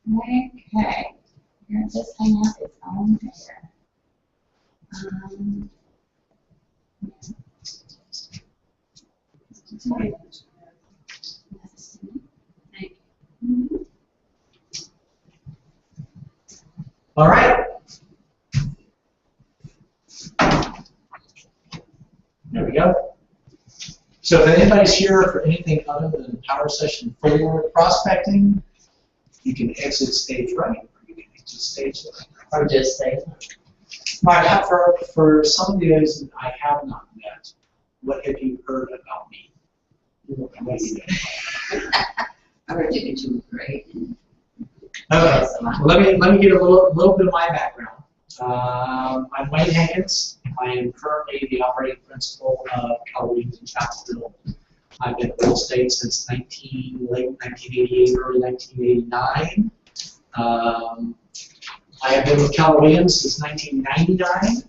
Okay. Here, this hang up is on there. All right. There we go. So if anybody's here for anything other than Power Session 4 prospecting, you can exit stage right, or you can exit stage left. Or just say. All right, for some of those that I have not met, what have you heard about me? What do you know? I heard you were great. Okay, let me give a little bit of my background. I'm Wayne Hankins. I am currently the operating principal of Keller Williams in Chapel. I've been in real estate since late 1988, early 1989. I have been with Keller Williams since 1999.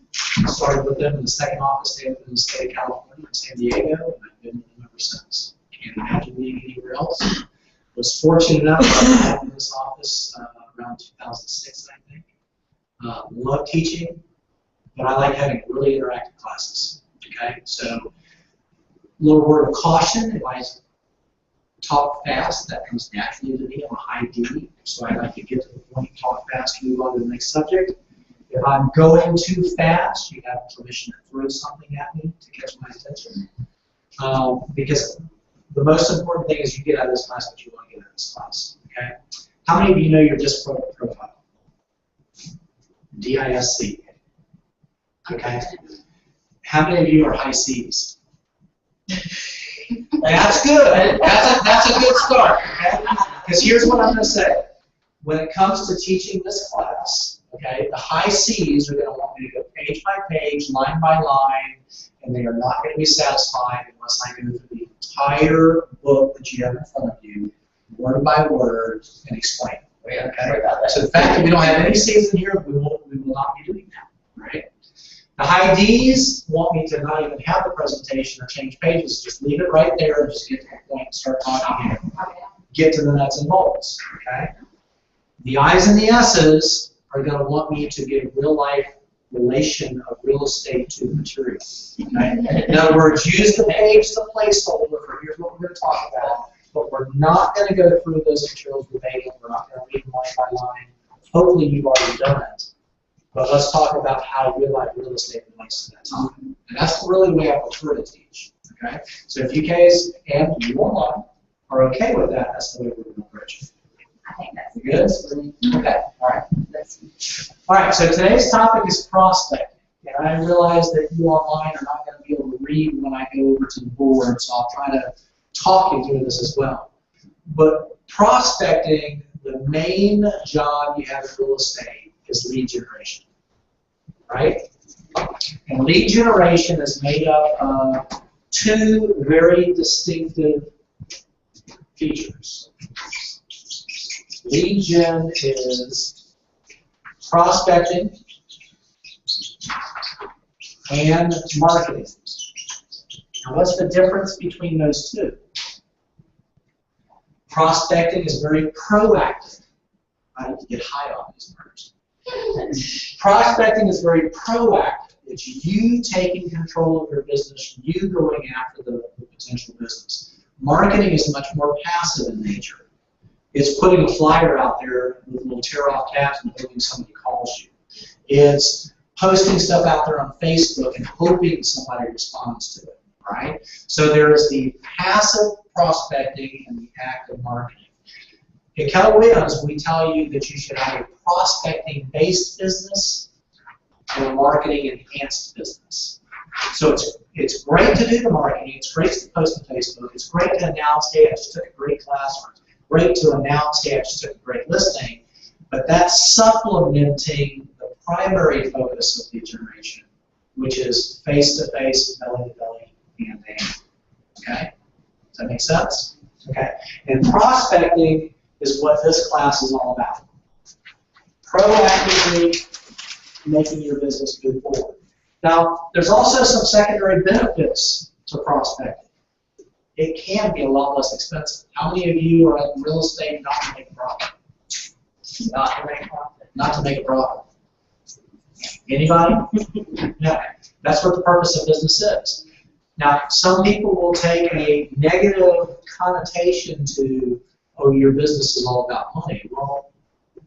I started with them in the second office in the state of California in San Diego, and I've been with them ever since. Can't imagine being anywhere else. Was fortunate enough to have in this office around 2006, I think. Love teaching, but I like having really interactive classes. Okay, so a little word of caution: if I talk fast, that comes naturally to me. I'm a high D, so I like to get to the point, talk fast, move on to the next subject. If I'm going too fast, you have permission to throw something at me to catch my attention. Because the most important thing is you get out of this class what you want to get out of this class. Okay? How many of you know your DISC profile? DISC. Okay. How many of you are high Cs? That's good. That's a good start. Okay? Because here's what I'm going to say. When it comes to teaching this class, okay, the high Cs are going to want me to go page by page, line by line, and they are not going to be satisfied unless I go through the entire book that you have in front of you, word by word, and explain it. Okay? So the fact that we don't have any C's in here, we will not be doing that. Right? The high D's want me to not even have the presentation or change pages, just leave it right there and just get to the point and start talking and get to the nuts and bolts. Okay? The I's and the S's are going to want me to give real life relation of real estate to the material. Okay? In other words, use the page as a placeholder for here's what we're going to talk about, but we're not going to go through those materials verbatim. We're not going to read them line by line. Hopefully you've already done it. But let's talk about how real life real estate relates to that topic. And that's really the way I prefer to teach. Okay? So if you guys and you online are okay with that, that's the way we're going to approach it. I think that's good. Okay. All right. All right. So today's topic is prospecting, and I realize that you online are not going to be able to read when I go over to the board, so I'll try to talk you through this as well. But prospecting, the main job you have in real estate is lead generation, right? And lead generation is made up of two very distinctive features. Lead gen is prospecting and marketing. Now, what's the difference between those two? Prospecting is very proactive. I need to get high on these words. Prospecting is very proactive. It's you taking control of your business, you going after the potential business. Marketing is much more passive in nature. It's putting a flyer out there with little tear-off tabs and hoping somebody calls you. It's posting stuff out there on Facebook and hoping somebody responds to it, right? So there is the passive prospecting and the active marketing. At Keller Williams, we tell you that you should have a prospecting-based business and a marketing-enhanced business. So it's great to do the marketing. It's great to post to Facebook. It's great to announce, hey, I just took a great class. Or it's great to announce, hey, I just took a great listing. But that's supplementing the primary focus of lead generation, which is face-to-face, belly-to-belly, hand-to-hand. Okay? Does that make sense? Okay. And prospecting is what this class is all about. Proactively making your business move forward. Now, there's also some secondary benefits to prospecting. It can be a lot less expensive. How many of you are in real estate not to make a profit? Not to make profit. Not to make a profit. Anybody? No. That's what the purpose of business is. Now, some people will take a negative connotation to, oh, your business is all about money. Well,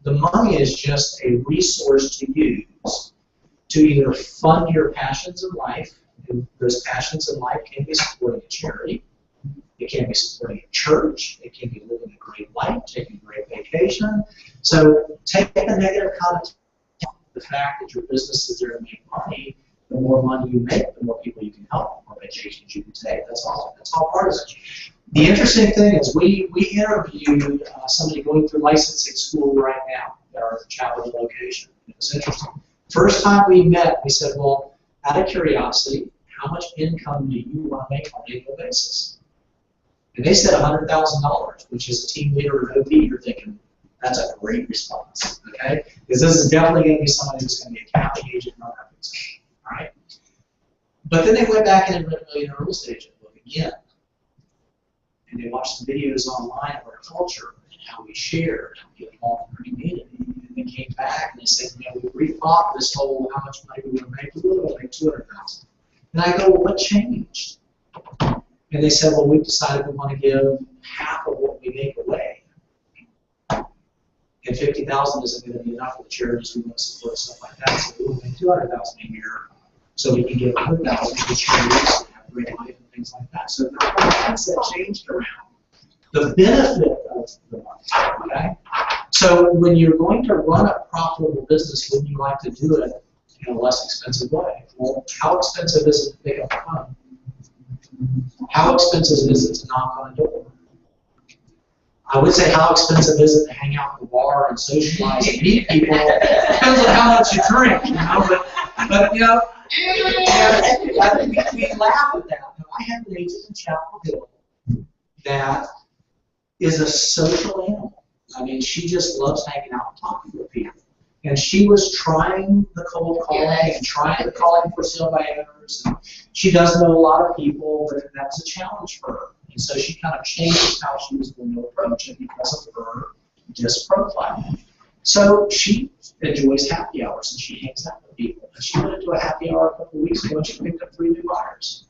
the money is just a resource to use to either fund your passions in life, and those passions in life can be supporting a charity, it can be supporting a church, it can be living a great life, taking a great vacation. So take the negative connotation, the fact that your business is there to make money. The more money you make, the more people you can help, the more vacations you can take. That's all part of it. The interesting thing is we interviewed somebody going through licensing school right now at our Chapel location. It was interesting. First time we met, we said, well, out of curiosity, how much income do you want to make on an annual basis? And they said $100,000, which is a team leader at OP. You're thinking, that's a great response, okay? Because this is definitely going to be somebody who's going to be a county agent and all that good stuff, all right? But then they went back and read a real estate agent book again. And they watched some videos online of our culture and how we share, how we get involved in our community. And they came back and they said, you know, we rethought this whole how much money we want to make. We really want to make $200,000. And I go, well, what changed? And they said, well, we've decided we want to give half of what we make away. And $50,000 isn't going to be enough for the charities we want to support and stuff like that. So we'll make $200,000 a year, so we can give $100,000 to charities and have great life and things like that. So the whole mindset changed around the benefit of the money. Okay. So when you're going to run a profitable business, wouldn't you like to do it in a less expensive way? Well, how expensive is it to pick up a phone? How expensive is it to knock on a door? I would say, how expensive is it to hang out in the bar and socialize and meet people? Depends on how much you drink, you know. But you know, we laugh at that. Now, I have an agent in Chapel Hill that is a social animal. I mean, she just loves hanging out and talking with people. And she was trying the cold calling and trying the calling for sale by owners. And she does know a lot of people, but that was a challenge for her. And so she kind of changed how she was going to approach it because of her disc profile. So she enjoys happy hours and she hangs out with people. And she went into a happy hour a couple of weeks ago and she picked up 3 new buyers.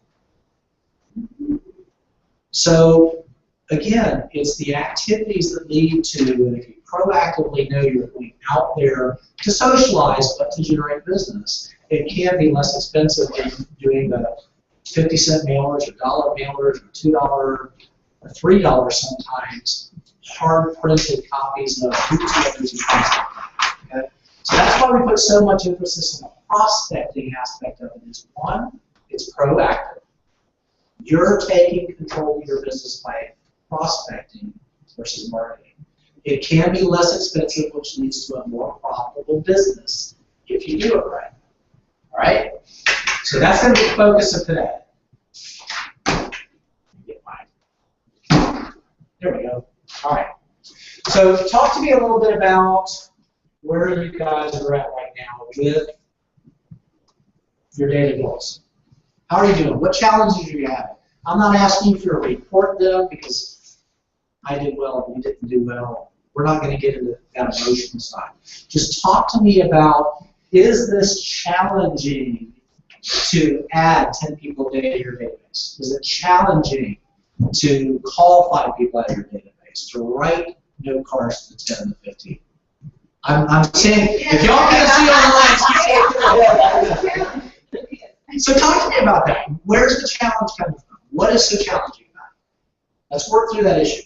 So again, it's the activities that lead to, and if you proactively know you're going out there to socialize but to generate business, it can be less expensive than doing the 50-cent mailers or dollar mailers or $2 or $3 sometimes hard printed copies of newsletters and things like that. Okay? So that's why we put so much emphasis on the prospecting aspect of it. Is one, it's proactive. You're taking control of your business by prospecting versus marketing. It can be less expensive, which leads to a more profitable business if you do it right. All right? So that's going to be the focus of today. There we go. All right. So talk to me a little bit about where you guys are at right now with your daily goals. How are you doing? What challenges are you having? I'm not asking you for a report them because I did well and you didn't do well. We're not going to get into that emotional side. Just talk to me about, is this challenging to add 10 people a day to your database? Is it challenging to call 5 people out of your database, to write note cards to 10 to 15? I'm saying, if y'all can't see on the lines, so talk to me about that. Where's the challenge coming from? What is so challenging about it? Let's work through that issue.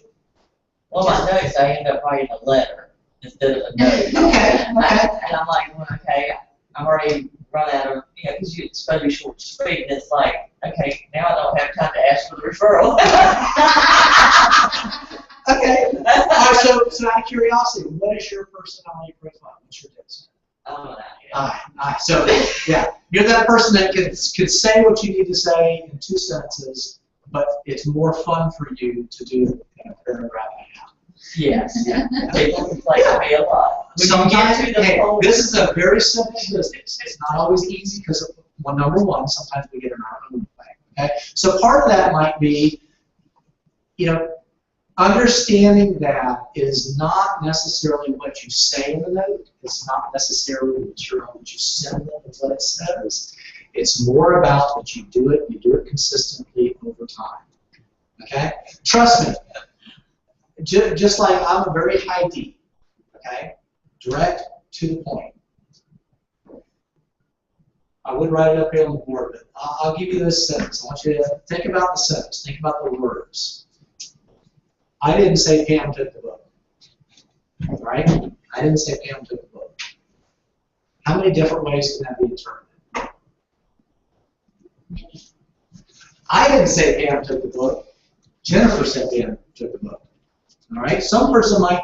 Well, my notes, I end up writing a letter instead of a note. Okay. And I'm like, well, okay, I'm already run out of, you know, because it's supposed to be short and sweet, and it's like, okay, now I don't have time to ask for the referral. Okay. All right, so out of curiosity, what is your personality profile? What's your tips? So, yeah, you're that person that can say what you need to say in 2 sentences, but it's more fun for you to do it in a paragraph and a half. Yes. People complain to me a lot. Sometimes, hey, this is a very simple business. It's not always easy because, well, number one, sometimes we get in our own way. Okay, so part of that might be, you know, understanding that is not necessarily what you say in the note. It's not necessarily the material that you send them is what it says. It's more about that you do it consistently over time. Okay? Trust me. Just like I'm a very high D. Okay? Direct to the point. I would write it up here on the board, but I'll give you this sentence. I want you to think about the sentence. Think about the words. I didn't say Pam took the book. Right? I didn't say Pam took the book. How many different ways can that be interpreted? I didn't say Pam took the book. Jennifer said Pam took the book. All right? Some person might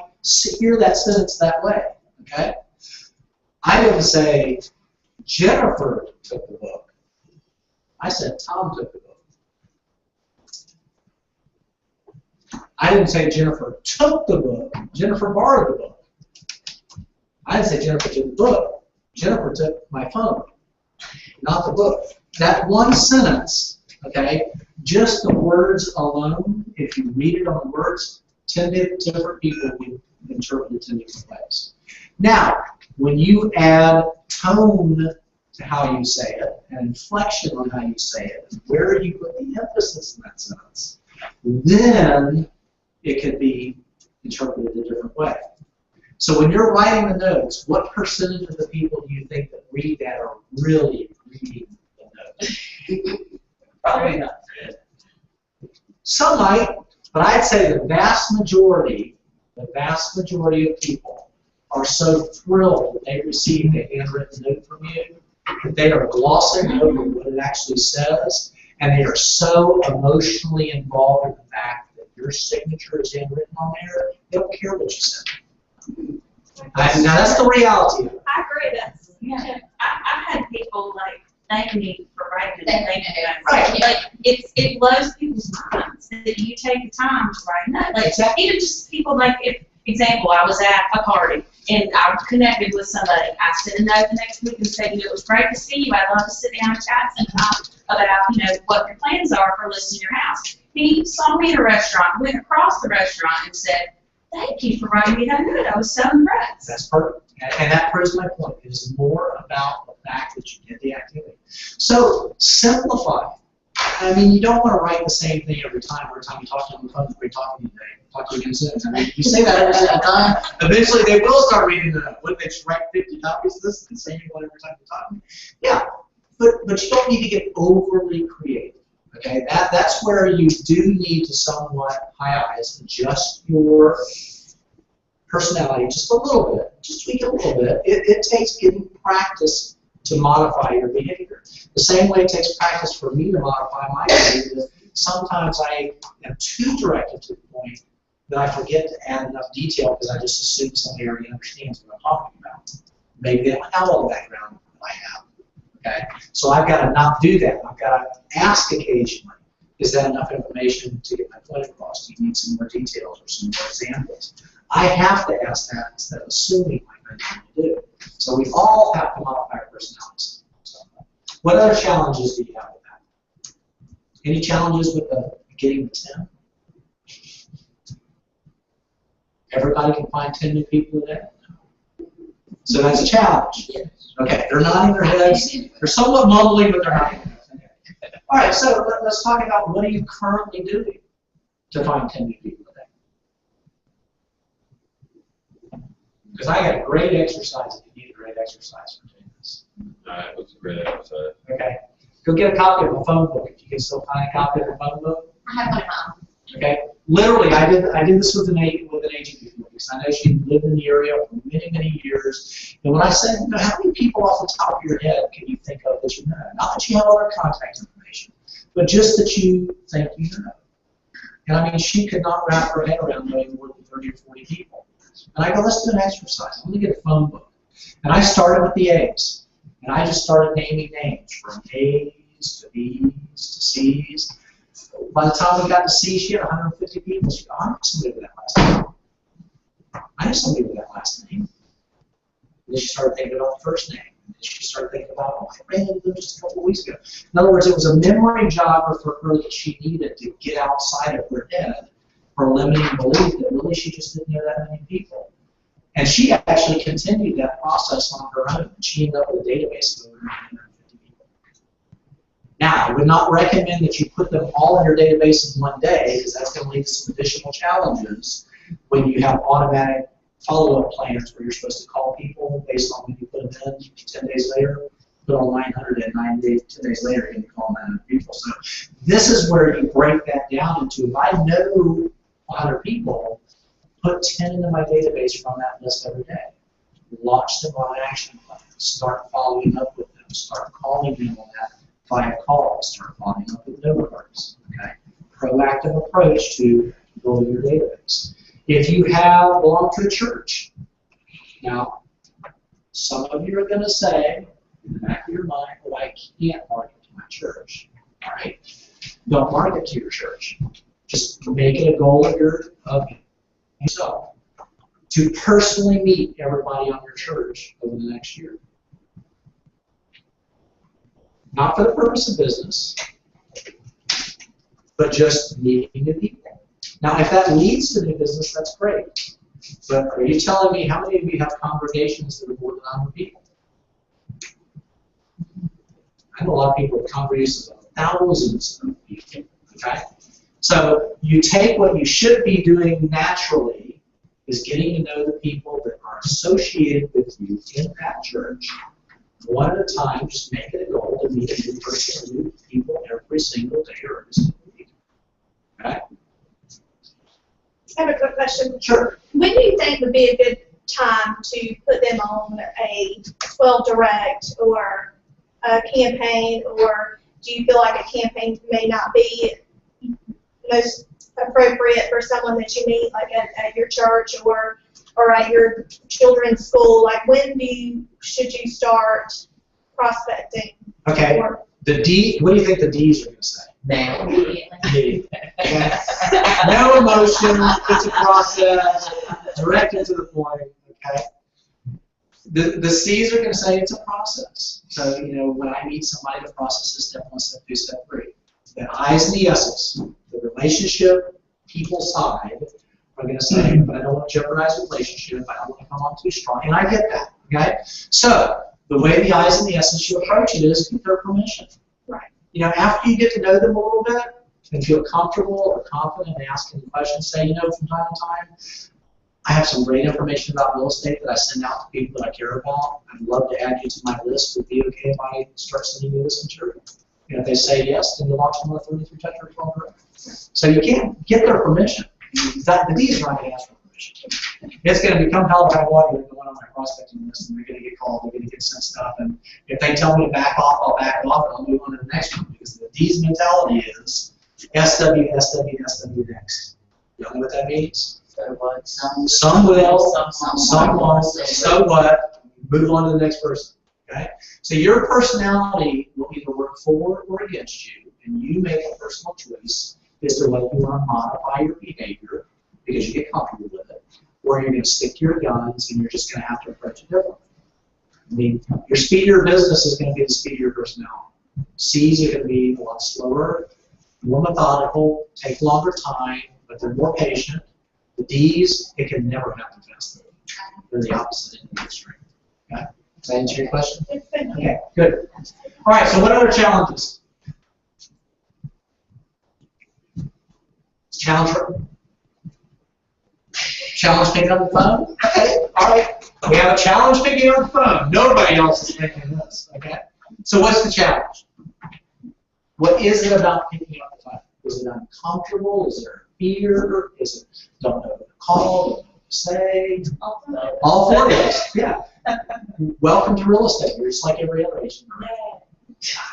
hear that sentence that way. Okay? I didn't say Jennifer took the book. I said Tom took the book. I didn't say Jennifer took the book. Jennifer borrowed the book. I didn't say Jennifer took the book. Jennifer took my phone, not the book. That one sentence, okay, just the words alone, if you read it on the words, 10 different people will interpret it 10 different ways. Now, when you add tone to how you say it, and inflection on how you say it, and where you put the emphasis in that sentence, then it can be interpreted a different way. So when you're writing the notes, what percentage of the people do you think that read that are really reading the note? Probably not. Some might, but I'd say the vast majority of people are so thrilled that they received a handwritten note from you that they are glossing over what it actually says, and they are so emotionally involved in the fact that your signature is handwritten on there, they don't care what you said. Now that's the reality of it. I agree. That's I've had people like thank me for writing it. Thank you. Right. Like it blows people's minds that you take the time to write a note. Like Exactly. even just people like example, I was at a party and I connected with somebody. I sent a note the next week and said, it was great to see you. I'd love to sit down and chat sometime about, what your plans are for listing your house. He saw me at a restaurant, went across the restaurant and said, thank you for writing me that note. I was so impressed. That's perfect. And that proves my point. It is more about the fact that you did the activity. So simplify. I mean, you don't want to write the same thing every time you talk to them on the phone. We're talking today. Talk to you again soon. I mean, you say that every single time. Eventually, they will start reading the note. Wouldn't they just write 50 copies of this and say one every time you talk to me? Yeah, but you don't need to get overly creative. Okay, that's where you do need to somewhat adjust your personality just a little bit, just tweak it a little bit. It takes getting practice to modify your behavior. The same way it takes practice for me to modify my behavior. Sometimes I am too directed to the point that I forget to add enough detail because I just assume somebody already understands what I'm talking about. Maybe they don't have all the background that I have. Okay, so I've got to not do that. I've got to ask occasionally, is that enough information to get my point across? Do you need some more details or some more examples? I have to ask that instead of assuming like I normally do. So we all have to modify our personalities. So, what other challenges do you have with that? Any challenges with getting the 10? Everybody can find 10 new people a day? So that's a challenge. Okay, they're nodding their heads. They're somewhat mumbling, but they're nodding their heads. Okay. All right, so let's talk about what are you currently doing to find 10 new people a day? Because I got a great exercise if you need a great exercise for doing this. All right, what's a great exercise? Okay, go get a copy of a phone book if you can still find a copy of a phone book. I have one at home. Okay, literally, I did this with an agent before because I know she lived in the area for many, many years. And when I said, how many people off the top of your head can you think of that you know? Not that you have all their contact information, but just that you think you know. And I mean, she could not wrap her head around knowing more than 30 or 40 people. And I go, let's do an exercise. I'm going to get a phone book. And I started with the A's. And I just started naming names from A's to B's to C's. By the time we got to C, she had 150 people. She goes, I know somebody with that last name. I know somebody with that last name. And then she started thinking about the first name. And then she started thinking about, I ran into them just a couple of weeks ago. In other words, it was a memory jogger for her that she needed to get outside of her head her limiting belief that really she just didn't know that many people. And she actually continued that process on her own. She ended up with a database of over 950 people. Now, I would not recommend that you put them all in your database in one day, because that's going to lead to some additional challenges when you have automatic follow-up plans where you're supposed to call people based on when you put them in 10 days later. Put on 900 and 10 days later, you can call 900 people. So this is where you break that down into, if I know 100 people, put 10 into my database from that list every day. Launch them on action plans. Start following up with them. Start calling them on that 5 calls. Start following up with no cards. Okay? Proactive approach to building your database. If you have belonged to a church, now, some of you are going to say, in the back of your mind, well, I can't market to my church. All right? Don't market to your church. Just make it a goal of yourself to personally meet everybody on your church over the next year. Not for the purpose of business, but just meeting new people. Now, if that leads to new business, that's great. But are you telling me how many of you have congregations that are more than 100 people? I know a lot of people with congregations of thousands of people. Okay? So you take what you should be doing naturally is getting to know the people that are associated with you in that church. One at a time, just make it a goal to meet a new person, new people every single day or every single week. Okay? I have a quick question. Sure. When do you think would be a good time to put them on a 12 direct or a campaign, or do you feel like a campaign may not be most appropriate for someone that you meet, like at your church or at your children's school? Like, when should you start prospecting? Okay. Or, The D. What do you think the D's are going to say? Now. D. Okay. No emotion. It's a process. Directed to the point. Okay. The C's are going to say it's a process. So, you know, when I meet somebody, the process is step 1, step 2, step 3. The I's and the S's, the relationship people side, are going to say, but I don't want to jeopardize the relationship. I don't want to come on too strong. And I get that. Okay. So the way the I's and the S's you approach it is get their permission. right. You know, after you get to know them a little bit and feel comfortable or confident in asking questions, say, you know, from time to time, I have some great information about real estate that I send out to people that I care about. I'd love to add you to my list. Would it be okay if I start sending you this material? And if they say yes, then you launch them on a 33 touch or 12 direct. So you can't get their permission. The D's are not going to ask for permission. It's going to become hell if I want you to go on my prospecting list, and they're going to get called, they're going to get sent stuff, and if they tell me to back off, I'll back off, and I'll move on to the next one, because the D's mentality is SW, SW, SW next. You know what that means? So what? Some will, some won't, so what? Move on to the next person. Okay? So your personality will either work for or against you, and you make a personal choice as to whether you want to modify your behavior because you get comfortable with it, or you're going to stick to your guns and you're just going to have to approach it differently. I mean, your speed of your business is going to be the speed of your personality. C's are going to be a lot slower, more methodical, take longer time, but they're more patient. The D's, it can never happen fast. They're the opposite end of the extreme. Okay? Does that answer your question? Okay, good. All right, so what other challenges? Challenge picking up the phone? Okay, all right. We have a challenge picking up the phone. Nobody else is making this, okay? So what's the challenge? What is it about picking up the phone? Is it uncomfortable? Is there fear? Is it don't know what to call, don't know what to say? All 4 of those, yeah. Welcome to real estate. You're just like every other agent.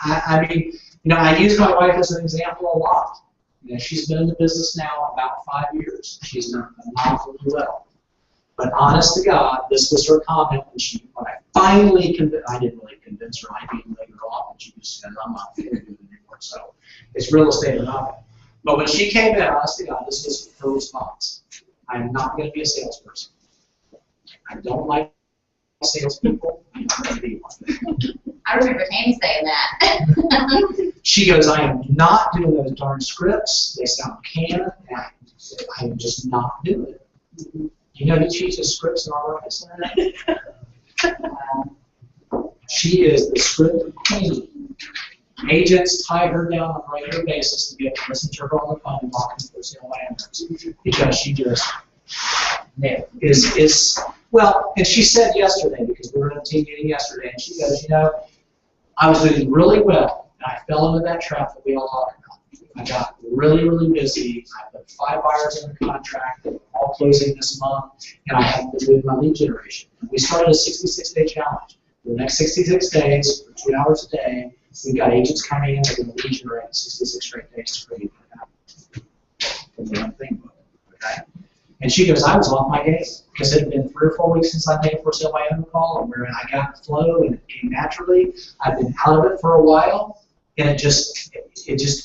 I mean, you know, I use my wife as an example a lot. You know, she's been in the business now about 5 years. She's done phenomenally well. But honest to God, this was her comment when I finally convinced, I didn't really convince her, I didn't later off, and she just said, I'm not going to do it anymore. So it's real estate or nothing. But when she came in, honest to God, this was her response. I'm not going to be a salesperson. I don't like salespeople. I'm not going to be one. I remember Tammy saying that. She goes, I am not doing those darn scripts. They sound canned. I would just not do it. You know who teaches scripts in our office? She is the script queen. Agents tie her down on a regular basis to get to listen to her on the phone and walk into those landlords because she just is well. And she said yesterday, because we were in a team meeting yesterday, and she goes, you know, I was doing really well, and I fell into that trap that we all talk about. I got really, really busy. I put 5 buyers under contract, all closing this month, and I had to do my lead generation. And we started a 66-day challenge. For the next 66 days, for 2 hours a day, we've got agents coming in, they're going to lead generate 66 straight days to create from the thing book. Okay? And she goes, I was off my game because it had been 3 or 4 weeks since I made a for sale by own call, and where I got the flow and it came naturally. I've been out of it for a while, and it just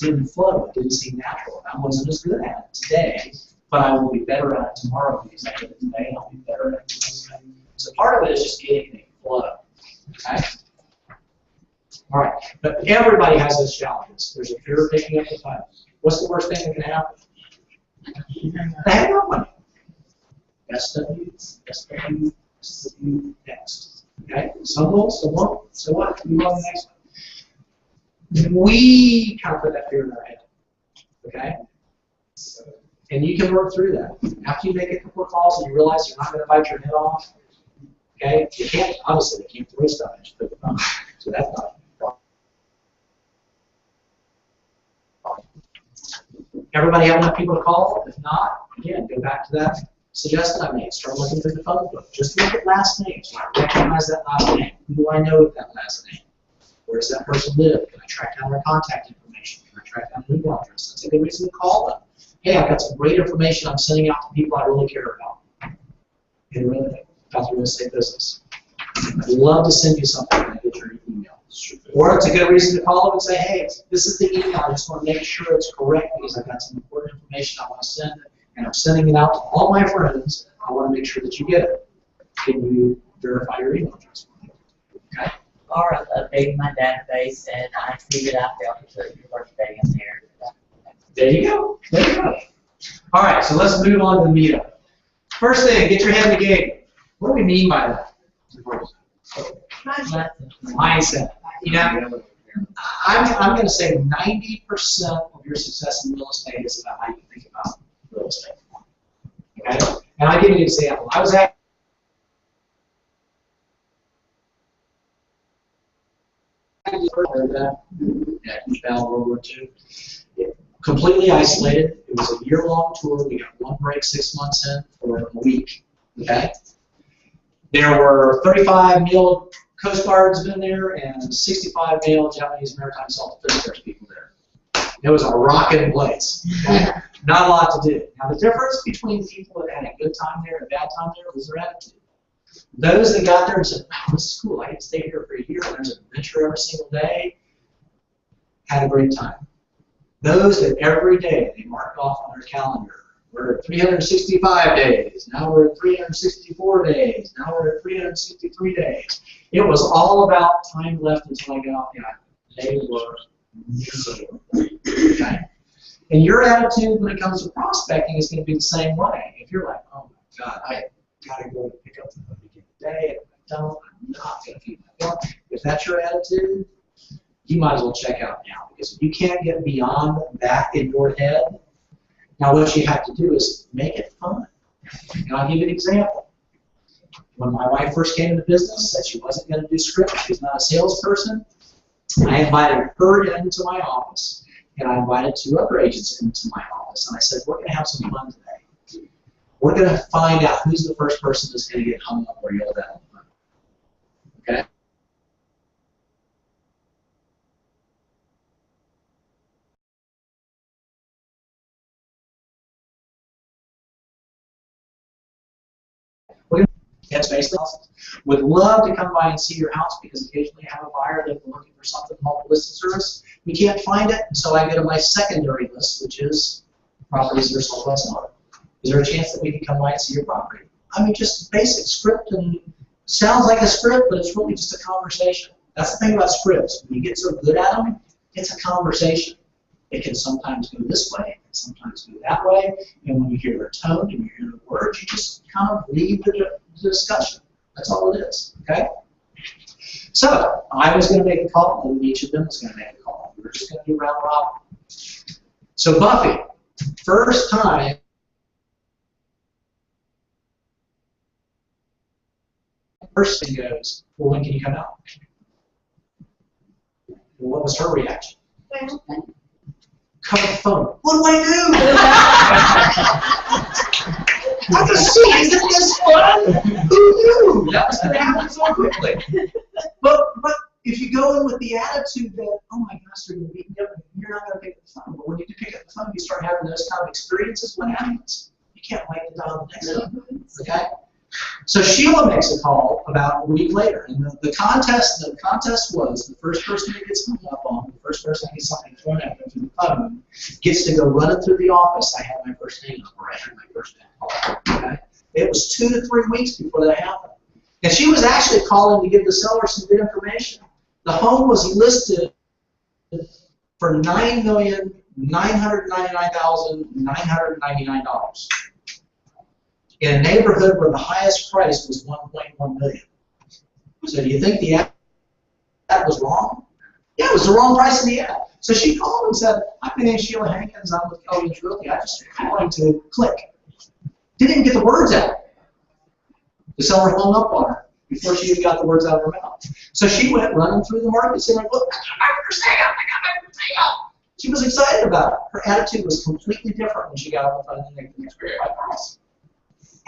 didn't flow. It didn't seem natural. I wasn't as good at it today, but I will be better at it tomorrow because I did it today, and I'll be better at it tomorrow. So part of it is just getting it flow. Okay? All right, but everybody has those challenges. There's a fear of picking up the phone. What's the worst thing that can happen? Hang up on you. SW, next. Okay, some will, some won't. So what? Move on to the next one. We kind of put that fear in our head. Okay? And you can work through that. After you make a couple of calls and you realize you're not going to bite your head off, okay? You can't, obviously, they can't throw stuff at you, but so that's not. Everybody have enough people to call? If not, again, go back to that suggestion I made. Start looking through the phone book. Just look at last names. When I recognize that last name, who do I know with that last name? Where does that person live? Can I track down their contact information? Can I track down their email address? That's a good reason to call them. Hey, I've got some great information I'm sending out to people I really care about. And really, about the real estate business. I'd love to send you something when I get your email. Or it's a good reason to call them and say, hey, this is the email. I just want to make sure it's correct because I've got some important information I want to send, and I'm sending it out to all my friends. I want to make sure that you get it. Can you verify your email address? Okay. Or I'm updating my database and I see that I've got to put your birthday in there. There you go. There you go. All right, so let's move on to the meetup. First thing, get your head in the game. What do we mean by that? Mindset. You know, I'm going to say 90% of your success in real estate is about how you think about real estate. Okay? And I'll give you an example. I was at World War II. Completely isolated. It was a year-long tour. We got one break 6 months in for a week. Okay? There were 35 male Coast Guards in there and 65 male Japanese maritime self-defense people there. It was a rocking place. Okay? Not a lot to do. Now, the difference between people that had a good time there and a bad time there was their attitude. Those that got there and said, wow, this is cool. I can stay here for a year and there's an adventure every single day, had a great time. Those that every day they marked off on their calendar, we're at 365 days, now we're at 364 days, now we're at 363 days. It was all about time left until I got off the island. They were miserable. Okay? And your attitude when it comes to prospecting is going to be the same way. If you're like, oh my God, I got to go pick up the beginning of the day, if I don't, I'm not going to feed my bill. If that's your attitude, you might as well check out now, because if you can't get beyond that in your head, now what you have to do is make it fun. And I'll give you an example. When my wife first came into business, said she wasn't going to do script, she's not a salesperson, I invited her into my office, and I invited 2 other agents into my office, and I said, we're going to have some fun today. We're going to find out who's the first person that's going to get hung up or yelled at on the phone. Okay? That's basically would love to come by and see your house because occasionally I have a buyer that's looking for something called a listing service. We can't find it, so I go to my secondary list, which is properties that are sold by seller. Is there a chance that we can come by and see your property? I mean, just basic script, and sounds like a script, but it's really just a conversation. That's the thing about scripts. When you get so good at them, it's a conversation. It can sometimes go this way, and sometimes go that way. And when you hear their tone and you hear the words, you just kind of lead the discussion. That's all it is, okay? So I was going to make a call, and each of them was going to make a call. We were just going to do round robin. So Buffy, first time, first thing goes, well, when can you come out? Well, what was her reaction? Well, Cut the phone. What do I do? I'm just saying, isn't this fun? Who knew? That was going to happen so quickly. But if you go in with the attitude that, oh my gosh, you're going to be different, you're not going to pick up the phone. But when you do pick up the phone, you start having those kind of experiences. What happens? You can't wait to dial the next one. Okay? So Sheila makes a call about a week later, and the contest was the first person that gets hung up on, the first person that gets something thrown at them through the phone, gets to go running through the office. I had my first name number, I had my first name call. Okay? It was 2 to 3 weeks before that happened. And she was actually calling to give the seller some good information. The home was listed for $9,999,999 in a neighborhood where the highest price was $1.1 million. So do you think the ad was wrong? Yeah, it was the wrong price in the ad. So she called and said, "Hi, my name's Sheila Hankins. I'm with Hankins Realty. I just wanted to click." Didn't even get the words out. The seller hung up on her before she even got the words out of her mouth. So she went running through the market saying, "Look, I got my first sale. I got my first sale." She was excited about it. Her attitude was completely different when she got on the phone and they could experience my price.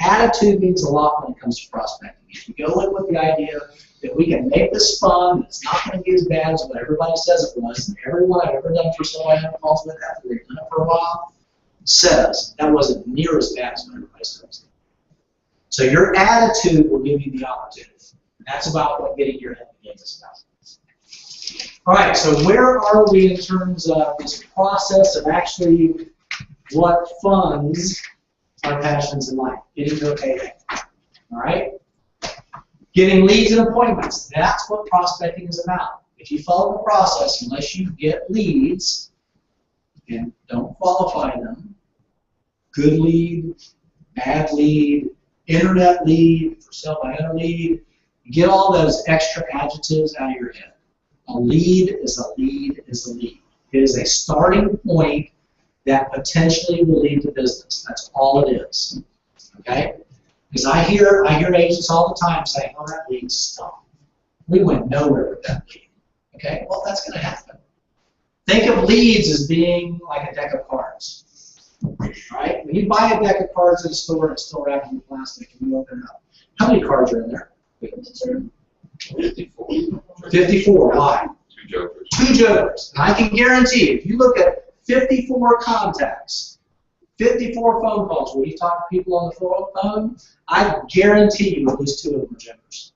Attitude means a lot when it comes to prospecting. If you go in with the idea that we can make this fun, it's not going to be as bad as what everybody says it was, and everyone I've ever done for somebody I have calls with after they've done it for a while says that wasn't near as bad as what everybody says. So your attitude will give you the opportunity. That's about what getting your head in the game is about. All right, so where are we in terms of this process of actually what funds our passions in life? Getting to a payday. All right? Getting leads and appointments. That's what prospecting is about. If you follow the process, unless you get leads and don't qualify them, good lead, bad lead, internet lead, for sale by owner lead, get all those extra adjectives out of your head. A lead is a lead is a lead. It is a starting point that potentially will lead to business. That's all it is. Okay? Because I hear agents all the time saying, "Oh, that lead stunk. We went nowhere with that lead." Okay? Well, that's going to happen. Think of leads as being like a deck of cards. Right? When you buy a deck of cards at a store and it's still wrapped in plastic and you open it up, how many cards are in there? 54. 54. Why? 2 jokers. 2 jokers. And I can guarantee you, if you look at 54 contacts, 54 phone calls where you talk to people on the phone, I guarantee you at least 2 of them are jokers.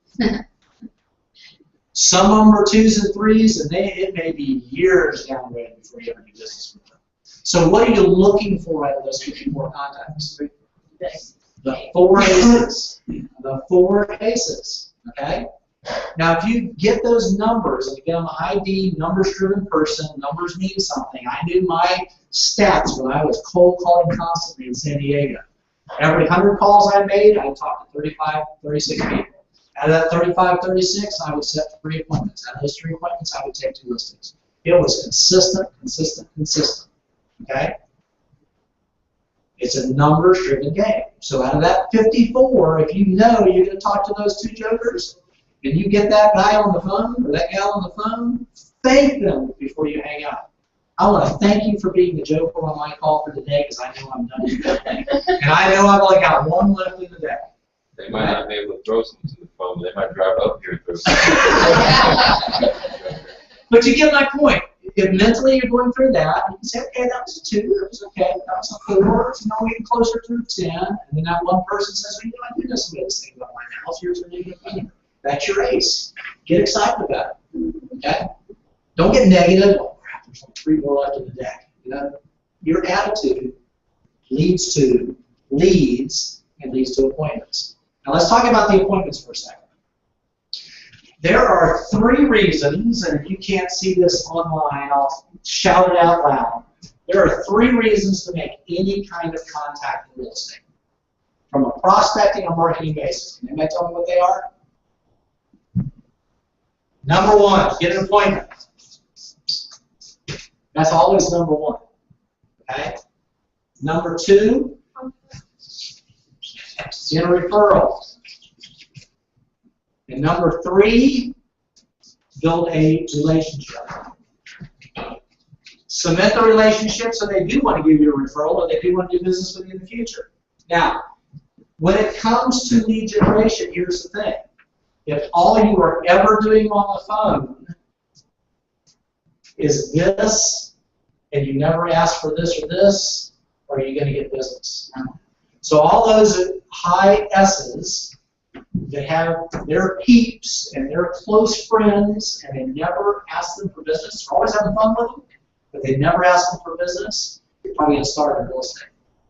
Some of them are 2s and 3s, and it may be years down the road before you ever do business with them. So what are you looking for out of those 54 contacts? The 4 aces. The 4 aces. Okay? Now, if you get those numbers, and again, I'm an ID, numbers-driven person, numbers mean something. I knew my stats when I was cold calling constantly in San Diego. Every 100 calls I made, I talked to 35, 36 people. Out of that 35, 36, I would set 3 appointments. Out of those 3 appointments, I would take 2 listings. It was consistent, consistent, consistent. Okay? It's a numbers-driven game. So out of that 54, if you know you're going to talk to those 2 jokers, and you get that guy on the phone or that gal on the phone, thank them before you hang up. I want to thank you for being the joker on my call for today because I know I'm done with that thing. And I know I've only got 1 left in the day. They might not be able to throw something to the phone. They might drive up here and throw something. But you get my point. If mentally you're going through that, you can say, okay, that was a 2, that was okay, that was a 4, we're getting closer to a 10, and then that one person says, well, you know, I do this thing about my house, here's a negative opinion. That's your ace. Get excited about it. Okay? Don't get negative. Oh crap, there's only 3 more left in the deck. You know, your attitude leads to leads and leads to appointments. Now let's talk about the appointments for a second. There are 3 reasons, and if you can't see this online, I'll shout it out loud. There are 3 reasons to make any kind of contact in real estate. From a prospecting or marketing basis. Can anybody tell me what they are? Number 1, get an appointment. That's always number 1. Okay? Number 2, get a referral. And number 3, build a relationship. Cement the relationship so they do want to give you a referral or they do want to do business with you in the future. Now, when it comes to lead generation, here's the thing. If all you are ever doing on the phone is this, and you never ask for this or this, are you going to get business? So all those high S's that have their peeps and their close friends, and they never ask them for business, they're always having fun with them, but they never ask them for business, you're probably going to start in real estate.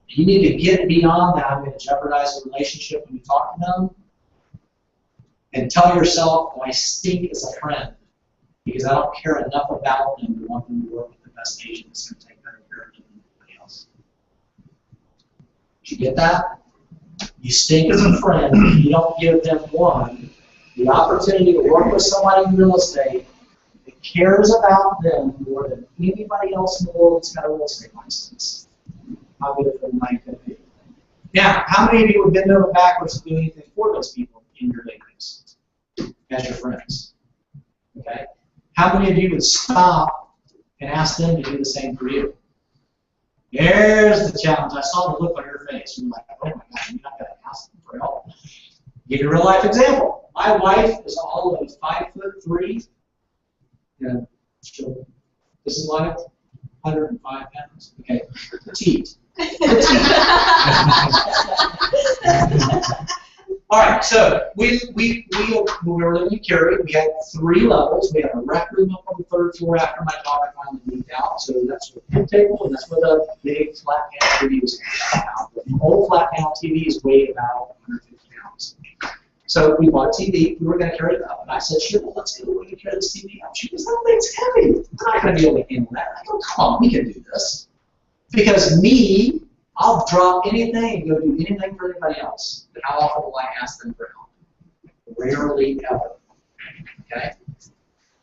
You need to get beyond that and jeopardize the relationship when you talk to them, and tell yourself, I stink as a friend, because I don't care enough about them to want them to work with the best agent that's going to take better care of them than anybody else. Did you get that? You stink as a friend if you don't give them, 1, the opportunity to work with somebody in real estate that cares about them more than anybody else in the world that's got a real estate license. How good for the money could be. Now, how many of you would bend over backwards to do anything for those people in your database as your friends? Okay? How many of you would stop and ask them to do the same for you? There's the challenge. I saw the look on your face. You're like, oh my God, you're not going to ask them for help. Give you a real life example. My wife is all of 5'3". And this is like 105 pounds. Okay, petite. All right, so we were living in Cary. We had 3 levels. We had a rec room up on the 3rd floor after my daughter finally moved out. So that's where the pin table, and that's where the big flat panel TV was out. The old flat panel TVs weighed about 150 pounds. So we bought a TV. We were going to carry it up, and I said, "Sure, well, let's go. We can carry this TV up." She goes, "That thing's heavy. We're not going to be able to handle that." I go, "Come on, we can do this." Because me, I'll drop anything and go do anything for anybody else. But how often will I ask them for help? Rarely ever. Okay?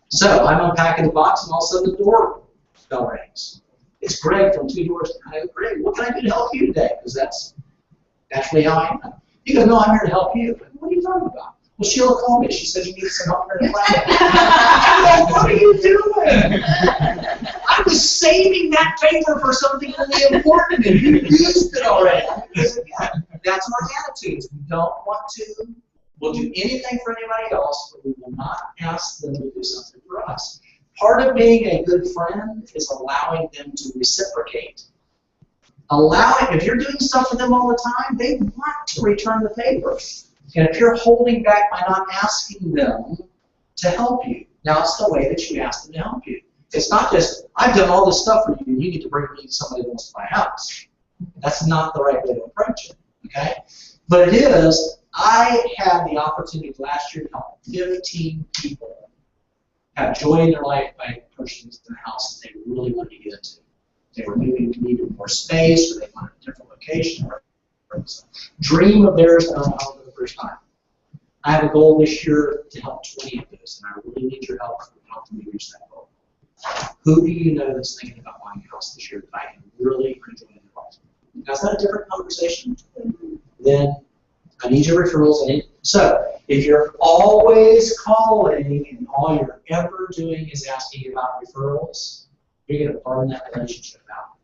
So I'm unpacking the box, and all of a sudden the door bell rings. It's Greg from 2 Doors. I go, "Greg, what can I do to help you today?" Because that's naturally how I am. He goes, "No, I'm here to help you." "What are you talking about?" "Well, Sheila called me. She said you need some help here in the lab." "What are you doing?" I was saving that paper for something really important, and you used it already. Because again, that's our attitudes. We don't want to. We'll do anything for anybody else, but we will not ask them to do something for us. Part of being a good friend is allowing them to reciprocate. If you're doing stuff for them all the time, they want to return the favor. And if you're holding back by not asking them to help you, now it's the way that you ask them to help you. It's not just, I've done all this stuff for you, and you need to bring me somebody that wants to buy a house. That's not the right way to approach it, okay? But it is, I had the opportunity last year to help 15 people have joy in their life by purchasing a house that they really wanted to get into. They were moving, needed more space, or they wanted a different location, or it was a dream of theirs done out for the first time. I have a goal this year to help 20 of those, and I really need your help to help me reach that goal. Who do you know that's thinking about buying a house this year that I can really enjoy in their life? Now, is that a different conversation? Then I need your referrals. So, if you're always calling and all you're ever doing is asking about referrals, you're going to burn that relationship out.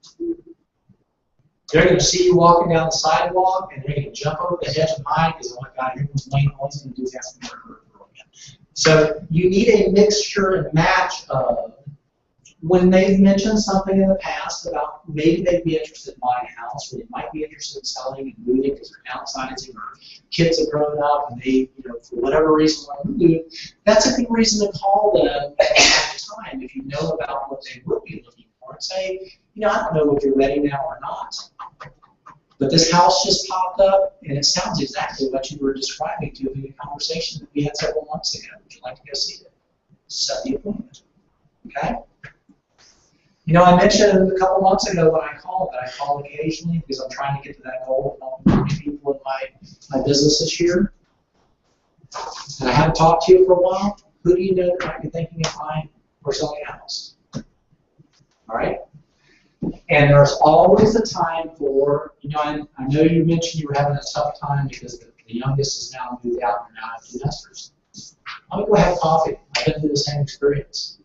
They're going to see you walking down the sidewalk, and they're going to jump over the hedge and hide because, oh my God, here comes Wayne. All he's going to do is ask me for a referral again. So you need a mixture and match of when they've mentioned something in the past about maybe they'd be interested in buying a house, or they might be interested in selling and moving because they're downsizing, or kids have grown up and they, for whatever reason want to move. That's a good reason to call them at the time if you know about what they would be looking for and say, I don't know if you're ready now or not, but this house just popped up and it sounds exactly what you were describing to in the conversation that we had several months ago. Would you like to go see it? Set the appointment. Okay? You know, I mentioned a couple months ago when I called that I call occasionally because I'm trying to get to that goal of helping 40 people in my business this year. And I haven't talked to you for a while. Who do you know that might be thinking of buying or selling a house? All right? And there's always a time for, you know, I know you mentioned you were having a tough time because the youngest is now moved out and now empty nesters. I'm going to go have coffee. I've been through the same experience.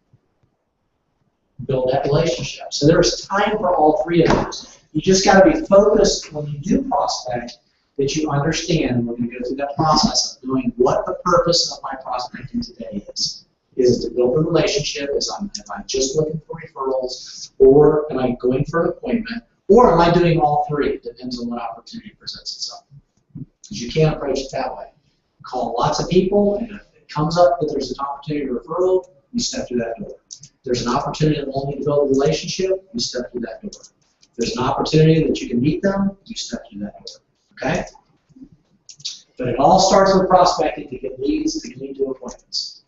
Build that relationship. So there's time for all three of those. You just got to be focused when you do prospect that you understand. We're going to go through that process of knowing what the purpose of my prospecting today is. Is it to build a relationship? Am I just looking for referrals? Or am I going for an appointment? Or am I doing all three? It depends on what opportunity presents itself. Because you can't approach it that way. Call lots of people, and if it comes up that there's an opportunity to referral, you step through that door. If there's an opportunity that only to build a relationship, you step through that door. If there's an opportunity that you can meet them, you step through that door. Okay? But it all starts with prospecting to get leads, to lead to appointments.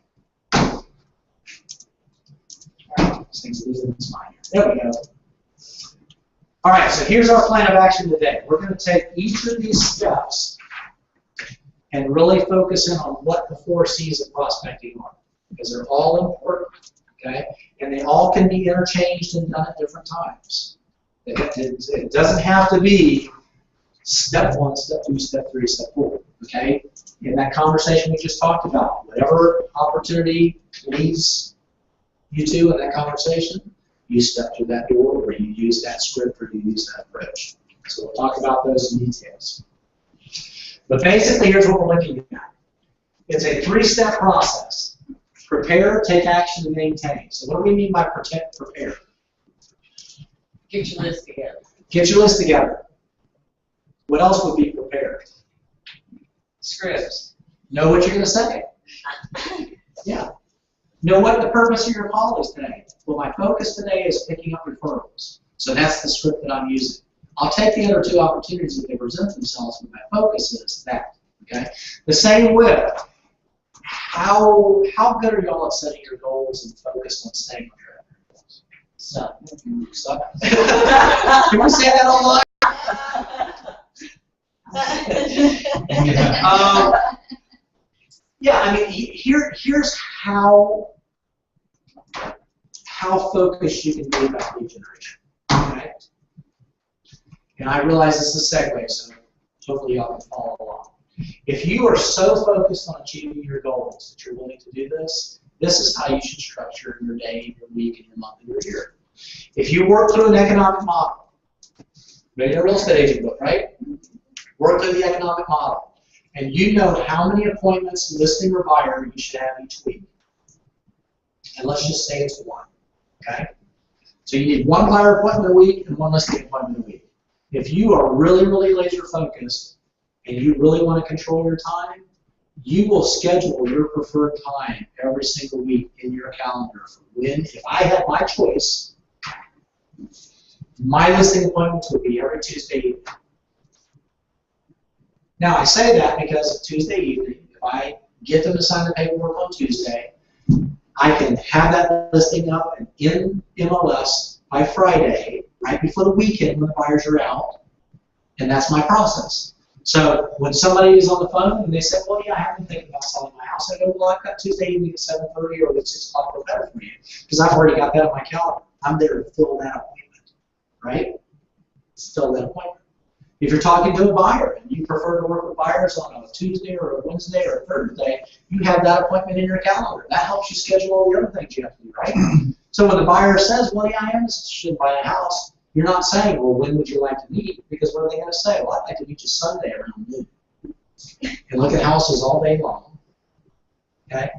This thing's losing its mind. There we go. All right, so here's our plan of action today. We're going to take each of these steps and really focus in on what the 4 C's of prospecting are, because they're all important, okay? And they all can be interchanged and done at different times. It doesn't have to be step 1, step 2, step 3, step 4, okay? In that conversation we just talked about, whatever opportunity leads you two in that conversation, you step through that door, or you use that script, or you use that approach. So we'll talk about those in details. But basically, here's what we're looking at. It's a 3-step process. Prepare, take action, and maintain. So what do we mean by prepare? Get your list together. Get your list together. What else would be prepared? Scripts. Know what you're going to say. Yeah. Know what the purpose of your call is today. Well, my focus today is picking up referrals. So that's the script that I'm using. I'll take the other 2 opportunities if they present themselves, but my focus is that. Okay? The same with how good are y'all at setting your goals and focused on staying on track? So, can we say that online? Yeah, I mean, here's how focused you can be about lead generation. Okay? And I realize this is a segue, so hopefully y'all can follow along. If you are so focused on achieving your goals that you're willing to do this, this is how you should structure your day, your week, and your month, and your year. If you work through an economic model, maybe a real estate agent book, right? Work through the economic model. And you know how many appointments, listing or buyer, you should have each week. And let's just say it's 1, okay? So you need 1 buyer appointment a week and 1 listing appointment a week. If you are really, really laser focused and you really want to control your time, you will schedule your preferred time every single week in your calendar for when, if I had my choice, my listing appointments would be every Tuesday evening. Now, I say that because Tuesday evening, if I get them to sign the paperwork on Tuesday, I can have that listing up and in MLS by Friday, right before the weekend when the buyers are out, and that's my process. So when somebody is on the phone and they say, well, yeah, I have been thinking about selling my house, I go, well, I've got Tuesday evening at 7:30 or at 6 o'clock or better for you, because I've already got that on my calendar. I'm there to fill that appointment, right? Fill that appointment. If you're talking to a buyer and you prefer to work with buyers on a Tuesday or a Wednesday or a Thursday, you have that appointment in your calendar. That helps you schedule all the other things you have to do, right? So when the buyer says, well, yeah, I am interested in buying a house, you're not saying, well, when would you like to meet? Because what are they going to say? Well, I'd like to meet you Sunday around noon. And look at houses all day long. Okay?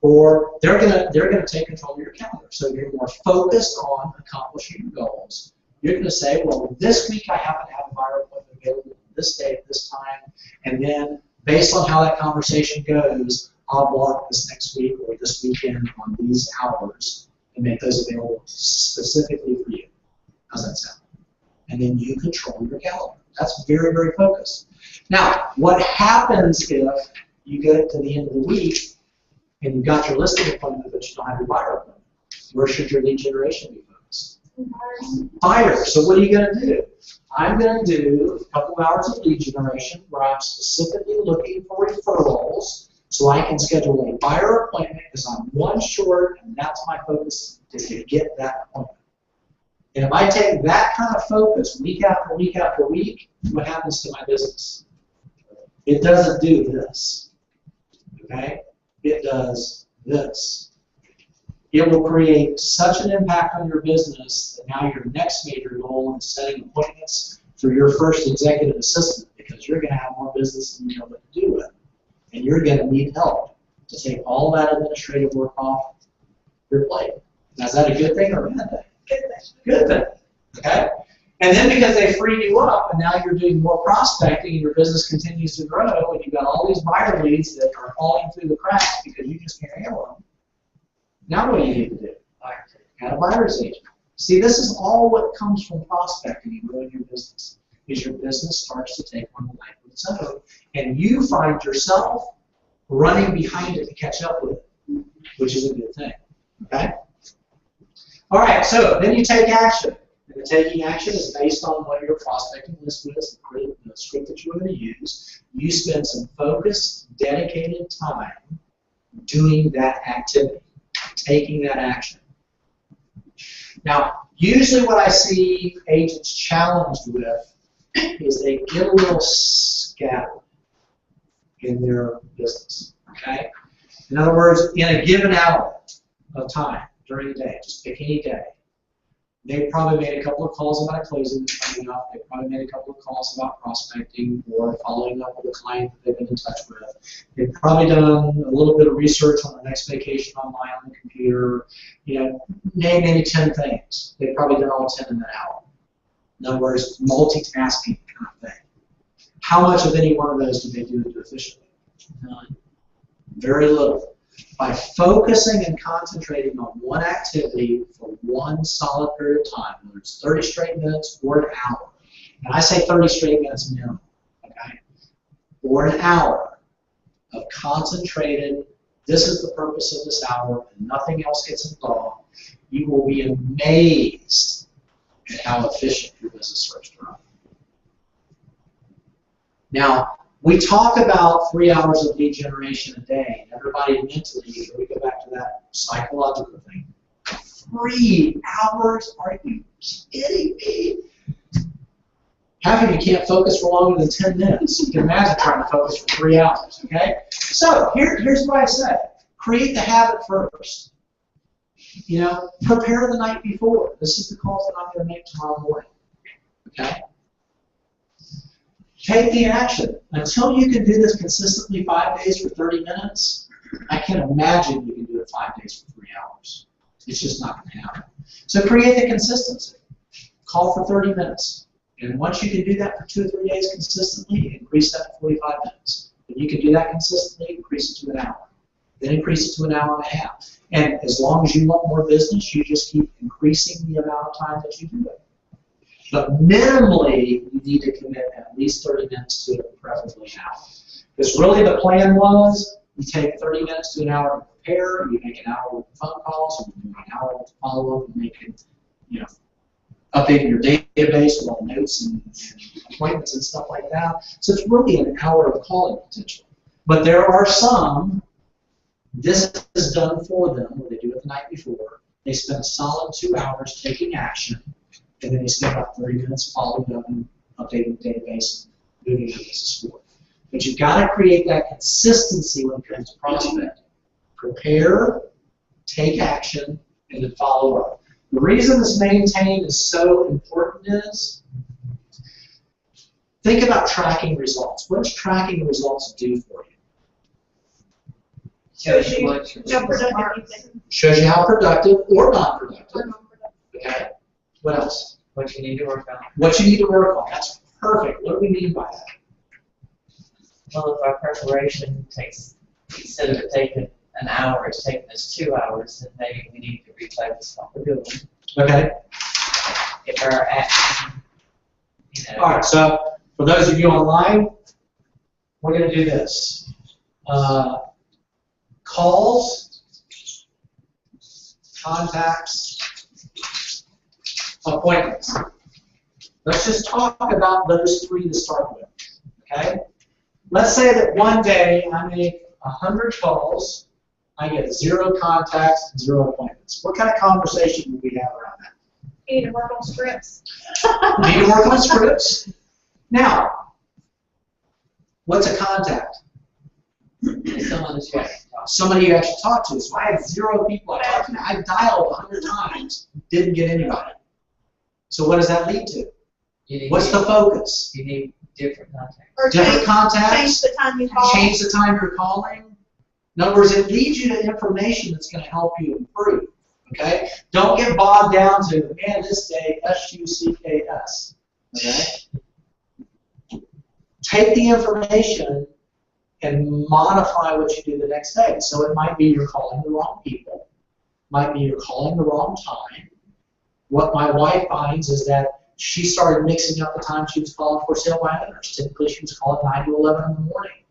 Or they're gonna take control of your calendar. So you're more focused on accomplishing your goals. You're going to say, well, this week I happen to have a buyer appointment available this day at this time, and then based on how that conversation goes, I'll block this next week or this weekend on these hours and make those available specifically for you. How's that sound? And then you control your calendar. That's very, very focused. Now, what happens if you get to the end of the week and you've got your listing appointment but you don't have your buyer appointment? Where should your lead generation be focused? Fire. So what are you going to do? I'm going to do a couple hours of lead generation where I'm specifically looking for referrals so I can schedule a buyer appointment because I'm one short and that's my focus to get that appointment. And if I take that kind of focus week after week after week, what happens to my business? It doesn't do this. Okay? It does this. It will create such an impact on your business that now your next major goal is setting appointments for your first executive assistant because you're going to have more business than you know what to do with. And you're going to need help to take all that administrative work off your plate. Now, is that a good thing or a bad thing? Good thing. Good thing. Okay? And then because they freed you up and now you're doing more prospecting and your business continues to grow and you've got all these buyer leads that are falling through the cracks because you just can't handle them. Now what do you need to do? Add a buyer's agent. See, this is all what comes from prospecting and growing your business. Is your business starts to take on the life of its own, and you find yourself running behind it to catch up with it, which is a good thing. Okay? All right, so then you take action. And the taking action is based on what your prospecting list is, the script that you're going to use. You spend some focused, dedicated time doing that activity, taking that action. Now, usually what I see agents challenged with is they get a little scattered in their business, okay? In other words, in a given hour of time during the day, just pick any day, they probably made a couple of calls about a closing coming up. They probably made a couple of calls about prospecting or following up with a client that they've been in touch with. They've probably done a little bit of research on their next vacation online on the computer. You know, name any 10 things. They've probably done all 10 in that hour. In other words, multitasking kind of thing. How much of any one of those do they do efficiently? None. Very little. By focusing and concentrating on one activity for one solid period of time, whether it's 30 straight minutes or an hour, and I say 30 straight minutes minimum, okay, or an hour of concentrated, this is the purpose of this hour, and nothing else gets involved, you will be amazed at how efficient your business starts to run. Now, we talk about 3 hours of lead generation a day, and everybody mentally, here we go back to that psychological thing. 3 hours? Are you kidding me? Half of you can't focus for longer than 10 minutes. You can imagine trying to focus for 3 hours, okay? So here's what I say. Create the habit first. You know, prepare the night before. This is the calls that I'm going to make tomorrow morning, okay? Take the action. Until you can do this consistently 5 days for 30 minutes, I can't imagine you can do it 5 days for 3 hours. It's just not going to happen. So create the consistency. Call for 30 minutes. And once you can do that for 2 or 3 days consistently, increase that to 45 minutes. If you can do that consistently, increase it to an hour. Then increase it to an hour and a half. And as long as you want more business, you just keep increasing the amount of time that you do it. But minimally, you need to commit at least 30 minutes to it, preferably an hour. Because really the plan was, you take 30 minutes to an hour to prepare, you make an hour with phone calls, you do an hour with follow-up, and making, you know, updating your database with all notes and appointments and stuff like that. So it's really an hour of calling potential. But there are some, this is done for them, where they do it the night before. They spend a solid 2 hours taking action, and then they spend about 30 minutes following up and updating the database and moving the business forward. But you've got to create that consistency when it comes to prospecting. Prepare, take action, and then follow up. The reason this maintain is so important is, think about tracking results. What does tracking results do for you? Shows you how productive you've been. Shows you how productive or non-productive. Okay. What else? What you need to work on. What you need to work on. That's perfect. What do we mean by that? Well, if our preparation takes, instead of it taking an hour, it's taking us 2 hours, then maybe we need to refocus what we're doing. Okay. If our action, you know. All right. So for those of you online, we're going to do this. Calls, contacts, Appointments. Let's just talk about those three to start with, okay? Let's say that one day I make 100 calls, I get 0 contacts and 0 appointments. What kind of conversation would we have around that? You need to work on scripts. Need to work on scripts. Now, what's a contact? Someone that you actually talk to. Somebody you actually talk to. So I had 0 people I talked to. I dialed 100 times, didn't get anybody. So what does that lead to? You need, What's the focus? you need different contacts. Or Different change contacts? the time you call. Change the time you're calling. In other words, it leads you to information that's going to help you improve. Okay? Don't get bogged down to, man, this day, SUCKS. Okay? Take the information and modify what you do the next day. So it might be you're calling the wrong people. Might be you're calling the wrong time. What my wife finds is that she started mixing up the time she was calling for sale by others. Typically, she was calling 9 to 11 in the morning.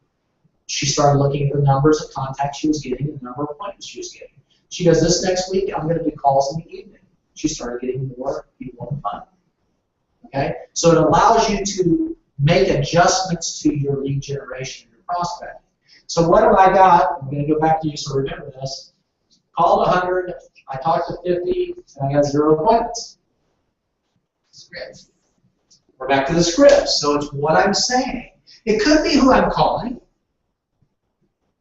She started looking at the numbers of contacts she was getting and the number of appointments she was getting. She goes, this next week, I'm going to do calls in the evening. She started getting more people on the phone. Okay? So it allows you to make adjustments to your lead generation and your prospecting. So what have I got? I'm going to go back to you so remember this. Called 100, I talked to 50, and I got 0 appointments. Scripts. We're back to the script. So it's what I'm saying. It could be who I'm calling.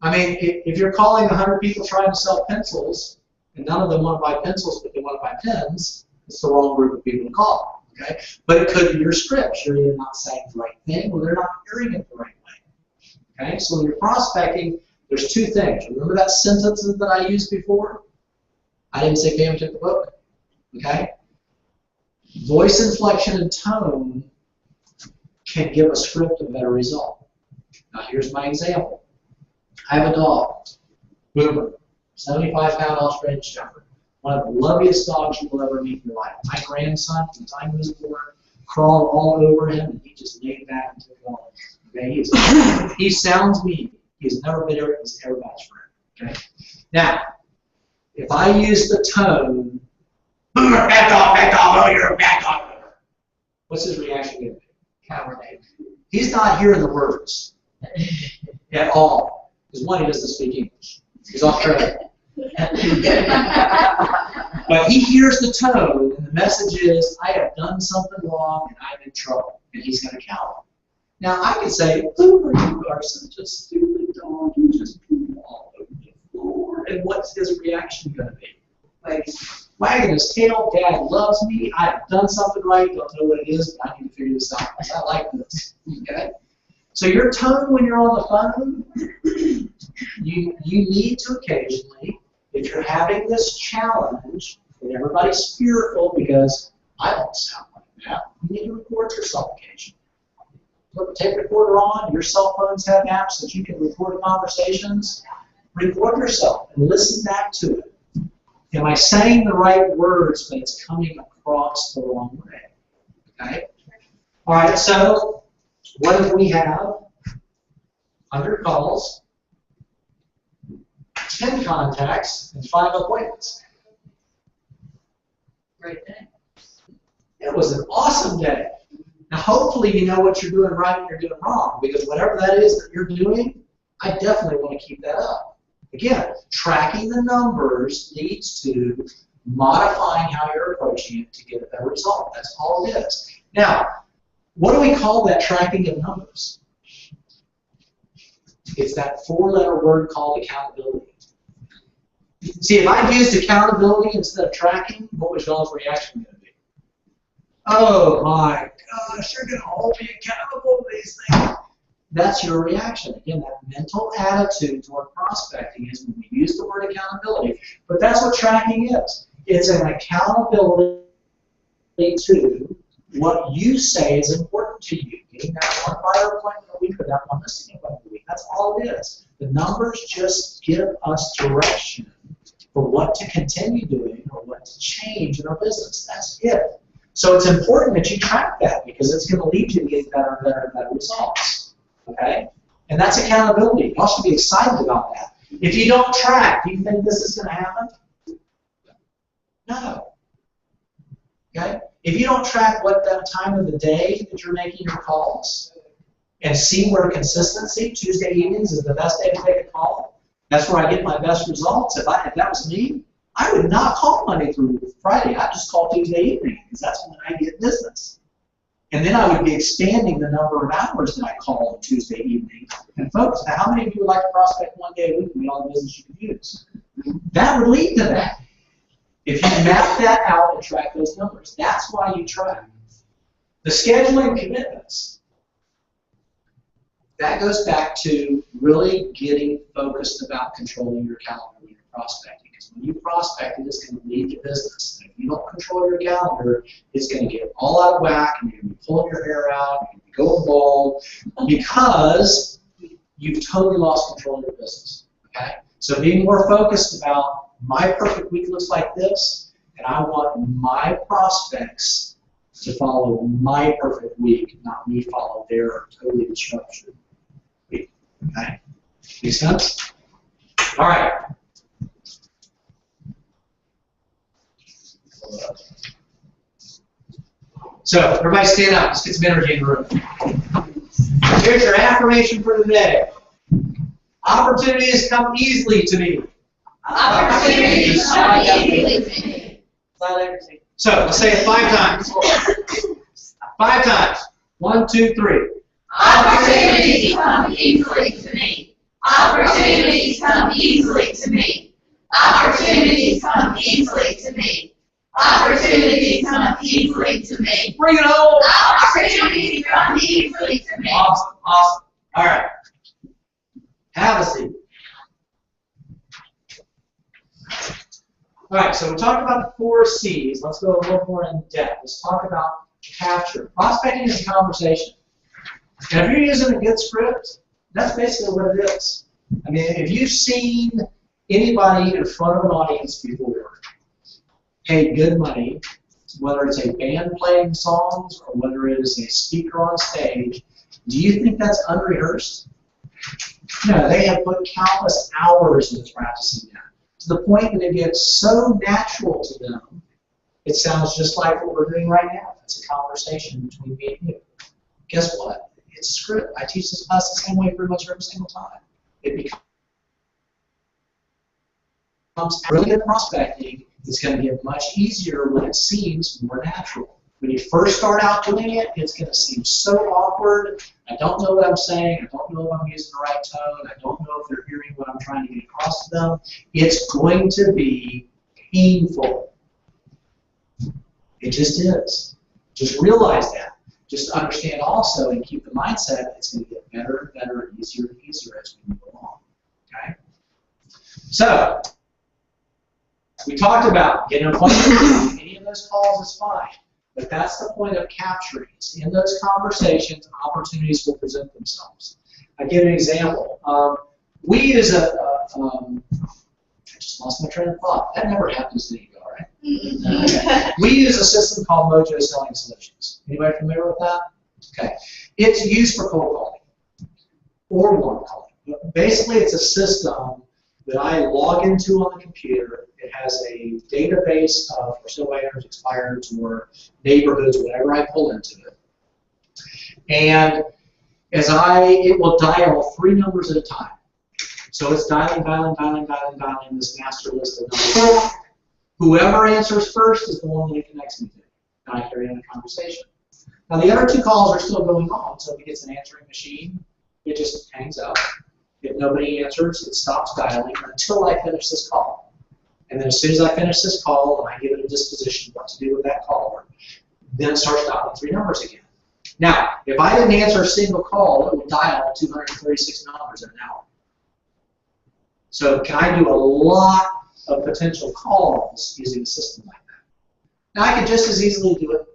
I mean, if you're calling 100 people trying to sell pencils, and none of them want to buy pencils, but they want to buy pens, it's the wrong group of people to call. Okay? But it could be your script. You're either not saying the right thing, or they're not hearing it the right way. Okay? So when you're prospecting, there's 2 things. Remember that sentence that I used before? I didn't say Cam took the book. Okay? Voice inflection and tone can give a script a better result. Now here's my example. I have a dog, Boomer, 75-pound Australian Shepherd. One of the loveliest dogs you will ever meet in your life. My grandson, from the time he was born, crawled all over him, and he just laid back and took it all. Okay? He sounds mean. He's never been everybody's friend. Okay? Now, if I use the tone, Boomer, back off, oh, you're a back off. What's his reaction going to be? Coward. He's not hearing the words at all. Because one, he doesn't speak English. He's Australian. But he hears the tone, and the message is, I have done something wrong, and I'm in trouble, and he's going to cower. Now, I could say, Boomer, you are such a stupid dog. You just poop all over the floor. And what's his reaction going to be? Like, wagging his tail, Dad loves me, I've done something right, don't know what it is, but I need to figure this out because I like this. Okay? So your tone when you're on the phone, you need to occasionally, if you're having this challenge, and everybody's fearful because I don't sound like that, you need to record yourself occasionally. Put the tape recorder on, your cell phones have apps that you can record conversations. Record yourself and listen back to it. Am I saying the right words, but it's coming across the wrong way? Okay? All right, so what if we have 100 calls, 10 contacts, and 5 appointments? Great day. It was an awesome day. Now, hopefully you know what you're doing right and you're doing wrong, because whatever that is that you're doing, I definitely want to keep that up. Again, tracking the numbers leads to modifying how you're approaching it to get a better result. That's all it is. Now, what do we call that tracking of numbers? It's that 4-letter word called accountability. See, if I used accountability instead of tracking, what was y'all's reaction going to be? Oh my gosh, you're going to hold me accountable to these things. That's your reaction. Again, that mental attitude toward prospecting is when we use the word accountability. But that's what tracking is. It's an accountability to what you say is important to you. Getting that one buyer appointment a week or that one listing appointment a week. That's all it is. The numbers just give us direction for what to continue doing or what to change in our business. That's it. So it's important that you track that because it's going to lead you to get better and better and better results. Okay? And that's accountability. You should be excited about that. If you don't track, do you think this is going to happen? No. Okay? If you don't track what that time of the day that you're making your calls and see where consistency, Tuesday evenings is the best day to take a call. That's where I get my best results. If that was me, I would not call Monday through Friday. I'd just call Tuesday evening because that's when I get business. And then I would be expanding the number of hours that I call on Tuesday evening. And folks, now how many of you would like to prospect one day a week and get all the business you could use? That would lead to that. If you map that out and track those numbers, that's why you track. The scheduling commitments, that goes back to really getting focused about controlling your calendar when you're prospecting. Because when you prospect, it is going to lead to business. And if you don't control your calendar, it's going to get all out of whack, and you're going to be pulling your hair out, and you're going to be going bald, because you've totally lost control of your business. Okay? So being more focused about my perfect week looks like this, and I want my prospects to follow my perfect week, not me follow their totally disrupted week. Okay? Make sense? All right. So, everybody stand up. Let's get some energy in the room. Here's your affirmation for the day. Opportunities come easily to me. Opportunities come easily to me. So, let's say it 5 times. 5 times. 1, 2, 3. Opportunities come easily to me. Opportunities come easily to me. Opportunities come easily to me. Opportunities come easily to me. Bring it home. Opportunities come easily to me. Awesome, awesome. All right. Have a seat. All right, so we talked about the 4 C's. Let's go a little more in depth. Let's talk about capture. Prospecting is a conversation. And if you're using a good script, that's basically what it is. I mean, if you've seen anybody in front of an audience before pay good money, whether it's a band playing songs or whether it is a speaker on stage, do you think that's unrehearsed? No, they have put countless hours into practicing that, to the point that it gets so natural to them, it sounds just like what we're doing right now. It's a conversation between me and you. Guess what? It's a script. I teach this class the same way pretty much every single time. It becomes really good prospecting. It's going to get much easier when it seems more natural. When you first start out doing it, it's going to seem so awkward. I don't know what I'm saying. I don't know if I'm using the right tone. I don't know if they're hearing what I'm trying to get across to them. It's going to be painful. It just is. Just realize that. Just understand also and keep the mindset it's going to get better and better, easier and easier as we move along. Okay? So, we talked about getting a point. Any of those calls is fine. But that's the point of capturing. It's in those conversations, opportunities will present themselves. I'll give an example. We use I just lost my train of thought. That never happens to you, all right? Okay. We use a system called Mojo Selling Solutions. Anybody familiar with that? Okay. It's used for cold calling or warm calling. But basically, it's a system that I log into on the computer. It has a database of for sale by owners, expireds, or neighborhoods, whatever I pull into it. And it will dial 3 numbers at a time. So it's dialing this master list of numbers. Whoever answers first is the one that it connects me to. And I carry on the conversation. Now the other 2 calls are still going on, so if it gets an answering machine, it just hangs up. If nobody answers, it stops dialing until I finish this call. And then as soon as I finish this call and I give it a disposition of what to do with that caller, then it starts dialing 3 numbers again. Now, if I didn't answer a single call, it would dial 236 numbers in an hour. So can I do a lot of potential calls using a system like that? Now I could just as easily do it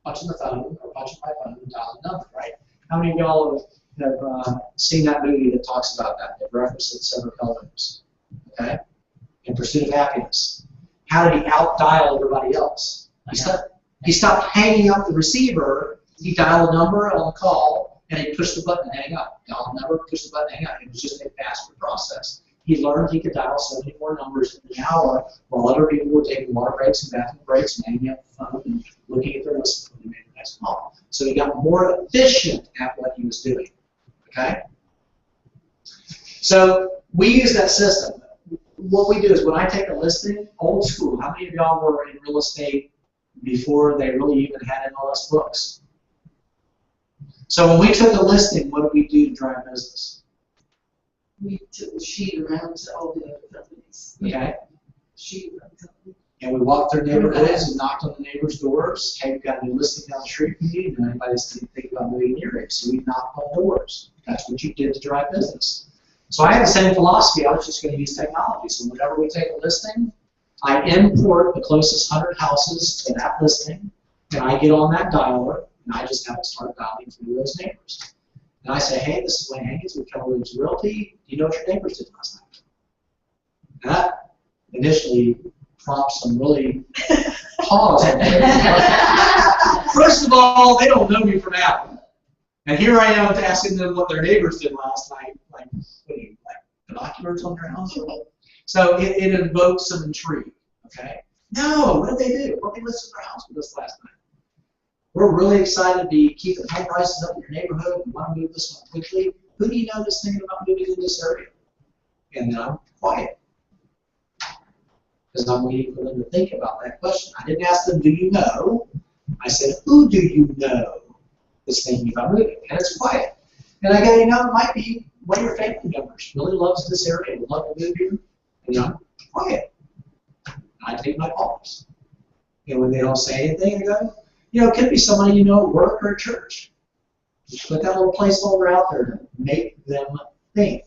punching the phone or punching my phone and dial the number, right? How many of y'all have seen that movie that talks about that? They've referenced it several times. Okay? In Pursuit of Happiness. How did he out-dial everybody else? He stopped hanging up the receiver. He dialed a number on the call, and he pushed the button and hang up. Dial the number, push the button, hang up. It was just a faster process. he learned he could dial so many more numbers in an hour while other people were taking water breaks and bathroom breaks and hanging up the phone and looking at their list when they made the next call. So he got more efficient at what he was doing. Okay? So we use that system. What we do is when I take a listing, old school, how many of y'all were in real estate before they really even had MLS books? So when we took a listing, what did we do to drive business? We took the sheet around to all the other companies. Okay? Sheet around company. And we walked their neighborhoods and knocked on the neighbors' doors. Hey, we've got a new listing down the street from you. And anybody's thinking about moving in your area. So we knocked on doors. That's what you did to drive business. So I had the same philosophy. I was just going to use technology. So whenever we take a listing, I import the closest 100 houses to that listing, and I get on that dialer, and I just have to start dialing through those neighbors. And I say, hey, this is Wayne Hankins with Keller Williams Realty. Do you know what your neighbors did last night? And that initially prompts some really pause. First of all, they don't know me from Adam. And here I am asking them what their neighbors did last night. Like, what are you, like binoculars on their house or what? So it invokes some intrigue, okay? No, what did they do? Well, they listed their house with us last night. We're really excited to be keeping home prices up in your neighborhood. We want to move this one quickly. Who do you know that's thinking about moving in this area? And then I'm quiet. Because I'm waiting for them to think about that question. I didn't ask them, do you know? I said, who do you know that's thinking about moving? And it's quiet. And I go, you know, it might be one of your family members really loves this area, would love to move here. And I'm quiet. I take my calls. And when they don't say anything, I go, you know, it could be somebody you know at work or at church. Just put that little placeholder out there to make them think.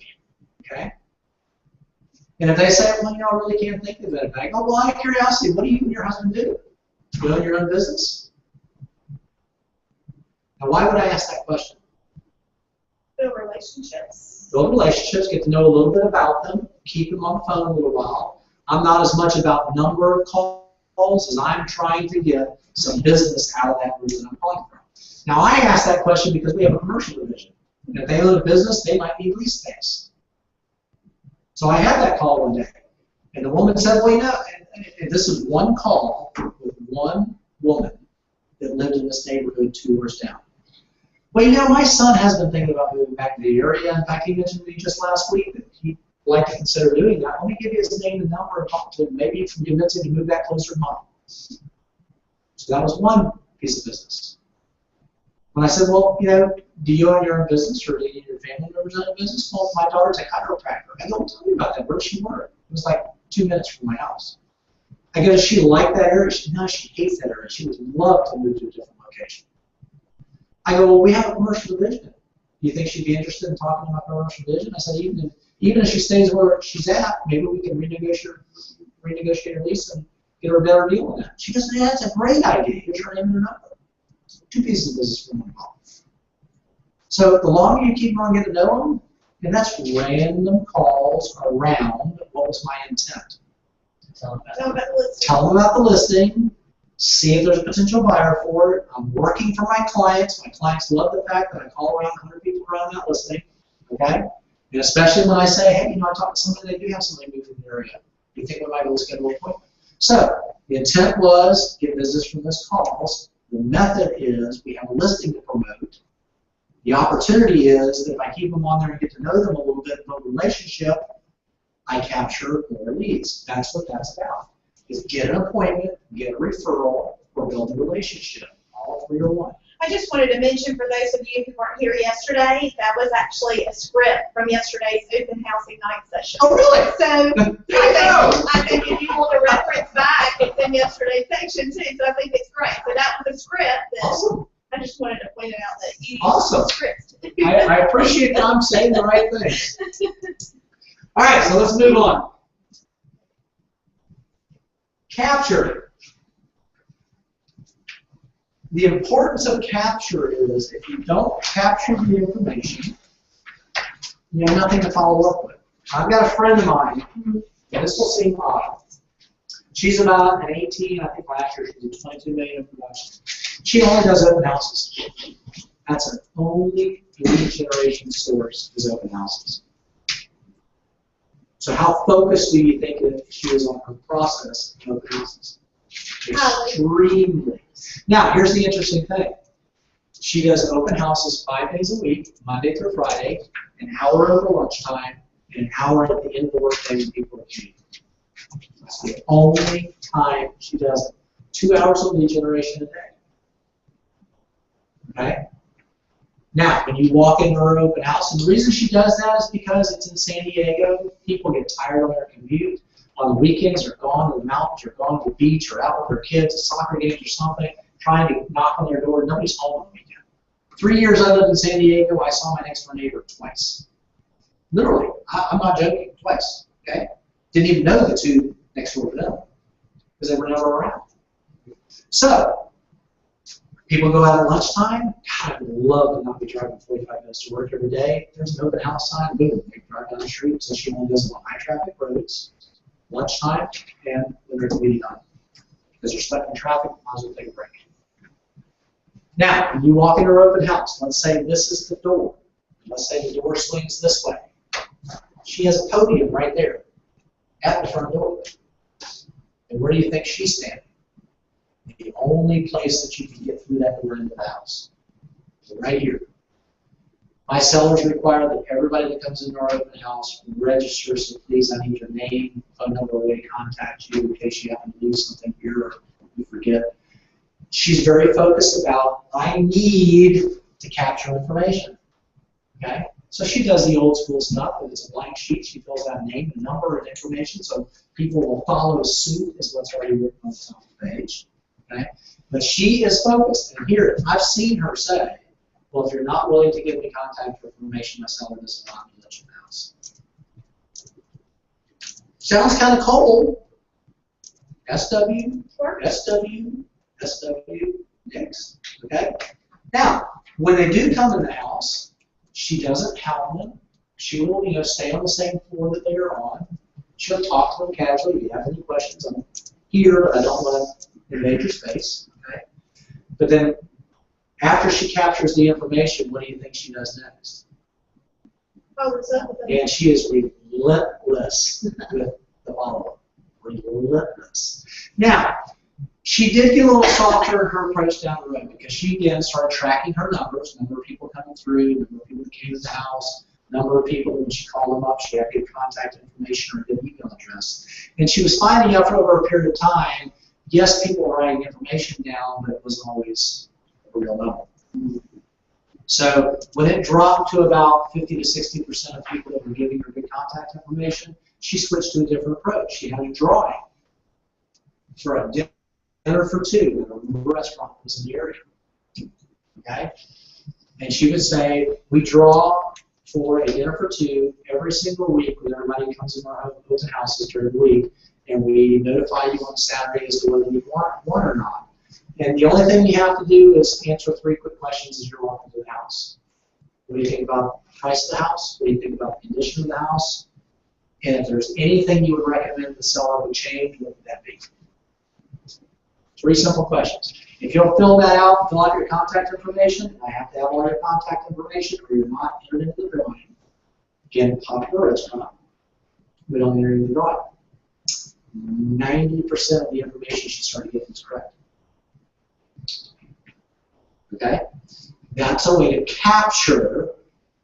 Okay? And if they say, well, you know, I really can't think of it, I go, well, out of curiosity, what do you and your husband do? You own your own business? Now, why would I ask that question? Build relationships. Build relationships, get to know a little bit about them, keep them on the phone a little while. I'm not as much about number of calls as I'm trying to get some business out of that group that I'm calling from. Now, I ask that question because we have a commercial division. And if they own a business, they might need lease space. So I had that call one day. And the woman said, well, you know, and this is one call with one woman that lived in this neighborhood 2 doors down. Well, you know, my son has been thinking about moving back to the area. In fact, he mentioned to me just last week that he'd like to consider doing that. Let me give you his name and number and talk to him. Maybe you can convince him to move back closer to mom. So that was one piece of business. When I said, well, you know, do you own your own business or do any of your family members own a business? Well, my daughter's a chiropractor. I go, tell me about that. Where does she work? It was like 2 minutes from my house. I go, does she like that area? She, no, she hates that area. She would love to move to a different location. I go, well, we have a commercial division. Do you think she'd be interested in talking about the commercial division? I said, even if she stays where she's at, maybe we can renegotiate her lease and get her a better deal on that. She goes, yeah, that's a great idea. Here's her name and her number. 2 pieces of business for one call. So the longer you keep on getting to know them, and that's random calls around what was my intent. Tell Tell them about the listing. See if there's a potential buyer for it. I'm working for my clients. My clients love the fact that I call around 100 people around that listing. Okay? And especially when I say, hey, you know, I talked to somebody, they do have somebody moving in the area. Do you think we might be able to schedule an appointment? So the intent was get business from this calls. The method is we have a listing to promote. The opportunity is that if I keep them on there and get to know them a little bit, build a relationship, I capture more leads. That's what that's about. Is get an appointment, get a referral, or build a relationship. All 3 are one. I just wanted to mention for those of you who weren't here yesterday, that was actually a script from yesterday's open house Ignite session. Oh, really? So There you go. I think if you want to reference back, it's in yesterday's section too. So I think it's great. So that was a script. That Awesome. I just wanted to point it out that you Awesome. used the script. I appreciate that I'm saying the right things. All right, so let's move on. Capture. The importance of capture is if you don't capture the information, you have nothing to follow up with. I've got a friend of mine, and this will seem odd. She's about an 18, I think last year she did 22 million in production. She only does open houses. That's her only lead generation source is open houses. So how focused do you think that she is on her process of open houses? Extremely. Now, here's the interesting thing. She does open houses 5 days a week, Monday through Friday, an hour over lunchtime, and an hour at the end of the workday when people are meeting. That's the only time she does it. 2 hours of lead generation a day. Okay? Now, when you walk into her open house, and the reason she does that is because it's in San Diego. People get tired on their commute. On the weekends, they're gone to the mountains, or gone to the beach, or out with their kids at soccer games or something, trying to knock on their door. Nobody's home on the weekend. 3 years I lived in San Diego, I saw my next door neighbor twice. Literally, I'm not joking, twice. Okay? Didn't even know the two next door to them because they were never around. So, people go out at lunchtime. God, I would love to not be driving 45 minutes to work every day. There's an open house sign, boom, they can drive down the street, so she only does it on high traffic roads, lunchtime, and when there's a meeting on. Because they're stuck in traffic, might as well take a break. Now, when you walk into her open house, let's say this is the door. Let's say the door swings this way. She has a podium right there at the front door. And where do you think she's standing? The only place that you can get through that door into the house. Right here. My sellers require that everybody that comes into our open house register, so please, I need your name, phone number, way to contact you in case you happen to lose something here or you forget. She's very focused about, I need to capture information. Okay? So she does the old school stuff. If it's a blank sheet, she fills out name and number and information, so people will follow suit is what's already written on the top of the page. Okay? But she is focused, and here, I've seen her say, well, if you're not willing to give me contact information, my seller doesn't allow me to let you in the house. Sounds kind of cold. SW, SW, SW, next. Okay? Now, when they do come in the house, she doesn't hound them. She will, stay on the same floor that they are on. She'll talk to them casually. If you have any questions, I'm here, but I don't want to invade your space. Okay? But then, after she captures the information, what do you think she does next? And she is relentless with the follow-up. Relentless. Now, she did get a little softer in her approach down the road because she again started tracking her numbers, number of people coming through, number of people that came to the house, number of people when she called them up, she had good contact information or a good email address. And she was finding out for over a period of time, yes, people were writing information down, but it wasn't always a real number. So when it dropped to about 50 to 60% of people that were giving her good contact information, she switched to a different approach. She had a drawing for a dinner for two at a restaurant that was in the area. Okay? And she would say, we draw for a dinner for two every single week when everybody comes in our open houses during the week, and we notify you on Saturday as to whether you want one or not. And the only thing you have to do is answer 3 quick questions as you're walking through the house. What do you think about the price of the house? What do you think about the condition of the house? And if there's anything you would recommend the seller would change, what would that be? 3 simple questions. If you'll fill that out, fill out your contact information, I have to have all your contact information or you're not entered into the drawing. Again, popular restaurant. We don't enter into the drawing. 90% of the information she started getting is correct. Okay? That's a way to capture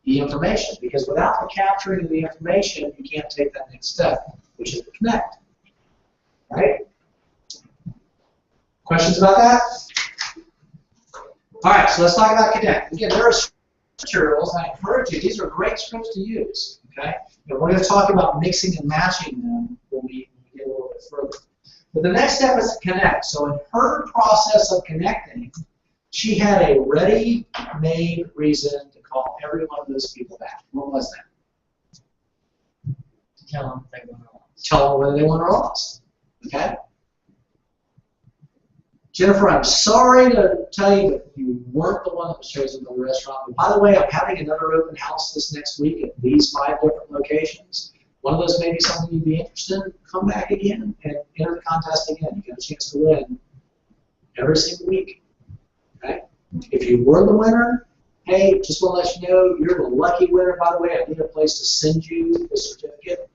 the information, because without the capturing of the information, you can't take that next step, which is to connect. Right? Questions about that? All right, so let's talk about connect. Again, there are materials, and I encourage you, these are great scripts to use. Okay? And we're going to talk about mixing and matching them when we get a little bit further. But the next step is to connect. So in her process of connecting, she had a ready-made reason to call every one of those people back. What was that? Tell them they want to lost. Tell them whether they won or lost. Okay? Jennifer, I'm sorry to tell you that you weren't the one that was chosen for the restaurant. But by the way, I'm having another open house this next week at these 5 different locations. One of those may be something you'd be interested in. Come back again and enter the contest again. You get a chance to win every single week. Okay? If you were the winner, hey, just want to let you know you're the lucky winner. By the way, I need a place to send you the certificate.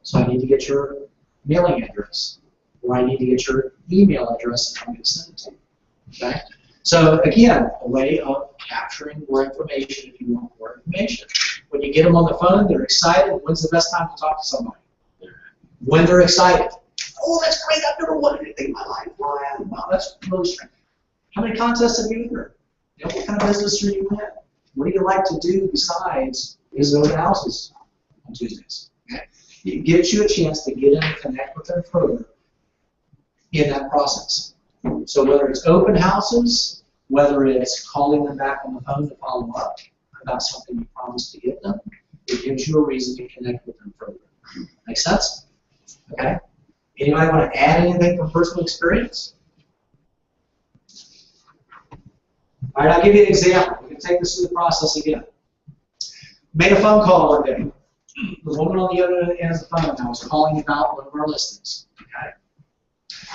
So I need to get your mailing address, or I need to get your email address and I'm going to send it to you. Okay? So again, a way of capturing more information if you want more information. When you get them on the phone, they're excited. When's the best time to talk to somebody? When they're excited. Oh, that's great. I've never won anything in my life. Wow, that's really strange. How many contests have you entered? You know, what kind of business are you in? What do you like to do besides visit open houses on Tuesdays? Okay? It gives you a chance to get in and connect with them further in that process. So whether it's open houses, whether it's calling them back on the phone to follow up about something you promised to give them, it gives you a reason to connect with them further. Make sense? Okay? Anybody want to add anything from personal experience? All right, I'll give you an example. We can take this through the process again. Made a phone call one day. The woman on the other end of the phone, I was calling about one of our listings. Okay?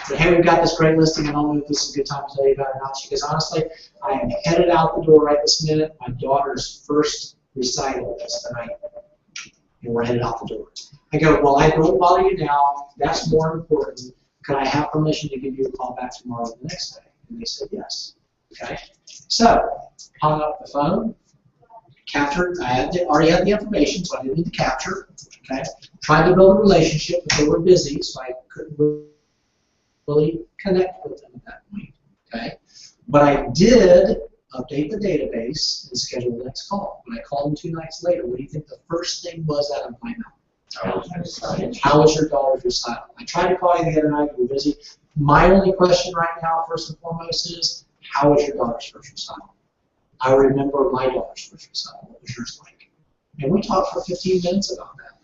Said, hey, we've got this great listing. I don't know if this is a good time to tell you about it or not. She goes, honestly, I am headed out the door right this minute. My daughter's first recital is tonight, and we're headed out the door. I go, well, I don't bother you now. That's more important. Could I have permission to give you a call back tomorrow or the next day? And they said yes. Okay. So, hung up the phone, captured. I already had the information, so I didn't need to capture. Okay. Tried to build a relationship, but they were busy, so I couldn't really connect with them at that point. Okay. But I did update the database and schedule the next call. When I called them 2 nights later, what do you think the first thing was out of my mouth? How was your daughter's recital? I tried to call you the other night, you were busy. My only question right now, first and foremost, is how was your daughter's first recital? I remember my daughter's first recital. What was yours like? And we talked for 15 minutes about that.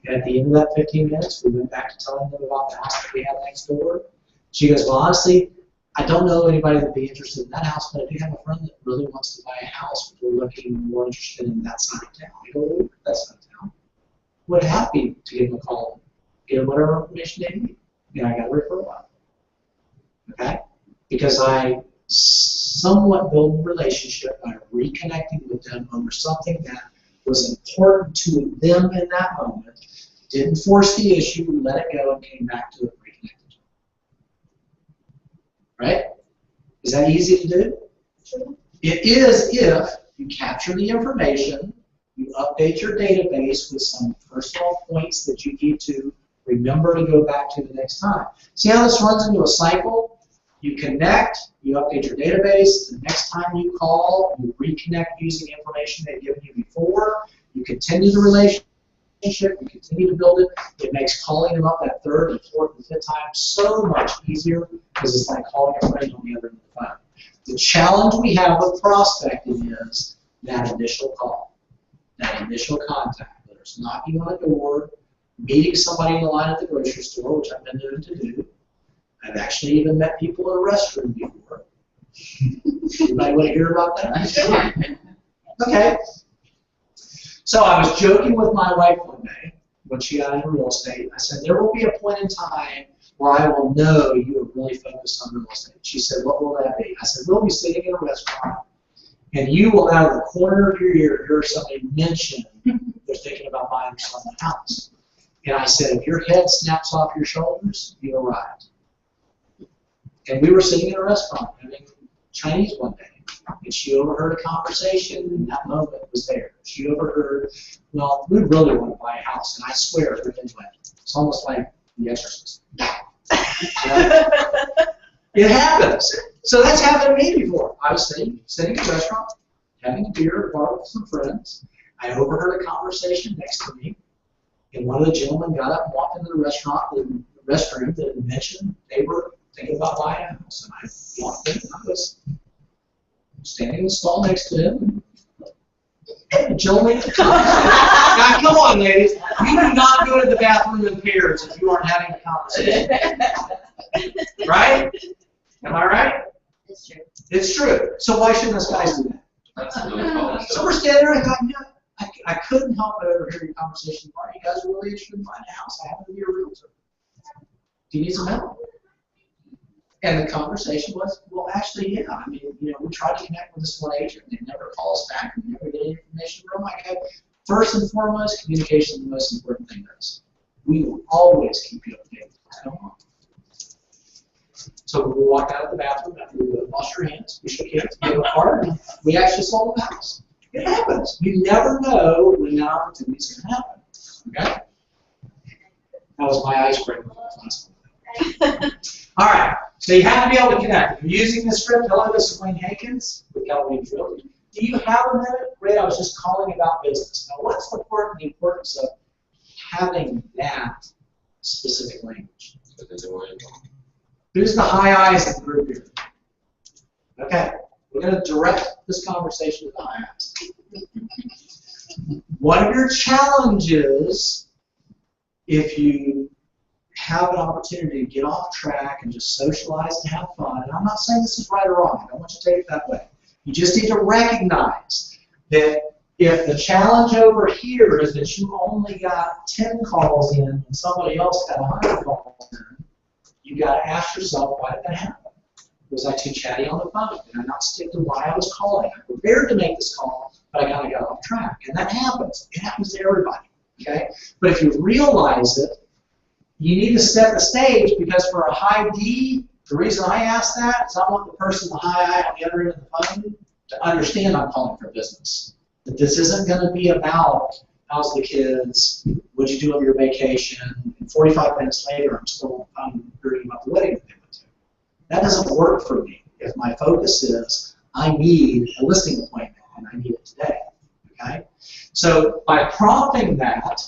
And at the end of that 15 minutes, we went back to telling them about the house that we had next door. She goes, well, honestly, I don't know anybody that would be interested in that house, but I do have a friend that really wants to buy a house, but we're looking more interested in that side of town. I go, well, that's not town. We're happy to give them a call, give them whatever information they need. And I got a referral out. Okay? Because I somewhat built a relationship by reconnecting with them over something that was important to them in that moment, didn't force the issue, let it go, and came back to it and reconnected. Right? Is that easy to do? Sure. It is if you capture the information, you update your database with some personal points that you need to remember to go back to the next time. See how this runs into a cycle? You connect, you update your database, the next time you call, you reconnect using information they've given you before, you continue the relationship, you continue to build it. It makes calling them up that 3rd and 4th and 5th time so much easier because it's like calling a friend on the other end of the phone. The challenge we have with prospecting is that initial call, that initial contact, whether it's knocking on a door, meeting somebody in the line at the grocery store, which I've been known to do. I've actually even met people in a restroom before. Anybody want to hear about that? Okay. So I was joking with my wife one day when she got into real estate. I said, there will be a point in time where I will know you are really focused on real estate. She said, what will that be? I said, we'll be sitting in a restaurant, and you will, out of the corner of your ear, hear somebody mention they're thinking about buying or selling a house. And I said, if your head snaps off your shoulders, you arrived. And we were sitting in a restaurant having Chinese one day, and she overheard a conversation, and that moment was there. She overheard, well, we really want to buy a house, and I swear everything went. It's almost like The Exorcist. It happens. So that's happened to me before. I was sitting in a restaurant, having a beer at a bar with some friends. I overheard a conversation next to me, and one of the gentlemen got up and walked into the restroom that mentioned they were thinking about buying a house. And I walked in, and I was standing in the stall next to him. And the gentleman, now come on, ladies. You do not go to the bathroom in pairs if you aren't having a conversation. Right? Am I right? It's true. It's true. So why shouldn't us guys do that? That's really cool. So we're standing there, and I thought, I couldn't help but overhear your conversation. Are you guys really interested in buying a house? I happen to be a realtor. Do you need some help? And the conversation was, well, actually, yeah. I mean, we tried to connect with this one agent. They never call us back. We never get any information from them. First and foremost, communication is the most important thing there is. We will always keep you updated with what's going on. So we walked out of the bathroom after we washed our hands, we shook hands, gave a card, and we actually sold the house. It happens. You never know when an opportunity is going to happen. Okay? That was my icebreaker. All right. So you have to be able to connect. If you're using this script, hello, this is Wayne Hankins with California Realty. Do you have a minute? Great, I was just calling about business. Now, what's the importance of having that specific language? Who's the high eyes in the group here? Okay, we're going to direct this conversation to the high eyes. One of your challenges, if you have an opportunity to get off track and just socialize and have fun, and I'm not saying this is right or wrong, I don't want you to take it that way. You just need to recognize that if the challenge over here is that you only got 10 calls in and somebody else got 100 calls in, you got to ask yourself, why did that happen? Was I too chatty on the phone? Did I not stick to why I was calling? I prepared to make this call, but I kind of got off track. And that happens. It happens to everybody. Okay? But if you realize it, you need to set the stage, because for a high D, the reason I ask that is I want the person, the high I on the other end of the phone, to understand I'm calling for business. That this isn't going to be about how's the kids, what'd you do on your vacation, and 45 minutes later I'm still hearing about the wedding that they went to. That doesn't work for me if my focus is I need a listing appointment and I need it today. Okay? So by prompting that,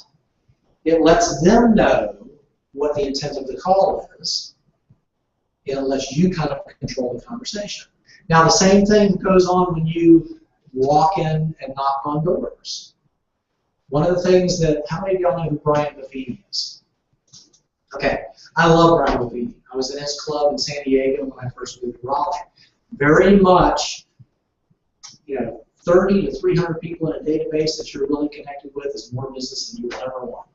it lets them know what the intent of the call is. It lets you kind of control the conversation. Now the same thing goes on when you walk in and knock on doors. One of the things that, how many of y'all know who Brian Buffini is? Okay, I love Brian Buffini. I was in his club in San Diego when I first moved to Raleigh. Very much, 30 to 300 people in a database that you're really connected with is more business than you will ever want,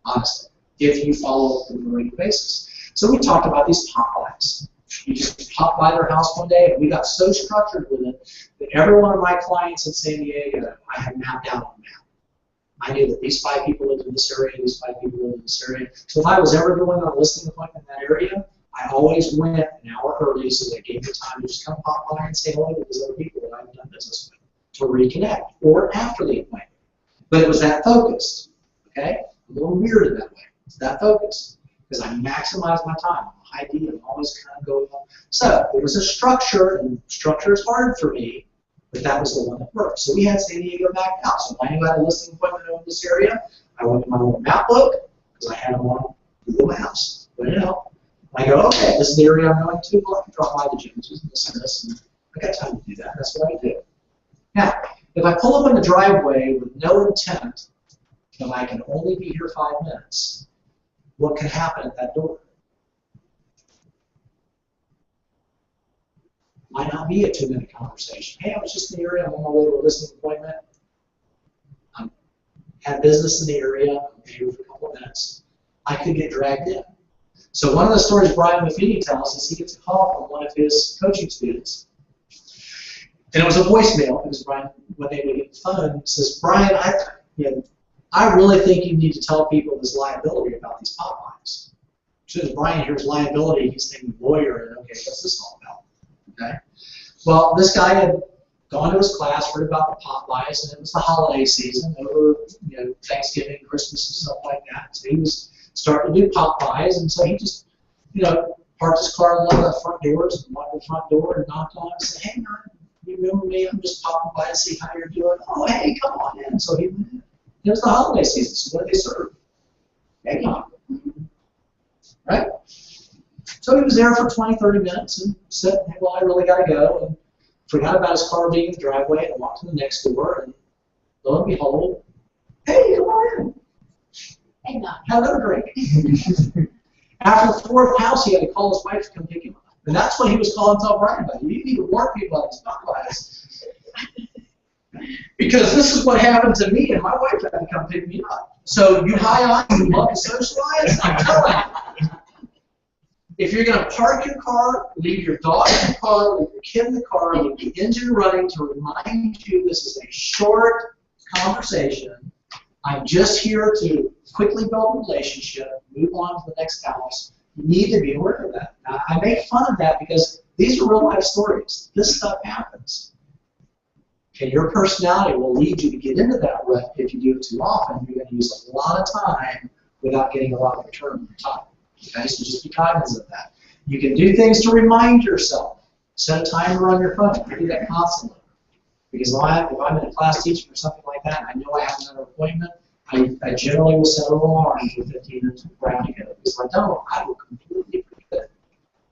honestly, if you follow up on a regular basis. So we talked about these pop-bys. You just pop by their house one day, and we got so structured with it that every one of my clients in San Diego, I had mapped out on a map. I knew that these 5 people lived in this area, these 5 people lived in this area. So if I was ever going on a listing appointment in that area, I always went an hour early so they gave me time to just come pop by and say hello to those other people that I've done business with to reconnect, or after the appointment. But it was that focused, okay? A little weird in that way. It's that focused, because I maximize my time. I'm a high D, I'm always kind of going on. So it was a structure, and structure is hard for me, but that was the one that worked. So we had San Diego mapped out. So if I knew I had a listing appointment over this area, I went to my little map book, because I had them on Google Maps. Put it out. I go, okay, this is the area I'm going to. Well, I can drop by the Joneses and this and this, and I got time to do that. That's what I do. Now, if I pull up in the driveway with no intent that I can only be here 5 minutes, what could happen at that door? Might not be a 2-minute conversation. Hey, I was just in the area. I'm on my way to a listing appointment. I had business in the area. I'm here for a couple of minutes. I could get dragged in. So one of the stories Brian Buffini tells is he gets a call from one of his coaching students. And it was a voicemail because Brian, when they would get the phone, says, Brian, I really think you need to tell people this liability about these pop-bys. As soon as Brian hears liability, he's thinking lawyer, and okay, what's this all about? Okay. Well, this guy had gone to his class, heard about the pop-bys, and it was the holiday season over Thanksgiving, Christmas, and stuff like that. So he was starting to do pop-bys, and so he just parked his car in one of the front doors and walked to the front door and knocked on it and said, hey, you remember me? I'm just popping by to see how you're doing. Oh, hey, come on in. So he went in. It was the holiday season, so what did they serve? Eggnog. Right? So he was there for 20, 30 minutes and said, hey, well, I really got to go. And forgot about his car being in the driveway and walked to the next door. And lo and behold, hey, come on in. Eggnog. Have another drink. After the 4th house, he had to call his wife to come pick him up. And that's what he was calling to tell Brian about. You need to warn people about these pop-bys. Because this is what happened to me, and my wife had to come pick me up. So you high on, you love to socialize, I'm telling you. If you're going to park your car, leave your dog in the car, leave your kid in the car, leave the engine running to remind you this is a short conversation. I'm just here to quickly build a relationship, move on to the next house. You need to be aware of that. Now, I make fun of that because these are real life stories. This stuff happens. And your personality will lead you to get into that rut if you do it too often. You're going to use a lot of time without getting a lot of return on your time. Okay, so just be cognizant of that. You can do things to remind yourself. Set a timer on your phone. I do that constantly. Because if I'm in a class teaching or something like that, and I know I have another appointment, I generally will set an alarm for 15 minutes before I have to go. Because if I don't, I will completely forget.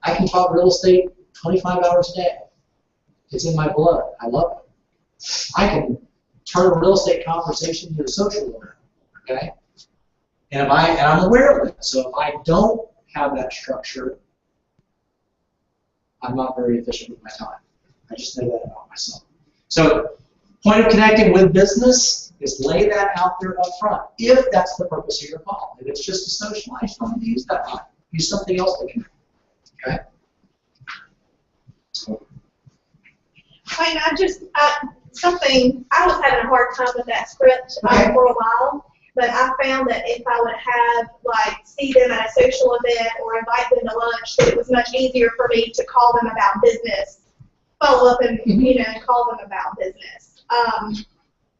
I can talk real estate 25 hours a day. It's in my blood. I love it. I can turn a real estate conversation into a social one. Okay? And I'm aware of it. So if I don't have that structure, I'm not very efficient with my time. I just know that about myself. So, point of connecting with business is lay that out there up front, if that's the purpose of your call. If it's just to socialize, don't use that line. Use something else to connect. Okay? Wayne, I was having a hard time with that script for a while, but I found that if I would have, see them at a social event or invite them to lunch, that it was much easier for me to call them about business, follow up and, call them about business,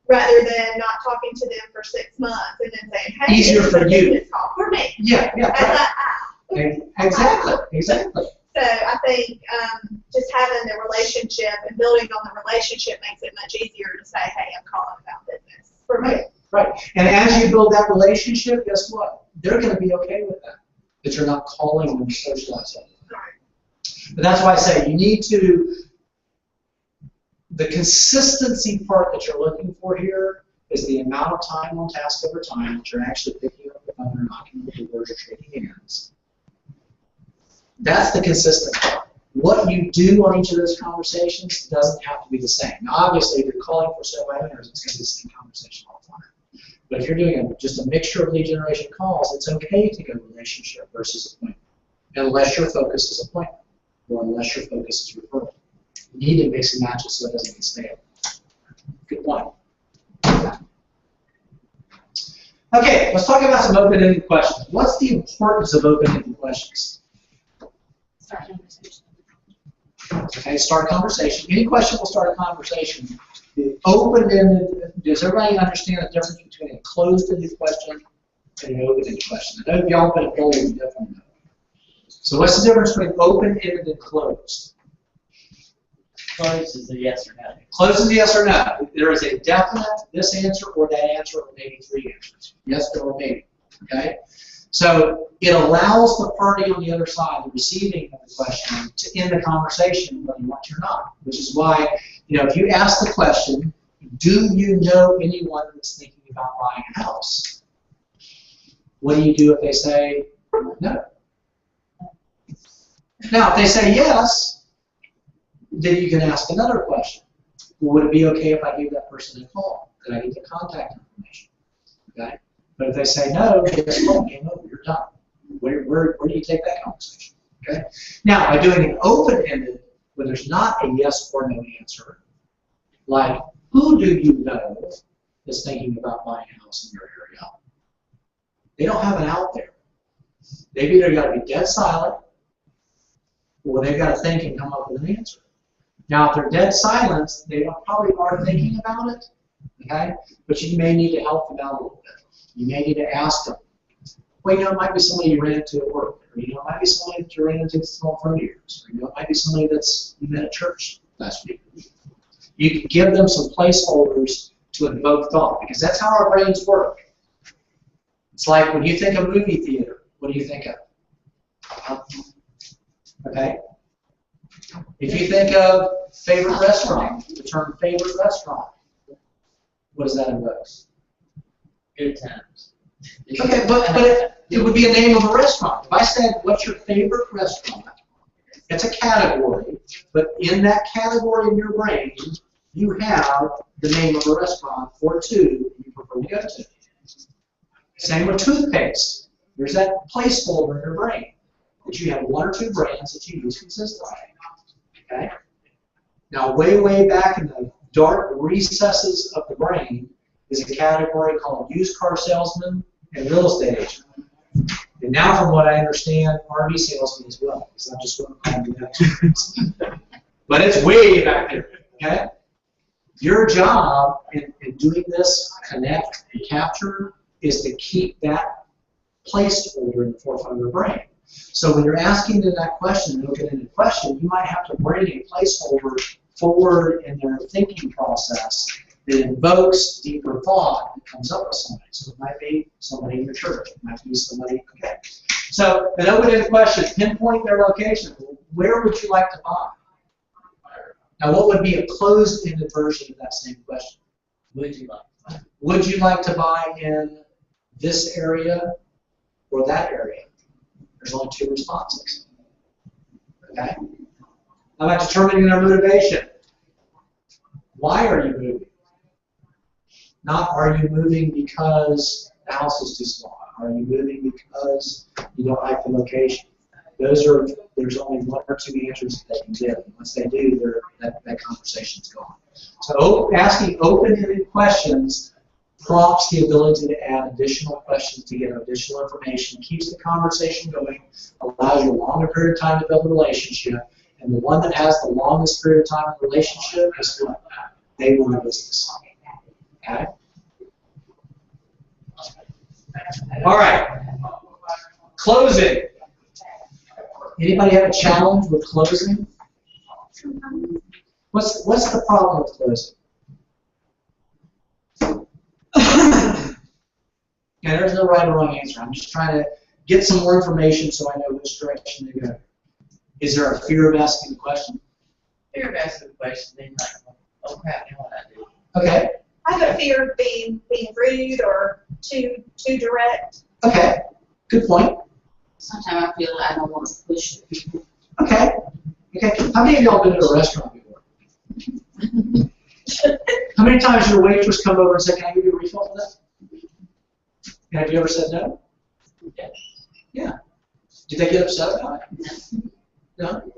rather than not talking to them for 6 months and then saying, hey, easier this is for a you. business call for me. Yeah. Exactly. So I think just having the relationship and building on the relationship makes it much easier to say, hey, I'm calling about business for me. Right. And as you build that relationship, guess what? They're going to be okay with that you're not calling them to socialize all the time. But that's why I say you need to, the consistency part that you're looking for here is the amount of time on task over time that you're actually picking up the phone and knocking on the doors or shaking hands. That's the consistent part. What you do on each of those conversations doesn't have to be the same. Now, obviously, if you're calling for sale by owners, it's going to be the same conversation all the time. But if you're doing just a mixture of lead generation calls, it's okay to go relationship versus appointment, unless your focus is appointment or unless your focus is referral. You need to mix and match it so it doesn't get stale. Good point. Okay, let's talk about some open-ended questions. What's the importance of open-ended questions? Start conversation. Okay, start a conversation. Any question will start a conversation. The open-ended, does everybody understand the difference between a closed-ended question and an open-ended question? I know y'all been building definitely know. So what's the difference between open-ended and closed? Closed is a yes or no. Closed is a yes or no. There is a definite this answer or that answer or maybe 3 answers. Yes, no, or maybe. Okay? So it allows the party on the other side, the receiving of the question, to end the conversation whether you want to or not. Which is why, if you ask the question, do you know anyone that's thinking about buying a house? What do you do if they say no? Now, if they say yes, then you can ask another question. Well, would it be okay if I gave that person a call? Could I get the contact information? Okay? But if they say no, guess what? Game over. You're done. Where do you take that conversation? Okay? Now, by doing an open-ended, where there's not a yes or no answer, like, who do you know is thinking about buying a house in your area? They don't have an out there. They've either got to be dead silent, or they've got to think and come up with an answer. Now, if they're dead silent, they probably are thinking about it, okay? But you may need to help them out a little bit. You may need to ask them. Well, it might be somebody you ran into at work, or it might be somebody that you ran into at small friend of yours, or it might be somebody that's you met at church last week. You can give them some placeholders to invoke thought, because that's how our brains work. It's like when you think of movie theater, what do you think of? Okay? If you think of favorite restaurant, the term favorite restaurant, what does that invoke? Good times. Okay, but it would be a name of a restaurant. If I said, what's your favorite restaurant? It's a category, but in that category in your brain, you have the name of a restaurant or two you prefer to go to. Same with toothpaste. There's that placeholder in your brain that you have 1 or 2 brands that you use consistently. Okay? Now, way back in the dark recesses of the brain is a category called used car salesman and real estate agent. And now, from what I understand, RV salesman as well, because I'm just going to call you that. But it's way back there, okay? Your job in doing this, connect and capture, is to keep that placeholder in the forefront of your brain. So when you're asking them that question, an open-ended question, you might have to bring a placeholder forward in their thinking process that invokes deeper thought that comes up with somebody. So it might be somebody in your church. It might be somebody, okay. So an open-ended question, pinpoint their location. Where would you like to buy? Now what would be a closed-ended version of that same question? Would you like to buy? Would you like to buy in this area or that area? There's only two responses. Okay? How about determining their motivation? Why are you moving? Not are you moving because the house is too small. Are you moving because you don't like the location? There's only one or two answers that they can give. Once they do, that conversation's gone. So asking open-ended questions prompts the ability to add additional questions to get additional information, keeps the conversation going, allows you a longer period of time to build a relationship, and the one that has the longest period of time in the relationship is what? They win the business. Okay? All right. Closing. Anybody have a challenge with closing? What's the problem with closing? Yeah, there's no right or wrong answer. I'm just trying to get some more information so I know which direction to go. Is there a fear of asking the question? Fear of asking the question, then like, oh crap, now what I do? Okay. I have a fear of being rude or too direct. Okay. Good point. Sometimes I feel like I don't want to push people. Okay. Okay. How many of y'all been to a restaurant before? How many times your waitress come over and say, "Can I give you a refill for that?" And have you ever said no? Yeah. Yeah. Did they get upset about it? No.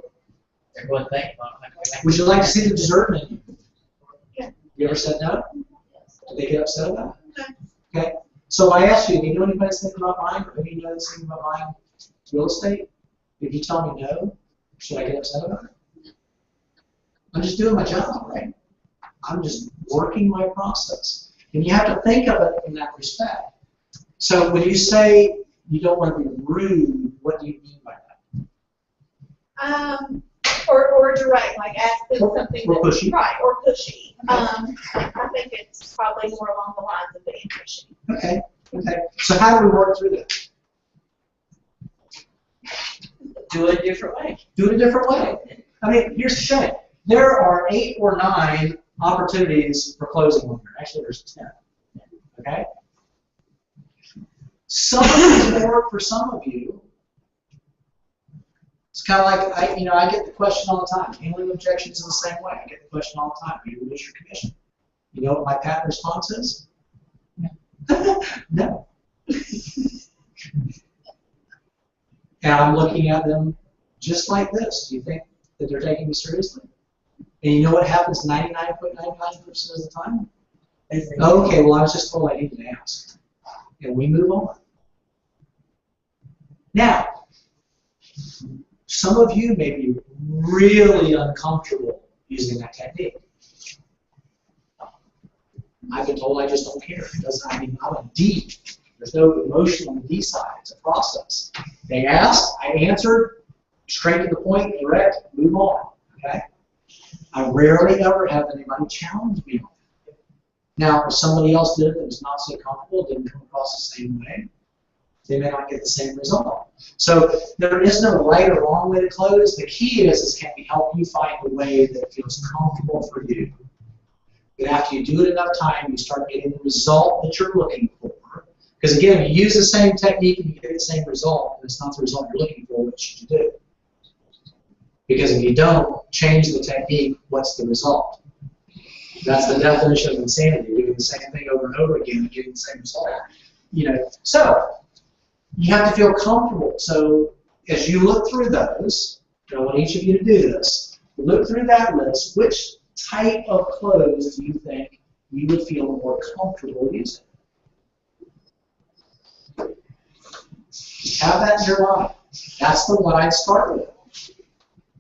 Everyone think about it. Would you like to see the dessert menu? Yeah. You ever said no? Did they get upset about it? Okay. So I asked you, do you know anybody that's thinking about buying, or maybe you know that's thinking about buying real estate? If you tell me no, should I get upset about it? I'm just doing my job, right? I'm just working my process. And you have to think of it in that respect. So when you say you don't want to be rude, what do you mean by that? Or direct, like ask them something Or pushy. right, or pushy. I think it's probably more along the lines of being pushy. Okay. Okay. So how do we work through that? Do it a different way. Do it a different way. I mean, here's the thing. There are 8 or 9 opportunities for closing one year. Actually, there's 10. Okay? Some of these will work for some of you. It's kind of like, I get the question all the time. Handling objections in the same way. I get the question all the time. Do you lose your commission? You know what my patent response is? No. And I'm looking at them just like this. Do you think that they're taking me seriously? And you know what happens 99.99% of the time? Okay, well, I was just told I needed to ask. And we move on. Now, some of you may be really uncomfortable using that technique. I've been told I just don't care. It doesn't, I'm a D. There's no emotion on the D side. It's a process. They asked, I answered, straight to the point, direct, move on. Okay? I rarely ever have anybody challenge me on it. Now, if somebody else did it that was not so comfortable, didn't come across the same way, they may not get the same result. So there is no right or wrong way to close. The key is can we help you find a way that feels comfortable for you? But after you do it enough time, you start getting the result that you're looking for. Because again, if you use the same technique and you get the same result, and it's not the result you're looking for, what should you do? Because if you don't change the technique, what's the result? That's the definition of insanity, doing the same thing over and over again and getting the same result. So you have to feel comfortable. So as you look through those, I want each of you to do this. Look through that list. Which type of clothes do you think you would feel more comfortable using? Have that in your mind. That's the one I'd start with.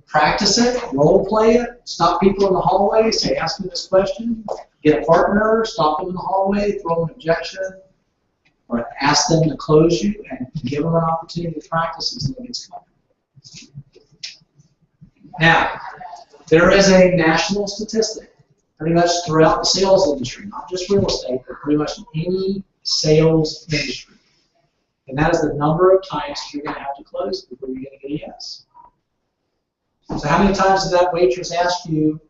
Practice it, role play it, stop people in the hallway, say, ask me this question, get a partner, stop them in the hallway, throw them an objection, or ask them to close you and give them an opportunity to practice until it gets comfortable. Now, there is a national statistic, pretty much throughout the sales industry, not just real estate, but pretty much any sales industry. And that is the number of times you're going to have to close before you're going to get a yes. So how many times did that waitress ask you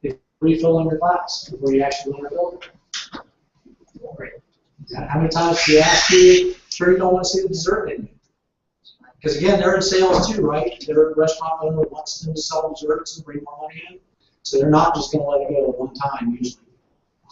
if refilling your glass before you actually went to build it? How many times did she ask you, sure you don't want to see the dessert menu? Because again, they're in sales too, right? They're a restaurant owner wants them to sell desserts and bring more money in. So they're not just going to let it go at one time usually.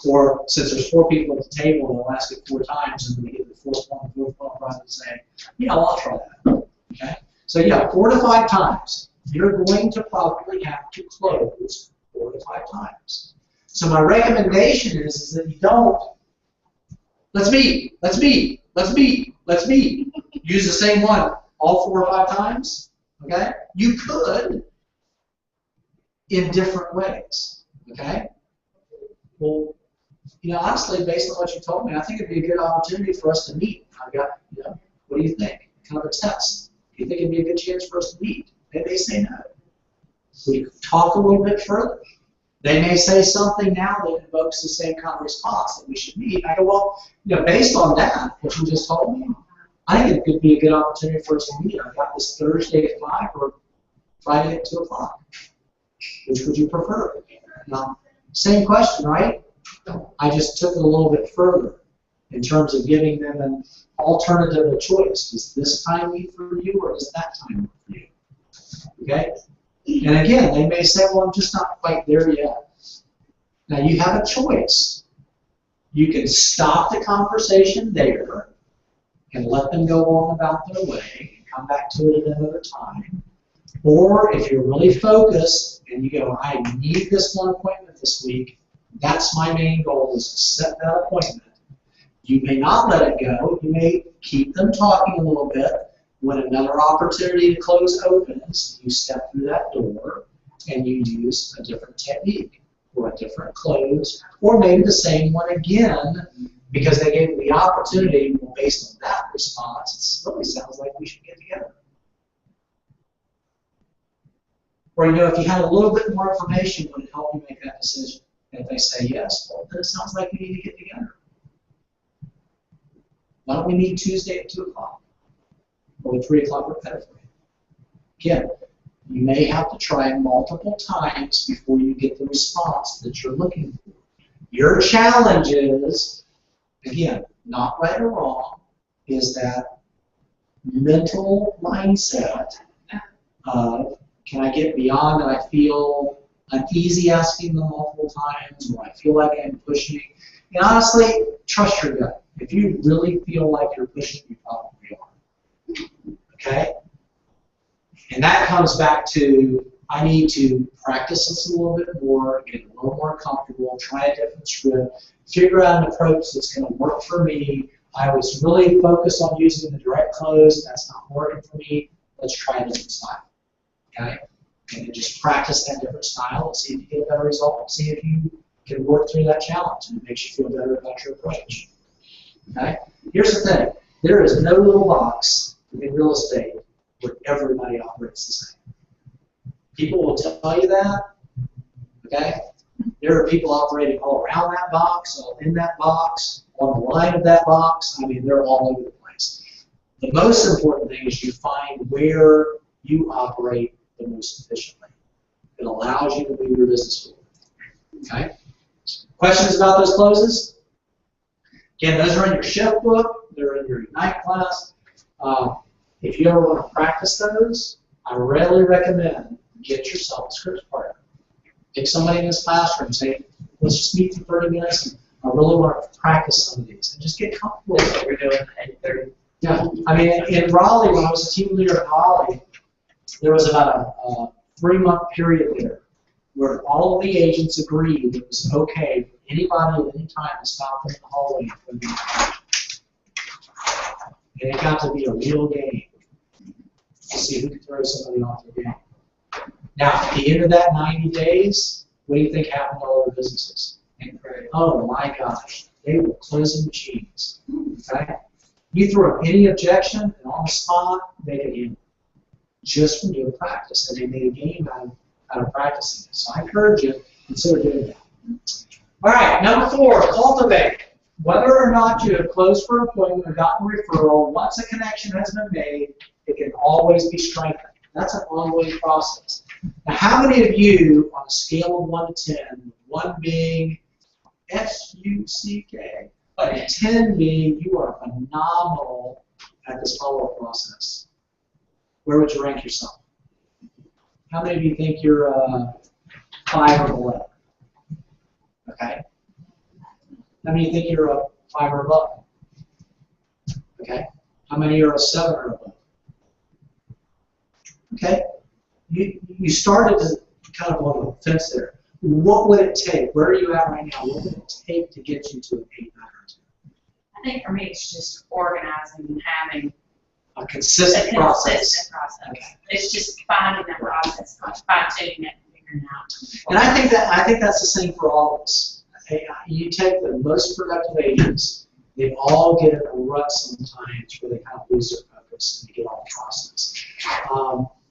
Or since there's 4 people at the table, they'll ask it 4 times and then they get the fourth one rather than saying, yeah, I'll try that. Okay? So yeah, 4 to 5 times. You're going to probably have to close 4 to 5 times. So my recommendation is that you don't, let's meet, use the same one all 4 or 5 times, okay? You could in different ways, okay? Well, you know, honestly, based on what you told me, I think it'd be a good opportunity for us to meet. I've got, you know, what do you think? Kind of a test. Do you think it'd be a good chance for us to meet? They may say no. We talk a little bit further. They may say something now that invokes the same kind of response that we should meet. I go, well, you know, based on that, what you just told me, I think it could be a good opportunity for us to meet. I've got this Thursday at 5 or Friday at 2 o'clock. Which would you prefer? Now, same question, right? I just took it a little bit further in terms of giving them an alternative of choice. Does this time meet for you or does that time work for you? Okay? And again, they may say, well, I'm just not quite there yet. Now, you have a choice. You can stop the conversation there and let them go on about their way and come back to it at another time. Or if you're really focused and you go, I need this one appointment this week, that's my main goal is to set that appointment. You may not let it go. You may keep them talking a little bit. When another opportunity to close opens, you step through that door and you use a different technique or a different close, or maybe the same one again because they gave you the opportunity. Well, based on that response, it really sounds like we should get together. Or, you know, if you had a little bit more information, would it help you make that decision? And if they say yes, well, then it sounds like we need to get together. Why don't we meet Tuesday at 2 o'clock? Or 3 o'clock or better for you? Again, you may have to try multiple times before you get the response that you're looking for. Your challenge is, again, not right or wrong, is that mental mindset of, can I get beyond that I feel uneasy asking them multiple times, or I feel like I'm pushing? And honestly, trust your gut. If you really feel like you're pushing, you probably are. Okay? And that comes back to, I need to practice this a little bit more, get a little more comfortable, try a different script, figure out an approach that's going to work for me. I was really focused on using the direct close. That's not working for me. Let's try a different style. Okay? And then just practice that different style and see if you get a better result. See if you can work through that challenge and it makes you feel better about your approach. Okay? Here's the thing. There is no little box in real estate where everybody operates the same. People will tell you that. Okay? There are people operating all around that box, all in that box, on the line of that box. I mean, they're all over the place. The most important thing is you find where you operate the most efficiently. It allows you to move your business forward. Okay? Questions about those closes? Again, those are in your shift book. They're in your Ignite class. If you ever want to practice those, I really recommend get yourself a scripts partner. Take somebody in this classroom and say, let's just meet for 30 minutes. And I really want to practice some of these and just get comfortable with what we're doing at 8:30. Yeah, I mean, in Raleigh, when I was a team leader in Raleigh, there was about a 3-month period there where all of the agents agreed it was okay for anybody at any time to stop in the hallway. And it got to be a real game to see who could throw somebody off their game. Now, at the end of that 90 days, what do you think happened to all their businesses? Oh my gosh, they were closing machines. Okay? You throw up any objection, and on the spot, they could handle it just from doing practice. And they made a game out of practicing it. So I encourage you to consider doing that. All right, number 4, cultivate. Whether or not you have closed for appointment or gotten a referral, once a connection has been made, it can always be strengthened. That's an ongoing process. Now, how many of you, on a scale of 1 to 10, 1 being S-U-C-K, and 10 being you are phenomenal at this follow-up process, where would you rank yourself? How many of you think you're 5 or below? Okay. How many think you're a 5 or above? Okay. How many are a 7 or above? Okay. You started kind of on the fence there. What would it take? Where are you at right now? What would it take to get you to an 8, 9, or 10? I think for me, it's just organizing and having A consistent process. Okay. It's just finding that process, fine-tuning it and figuring out. And I think that's the same for all of us. You take the most productive agents, they all get in a rut sometimes where they kind of lose their focus and they get off the process.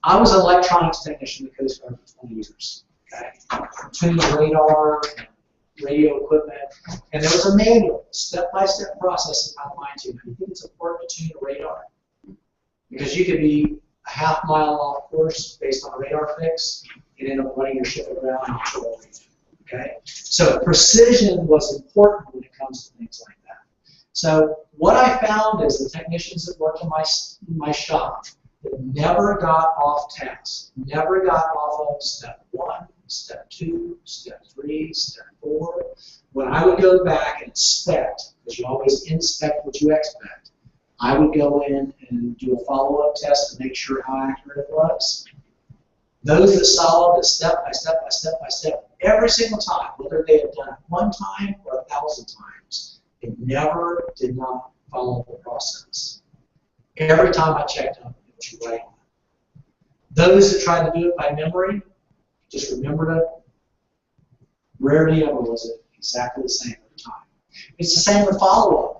I was an electronics technician in the Coast Guard for 20 years. Okay? Tuning radar, radio equipment, and there was a manual, step-by-step process of how to fine-tune it. I think it's important to tune a radar because you could be a half mile off course based on a radar fix and end up running your ship around and controlling it. Okay? So precision was important when it comes to things like that. So what I found is the technicians that worked in my shop that never got off task, never got off of step 1, step 2, step 3, step 4. When I would go back and inspect, because you always inspect what you expect, I would go in and do a follow-up test to make sure how accurate it was. Those that followed the step by step by step by step every single time, whether they had done it 1 time or 1,000 times, they never did not follow the process. Every time I checked them, it was right on. Those that tried to do it by memory, just remembered it, rarely ever was it exactly the same every time. It's the same with follow-up.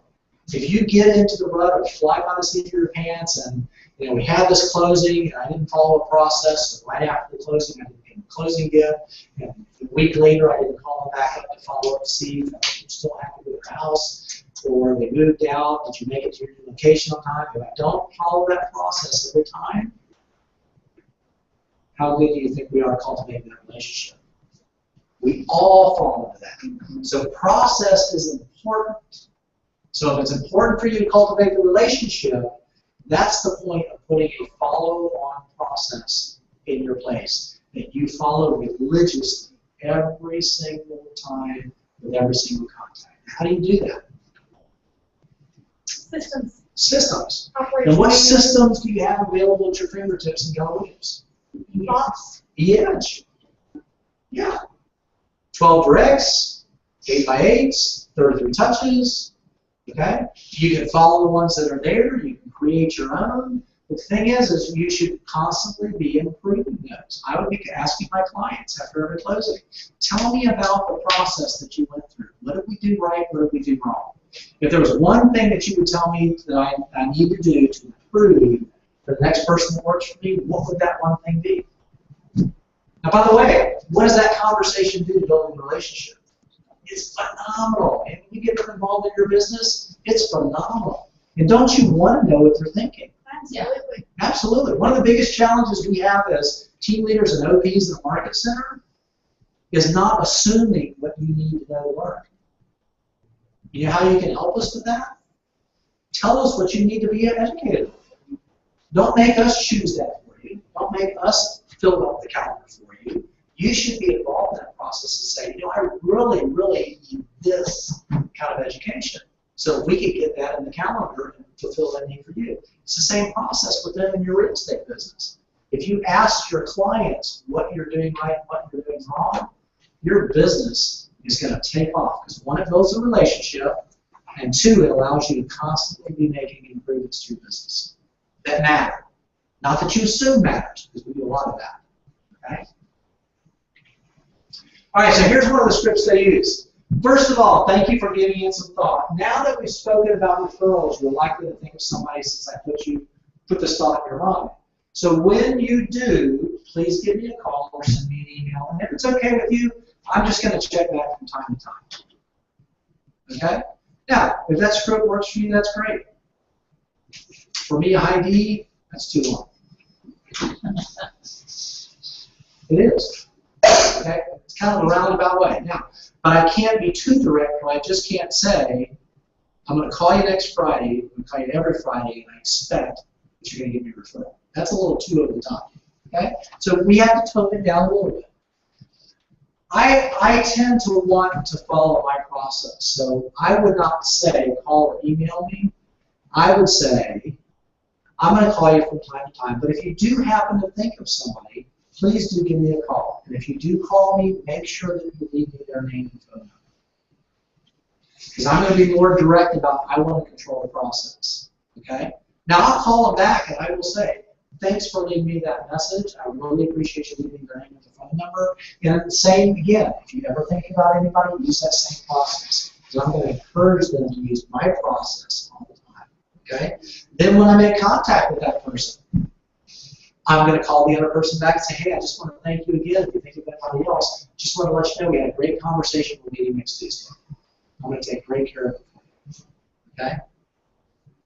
If you get into the rut or fly by the seat of your pants and we had this closing and I didn't follow a process, so right after the closing I didn't get the closing gift, and a week later I didn't call them back up to follow up to see if they're still happy with their house, or they moved out, did you make it to your new location on time? If I don't follow that process every time, how good do you think we are cultivating that relationship? We all fall into that. So process is important. So if it's important for you to cultivate the relationship, that's the point of putting a follow-on process in your place that you follow religiously every single time with every single contact. How do you do that? Systems. Systems. Operation. And what systems do you have available at your fingertips in Keller Williams? Box. EDGE. Yeah. 12 directs, 8x8s, 33 touches. Okay? You can follow the ones that are there. You can create your own. The thing is you should constantly be improving those. I would be asking my clients after every closing, tell me about the process that you went through. What did we do right? What did we do wrong? If there was one thing that you would tell me that I need to do to improve for the next person that works for me, what would that one thing be? Now, by the way, what does that conversation do to building a relationship? It's phenomenal. And when you get them involved in your business, it's phenomenal. And don't you want to know what they're thinking? Absolutely. Absolutely. One of the biggest challenges we have as team leaders and OPs in the market center is not assuming what you need to know to learn. You know how you can help us with that? Tell us what you need to be educated with. Don't make us choose that for you. Don't make us fill up the calendar for you. You should be involved in that process and say, I really, really need this kind of education. So we could get that in the calendar and fulfill that need for you. It's the same process with them in your real estate business. If you ask your clients what you're doing right and what you're doing wrong, your business is going to take off. Because one, it builds a relationship, And 2, it allows you to constantly be making improvements to your business that matter. Not that you assume matters, because we do a lot of that. Okay? All right, so here's one of the scripts they use. First of all, thank you for giving it some thought. Now that we've spoken about referrals, you're likely to think of somebody since I put this thought in your mind. So when you do, please give me a call or send me an email. And if it's okay with you, I'm just going to check back from time to time. Okay? Now, if that script works for you, that's great. For me, a high D, that's too long. It is. Okay? It's kind of a roundabout way. Now, but I can't be too direct, or I just can't say, I'm going to call you next Friday, I'm going to call you every Friday, and I expect that you're going to give me a referral. That's a little too over the top. Okay? So we have to tone it down a little bit. I tend to want to follow my process. So I would not say call or email me. I would say, I'm going to call you from time to time, but if you do happen to think of somebody, please do give me a call. And if you do call me, make sure that you leave me their name and phone number. Because I'm going to be more direct about I want to control the process. Okay? Now I'll call them back and I will say, thanks for leaving me that message. I really appreciate you leaving their name and the phone number. And same again, if you ever think about anybody, use that same process. Because I'm going to encourage them to use my process all the time. Okay? Then when I make contact with that person, I'm going to call the other person back and say, hey, I just want to thank you again. If you think of anybody else, just want to let you know we had a great conversation. We're meeting next Tuesday. I'm going to take great care of it. Okay?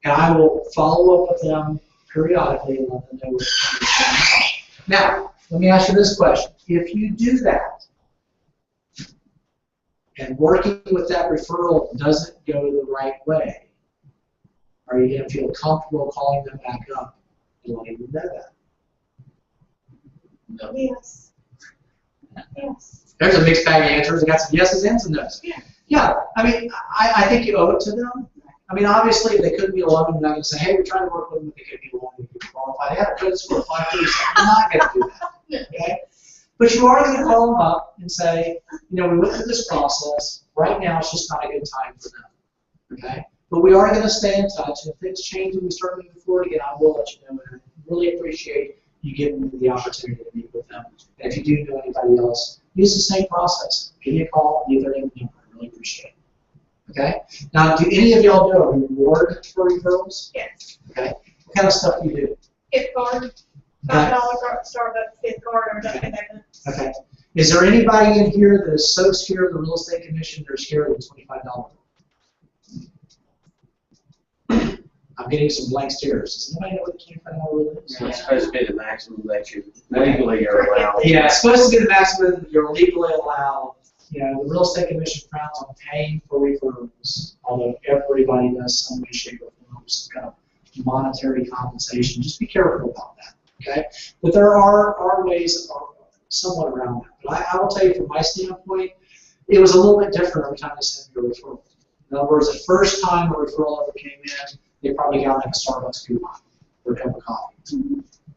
And I will follow up with them periodically and let them know what's going on. Now, let me ask you this question. If you do that, and working with that referral doesn't go the right way, are you going to feel comfortable calling them back up and letting them know that? No. Yes. Yes. There's a mixed bag of answers. I got some yeses and some nos. Yeah. Yeah, I mean, I think you owe it to them. I mean, obviously, if they couldn't be alone, you're not going to say, hey, we're trying to work with them, but they couldn't be alone, they could qualify. They had a credit score of 537. You're not going to do that. Okay? But you are going to call them up and say, you know, we went through this process. Right now, it's just not a good time for them. Okay? But we are going to stay in touch. And if things change and we start moving forward again, I will let you know. And I really appreciate you giving me the opportunity to meet with them. And if you do know anybody else, use the same process. Give me a call, leave their name and number. I really appreciate it. Okay? Now, do any of y'all do a reward for referrals? Yes. Okay. What kind of stuff do you do? Gift card, $5 Starbucks gift card or Dunkin' Donuts. Okay. Is there anybody in here that is so scared of the real estate commission they're scared of the $25? I'm getting some blank stares. Does anybody know what the $25 rule is? So it's supposed to be the maximum that you legally are allowed. Yeah, it's supposed to be the maximum you're legally allowed. You know, the real estate commission frowns on paying for referrals, although everybody does some way, shape, or form some kind of monetary compensation. Just be careful about that, okay? But there are ways somewhat around that. But I will tell you from my standpoint, it was a little bit different every time they sent me a referral. In other words, the first time a referral ever came in, they probably got like a Starbucks coupon or a cup of coffee.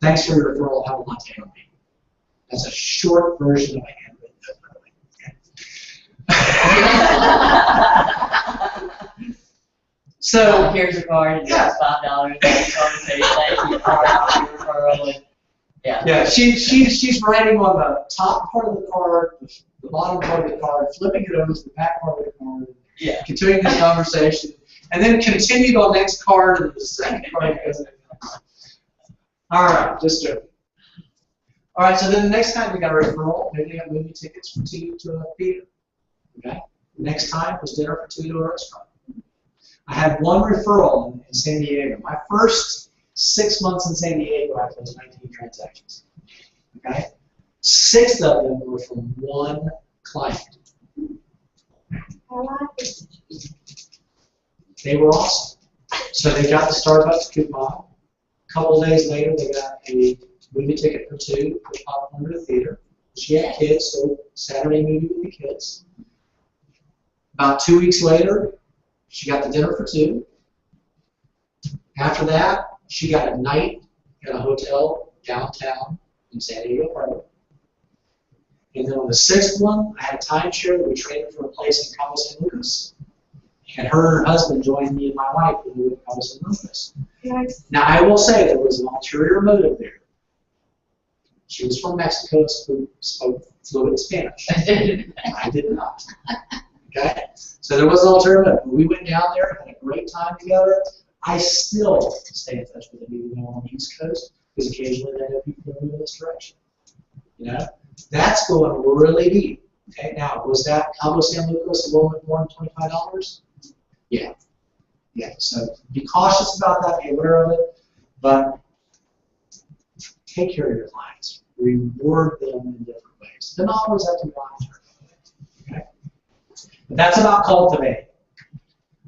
Thanks for your referral. Have a latte on me. That's a short version of a handwritten note, by the way. So Here's a card, and Yeah. it's $5. Here's a card, and say thank you for your referral. And, yeah. yeah, she's writing on the top part of the card, the bottom part of the card, flipping it over to the back part of the card, Yeah. continuing this conversation, and then continued on next card and the second card goes. All right, just joking. All right, so then the next time we got a referral, maybe they got movie tickets for two to a theater. Okay. Next time was dinner for two to a restaurant. I had one referral in San Diego. My first 6 months in San Diego, I closed 19 transactions. Okay. 6 of them were from one client. I like it. They were awesome. So they got the Starbucks coupon. A couple days later, they got a movie ticket for 2 for popcorn to the theater. She had kids, so Saturday movie with the kids. About 2 weeks later, she got the dinner for 2. After that, she got a night at a hotel downtown in San Diego Harbor. And then on the 6th one, I had a timeshare that we traded for a place in Cabo San Lucas. And her husband joined me and my wife when I was in Memphis. Nice. Now, I will say there was an ulterior motive there. She was from Mexico and spoke fluent Spanish. I did not. Okay? So there was an ulterior motive. We went down there, had a great time together. I still stay in touch with them even though I'm on the East Coast, because occasionally they know people that move in this direction. You know? That's going really deep. Okay, now, was that Cabo San Lucas a little bit more than $25? Yeah. Yeah, so be cautious about that, be aware of it, but take care of your clients. Reward them in different ways. They don't always have to be long-term. Okay? But that's about cultivating.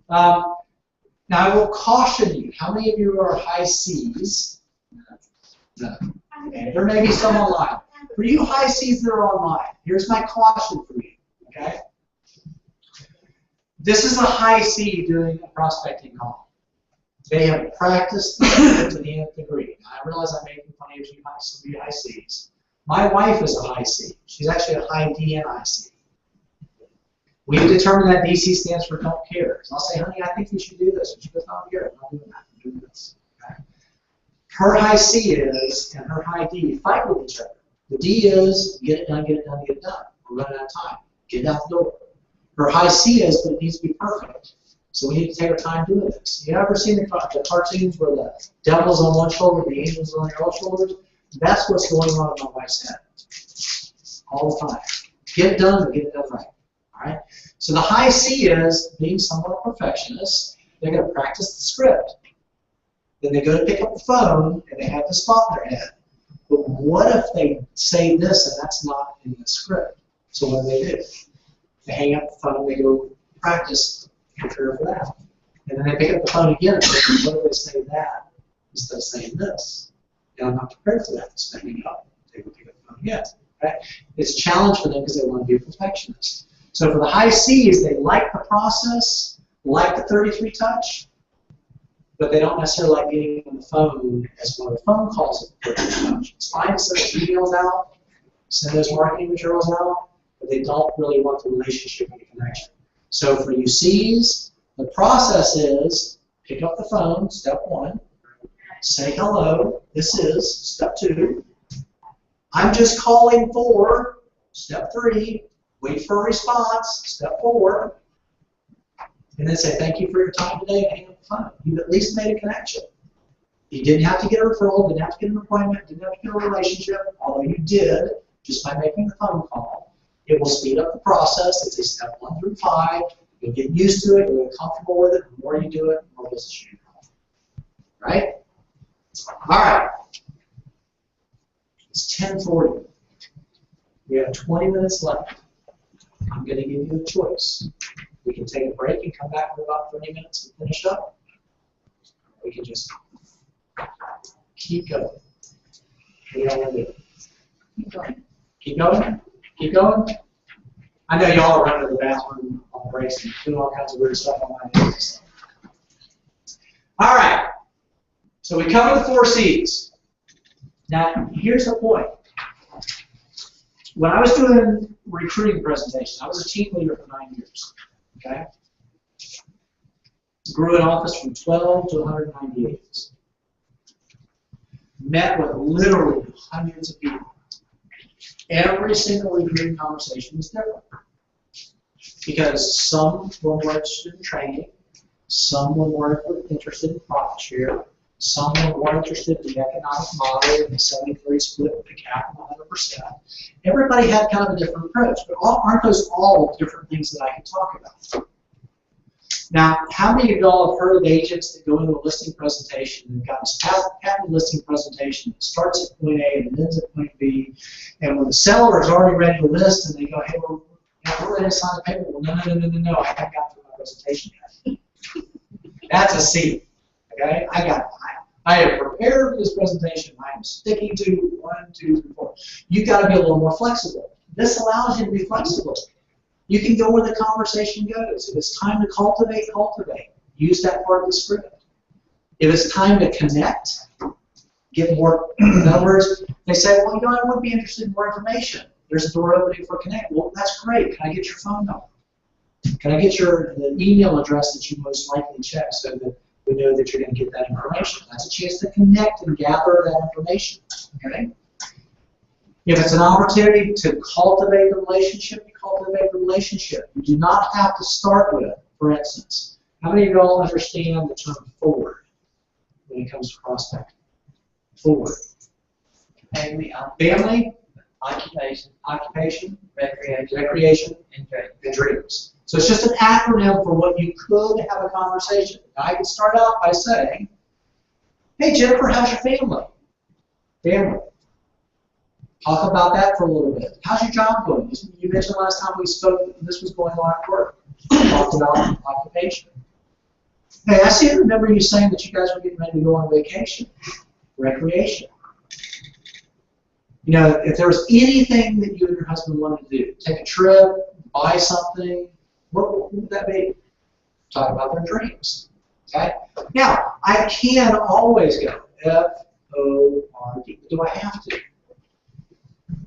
Now, I will caution you. How many of you are high C's? No. Okay. There may be some online. For you high C's that are online, here's my caution for you. Okay? This is a high C doing a prospecting call. They have practiced to the nth degree. I realize I'm making fun of you high C's. My wife is a high C. She's actually a high D and IC. We've determined that DC stands for don't care. So I'll say, honey, I think you should do this. And she goes, no, I'm here. I'm not doing that. I'm doing this. Okay? Her high C is, and her high D fight with each other. The D is, get it done, get it done, get it done. We're running out of time. Get it out the door. Her high C is, but it needs to be perfect. So we need to take our time doing this. You ever seen the cartoons where the devil's on one shoulder, the angel's on the other shoulders? That's what's going on in my wife's head. All the time. Get it done, but get it done right. All right? So the high C is being somewhat a perfectionist. They're going to practice the script. Then they go to pick up the phone, and they have this thought in their head. But what if they say this, and that's not in the script? So what do? They hang up the phone, they go practice, prepare for that. And then they pick up the phone again, and what if they say that instead of saying this? And I'm not prepared for that. So they hang up. They go pick up the phone again. Right? It's a challenge for them because they want to be a perfectionist. So for the high C's, they like the process, like the 33 touch, but they don't necessarily like getting on the phone as one of the phone calls. It's fine to send emails out, send those marketing materials out, but they don't really want the relationship and the connection. So for you C's, the process is pick up the phone, step 1, say hello, this is step 2, I'm just calling for, step 3, wait for a response, step 4, and then say thank you for your time today and hang up the phone. You've at least made a connection. You didn't have to get a referral, didn't have to get an appointment, didn't have to get a relationship, although you did just by making the phone call. It will speed up the process. It's a step 1 through 5. You'll get used to it, you'll get comfortable with it. The more you do it, the more business you have. Right? All right. It's 10:40. We have 20 minutes left. I'm going to give you a choice. We can take a break and come back in about 30 minutes and finish up. We can just keep going. What do y'all want to do? Keep going. Keep going? Keep going? I know y'all are running to the bathroom on breaks and doing all kinds of weird stuff on my hands. All right. So we covered the 4 C's. Now, here's the point. When I was doing recruiting presentations, I was a team leader for 9 years. Okay? Grew an office from 12 to 198. Met with literally hundreds of people. Every single recruiting conversation was different. Because some were more interested in training, some were more interested in profit share, some were more interested in the economic model and the 70-30 split with the cap and 100%. Everybody had kind of a different approach, but aren't those all different things that I can talk about? Now, how many of y'all have heard of agents that go into a listing presentation and got a patent listing presentation that starts at point A and ends at point B, and when the seller is already ready to list and they go, hey, we're ready to sign the paper. Well, no, I haven't got through my presentation yet. That's a C. Okay? I have prepared for this presentation. I am sticking to 1, 2, 3, 4. You've got to be a little more flexible. This allows you to be flexible. You can go where the conversation goes. If it's time to cultivate, cultivate. Use that part of the script. If it's time to connect, get more. In other words, they say, well, I would be interested in more information. There's a door opening for connect. Well, that's great. Can I get your phone number? Can I get the email address that you most likely check so that we know that you're going to get that information? That's a chance to connect and gather that information. Okay? If it's an opportunity to cultivate the relationship, you cultivate the relationship. You do not have to start with, for instance, how many of you all understand the term forward when it comes to prospecting? Forward. Family, Family, occupation, recreation, and dreams. So it's just an acronym for what you could have a conversation. Now, I could start out by saying, hey, Jennifer, how's your family? Family. Talk about that for a little bit. How's your job going? You mentioned last time we spoke that this was going on at work. Talked about occupation. Hey, I seem to remember you saying that you guys were getting ready to go on vacation. Recreation. You know, if there was anything that you and your husband wanted to do, take a trip, buy something, what would that be? Talk about their dreams. Okay? Now, I can always go F-O-R-D. Do I have to?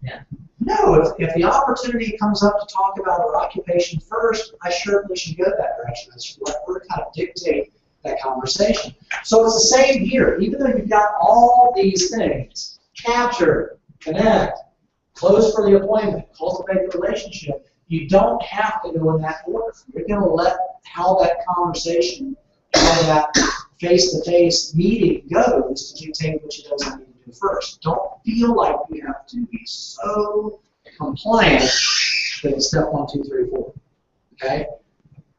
Yeah. No, if the opportunity comes up to talk about our occupation first, I certainly should go that direction. That's what we're kind of dictate that conversation. So it's the same here. Even though you've got all these things, capture, connect, close for the appointment, cultivate the relationship, you don't have to go in that order. You're going to let how that conversation, how that face-to-face meeting goes to dictate what you guys need to do first. Don't feel like you have to be so compliant that it's step 1, 2, 3, 4. Okay?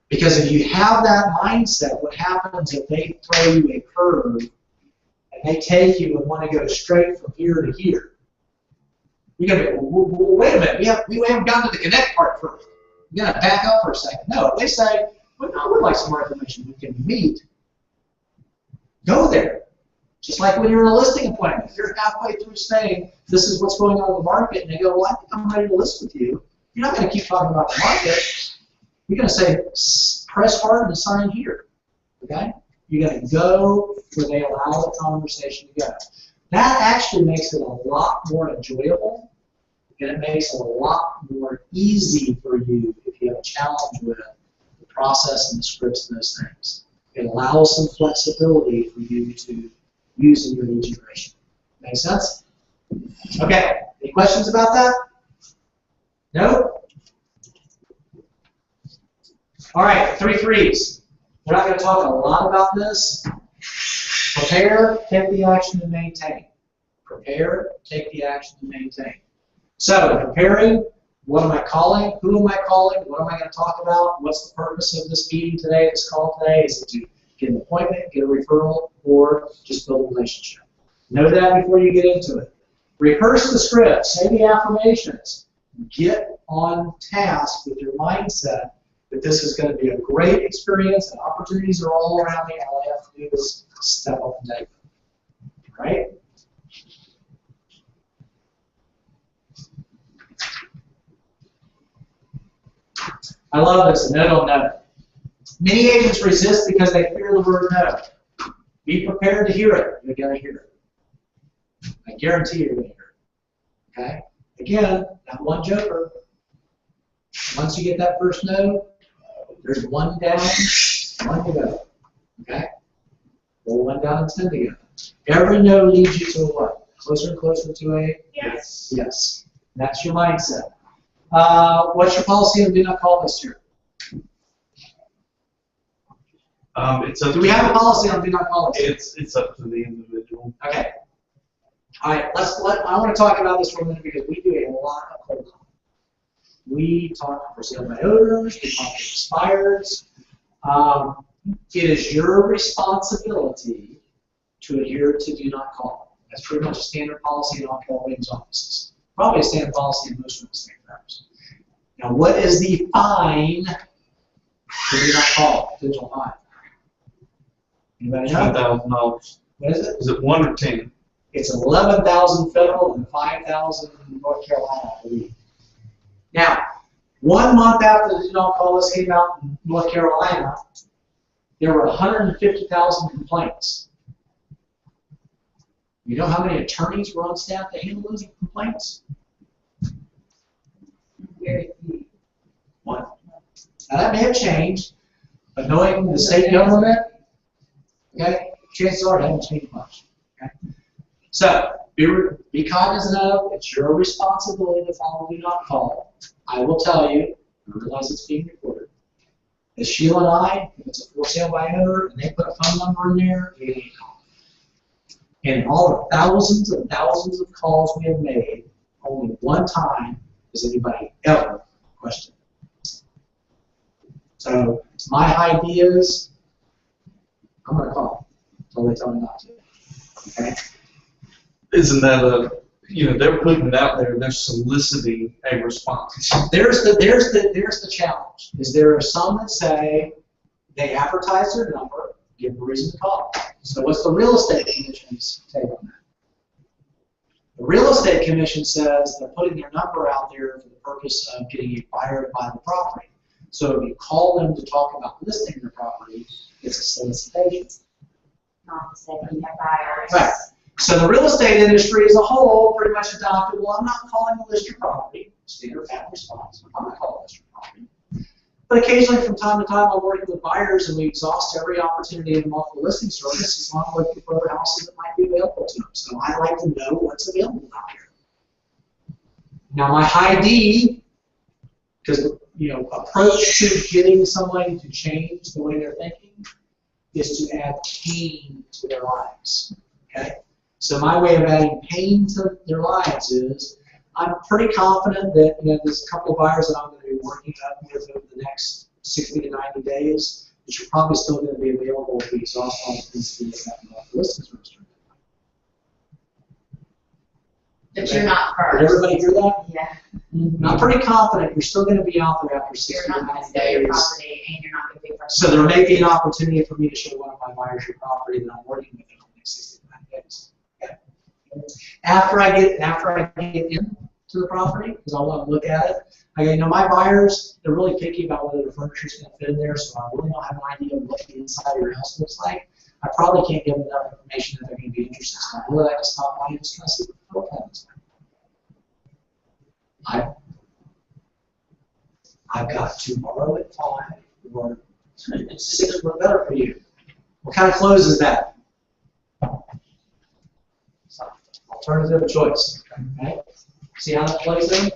Because if you have that mindset, what happens if they throw you a curve and they take you and want to go straight from here to here? You're going to be, well, wait a minute, we haven't gotten to the connect part first. You got to back up for a second. No, if they say, well, I would like some more information, we can meet. Go there. Just like when you're in a listing appointment. If you're halfway through saying, this is what's going on in the market, and they go, well, I think I'm ready to list with you. You're not going to keep talking about the market. You're going to say, press hard and sign here. Okay? You're going to go where they allow the conversation to go. That actually makes it a lot more enjoyable, and it makes it a lot more easy for you if you have a challenge with the process and the scripts and those things. It allows some flexibility for you to use in your lead generation. Make sense? Okay. Any questions about that? No? All right, 3 threes. We're not going to talk a lot about this. Prepare, take the action, and maintain. Prepare, take the action, and maintain. So, preparing, what am I calling? Who am I calling? What am I going to talk about? What's the purpose of this meeting today, this call today? Is it to get an appointment, get a referral, or just build a relationship? Know that before you get into it. Rehearse the script, say the affirmations. Get on task with your mindset that this is going to be a great experience and opportunities are all around me. All I have to do is step up and take them. Right? I love this, no, don't know. Many agents resist because they fear the word no. Be prepared to hear it. You're going to hear it. I guarantee you're going to hear it. Okay? Again, that one joker. Once you get that first no, there's 1 down, 1 to go. Okay? Roll 1 down and 10 to go. Every no leads you to a what? Closer and closer to a Yes. yes. That's your mindset. What's your policy on do not call this year? Do we have a policy on do not call this year? It's up to the individual. Okay. All right. I want to talk about this for a minute because we do a lot of cold calling. We talk for sale by owners. We talk to expireds. It is your responsibility to adhere to do not call. That's pretty much a standard policy in all call ratings offices. Probably a standard policy in most real estate firms. Now, what is the fine for do not call? Potential fine. Anybody know? $10,000. What is it? Is it 1 or 10? It's 11,000 federal and 5,000 in North Carolina, I believe. Now, 1 month after the do not call list came out in North Carolina, there were 150,000 complaints. You know how many attorneys were on staff to handle those complaints? Very few. 1. Now that may have changed, but knowing the state government, okay, chances are it hasn't changed much. Okay? So be cognizant of it's your responsibility to follow do not call. I will tell you, I realize it's being recorded. As Sheila and I, if it's a for sale by owner and they put a phone number in there, we ain't call. And all the thousands and thousands of calls we have made, only one time has anybody ever questioned it. So my ideas, I'm going to call until they tell me not to. Okay? Isn't that they're putting it out there, they're soliciting a response. There's the challenge. Is there are some that say they advertise their number, give a reason to call. So what's the real estate commission's take on that? The real estate commission says they're putting their number out there for the purpose of getting a buyer to buy the property. So if you call them to talk about listing their property, it's a solicitation. Not saying you have buyers. Right. So the real estate industry as a whole pretty much adopted, well, I'm not calling to list your property. Standard fact response. I'm not calling to list your property. But occasionally, from time to time, I'm working with buyers, and we exhaust every opportunity in multiple listing service as long as we're looking for other houses that might be available to them. So I like to know what's available out here. Now, my high D, because approach to getting somebody to change the way they're thinking, is to add pain to their lives. Okay. So my way of adding pain to their lives is I'm pretty confident that there's a couple of buyers that I'm going to be working up with over the next 60 to 90 days that you're probably still going to be available if we exhaust all the things that we have the listings registered. But you're not Did first. everybody hear that? Yeah. I'm pretty confident you're still going to be out there after 60 You're to not going 90 to sell your days. property and you're not going to be first. So there may be an opportunity for me to show one of my buyers your property that I'm working with in the next 60 to 90 days. Okay. After I get into the property, because I want to look at it, my buyers, they're really picky about whether the furniture is going to fit in there, so I really don't have an idea of what the inside of your house looks like. I probably can't give them enough information that they're going to be interested. So I really like to stop by and just kind of see what the floor plan looks like. I've got tomorrow at 5 or 6 were better for you. What kind of close is that? Alternative choice. Okay? See how that plays in?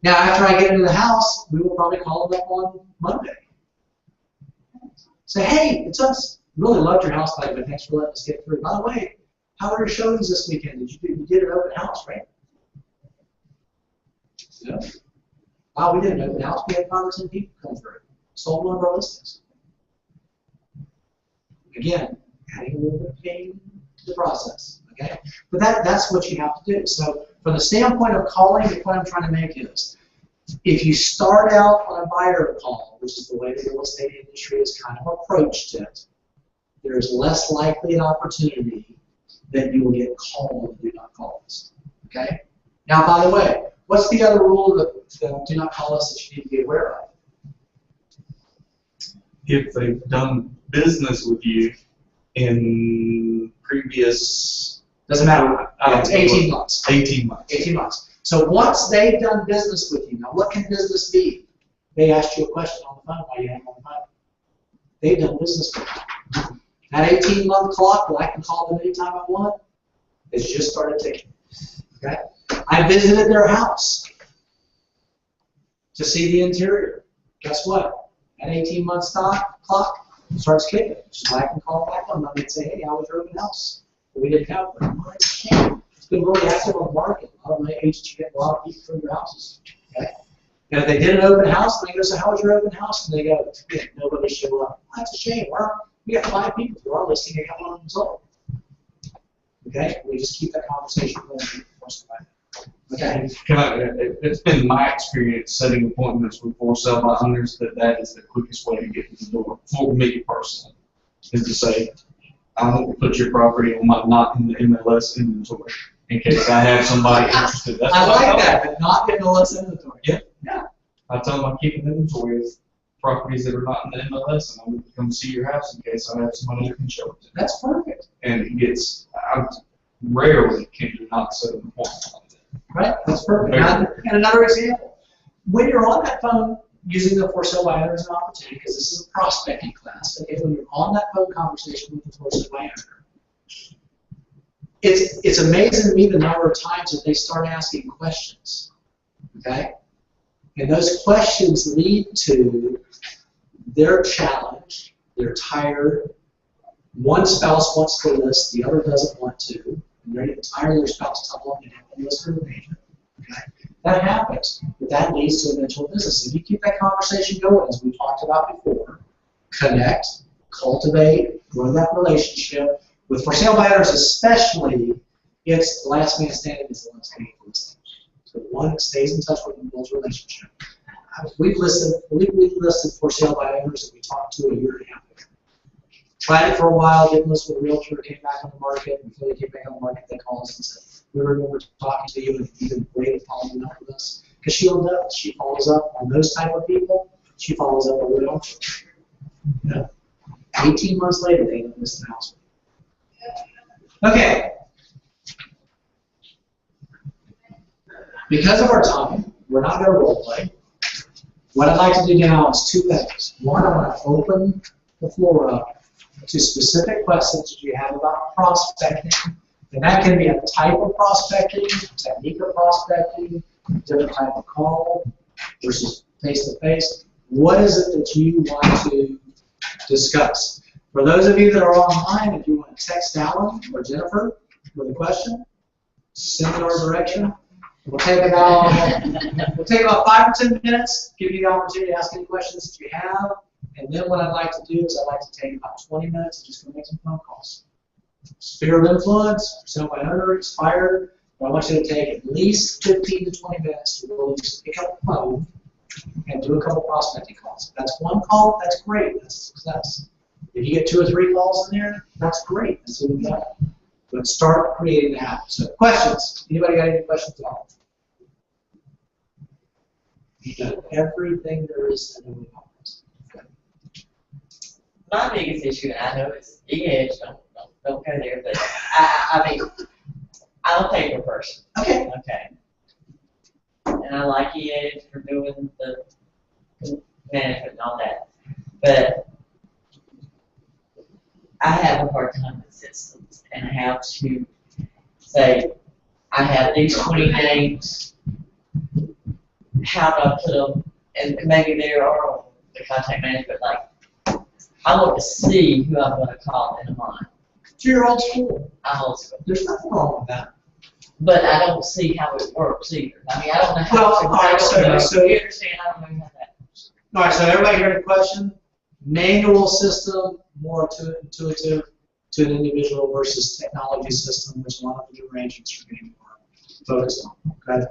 Now, after I get into the house, we will probably call them up on Monday. Say, hey, it's us. Really loved your house, but thanks for letting us get through. By the way, how are your showings this weekend? You did an open house, right? Yeah. Wow, we did an open house. We had 5 or 10 people come through. Sold one of our listings. Again, adding a little bit of pain to the process. Okay? But that's what you have to do. So from the standpoint of calling, the point I'm trying to make is, if you start out on a buyer call, which is the way the real estate industry has kind of approached it, there's less likely an opportunity that you will get called do not call us. Okay? Now, by the way, what's the other rule that do not call us that you need to be aware of? If they've done business with you in previous... Doesn't matter. It's 18 months. 18 months. 18 months. So once they've done business with you, now what can business be? They asked you a question on the phone while you hang on the phone. They've done business with you. That 18-month clock, well, I can call them anytime I want, it's just started ticking. Okay? I visited their house to see the interior. Guess what? That 18-month clock starts kicking. So I can call back on them and say, hey, how was your open house? We didn't have one. Well, it's a shame. It's been really active on the market. A lot of my agents get a lot of people from your houses. Okay? And if they did an open house, and they go, so how was your open house? And they go, nobody showed up. That's a shame. We got 5 people through our listing and got 1 of them sold. Okay? We just keep that conversation going. Okay? It's been my experience setting appointments with for sale by owners that is the quickest way to get to the door. For me personally, is to say, I want to put your property on my not in the MLS inventory in case I have somebody interested. That's I what like that, but not in MLS inventory. Yeah. Yeah. I tell them I keep an inventory of properties that are not in the MLS, and I would come see your house in case I have somebody who can show it to. That's perfect. And it gets, I rarely can you not set an appointment like that. Right? That's perfect. And another example. When you're on that phone using the for sale by owner as an opportunity, because this is a prospecting class, okay, when you're on that phone conversation with the for sale by owner, it's amazing to me the number of times that they start asking questions, okay? And those questions lead to their challenge, they're tired, one spouse wants to list, the other doesn't want to, and they're getting tired of their spouse telling them to list for an agent, okay? That happens, but that leads to eventual business. If you keep that conversation going, as we talked about before, connect, cultivate, grow that relationship. With for sale by owners especially, it's the last man standing is the last paying for listing. So the one that stays in touch with and builds a relationship. We've listed for sale by owners that we talked to a year and a half ago. Tried it for a while, didn't list with a realtor, came back on the market, and before they came back on the market, they called us and said, we remember talking to you and you've been great at following up with us. Because she does. She follows up on those type of people. She follows up on realtor. Yeah. 18 months later, they end up listing the house. Okay. Because of our time, we're not going to role play. What I'd like to do now is two things. One, I want to open the floor up to specific questions that you have about prospecting. And that can be a type of prospecting, technique of prospecting, different type of call versus face-to-face. What is it that you want to discuss? For those of you that are online, if you want to text Alan or Jennifer with a question, send it our direction. We'll take about 5 or 10 minutes, give you the opportunity to ask any questions that you have, and then what I'd like to do is I'd like to take about 20 minutes and just go make some phone calls. Sphere of influence, so my owner expired, but I want you to take at least 15 to 20 minutes to really just pick up the phone and do a couple prospecting calls. If that's one call, that's great, that's a success. If you get 2 or 3 calls in there, that's great, that's even better. But start creating the habit. So questions? Anybody got any questions at all? You've done everything there is to know about this. My biggest issue, and I know it's edge, don't go there, but I mean, I'm a paper person. Okay. Okay. And I like edge for doing the management and all that. But I have a hard time with systems and how to say, I have these 20 names, how do I put them, and maybe there are on the contact management, like, I want to see who I'm going to call in a month. So you're old school. I'm old school. There's nothing wrong with that. But I don't see how it works either. I mean, I don't know how Well, to, all right, so you understand, I don't know how that works. All right, so everybody heard the question? Manual system, more intuitive to an individual versus technology system, which a lot of the newer agents are getting more focused on. Okay?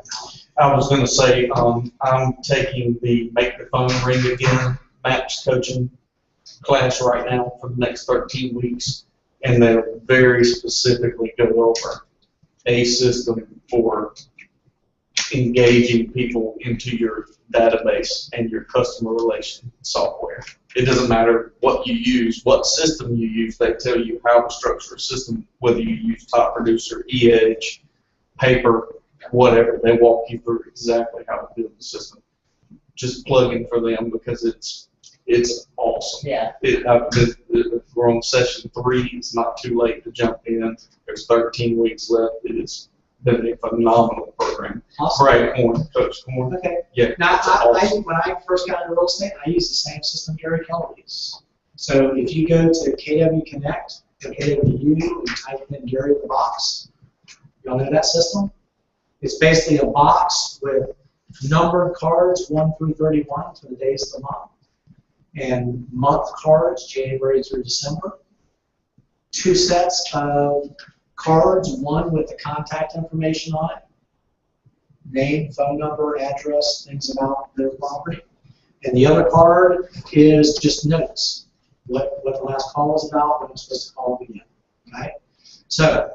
I was going to say, I'm taking the Make the Phone Ring Again match coaching class right now for the next 13 weeks, and they'll very specifically go over a system for engaging people into your database and your customer relation software. It doesn't matter what you use, what system you use, they tell you how to structure a system, whether you use Top Producer, eEdge, Paper, whatever. They walk you through exactly how to build the system. Just plug in for them because it's awesome. Yeah. We're on session 3. It's not too late to jump in. There's 13 weeks left. It has been a phenomenal program. Awesome. Great Corn, Coach Corn. Okay. Yeah. Now, it's awesome. when I first got into real estate, I used the same system Gary Keller uses. So if you go to KW Connect or KWU and type in Gary the box, y'all know that system? It's basically a box with numbered cards 1 through 31 for the days of the month, and month cards January through December. 2 sets of cards, one with the contact information on it, name, phone number, address, things about their property. And the other card is just notes, what the last call was about, when I'm supposed to call again. Okay? So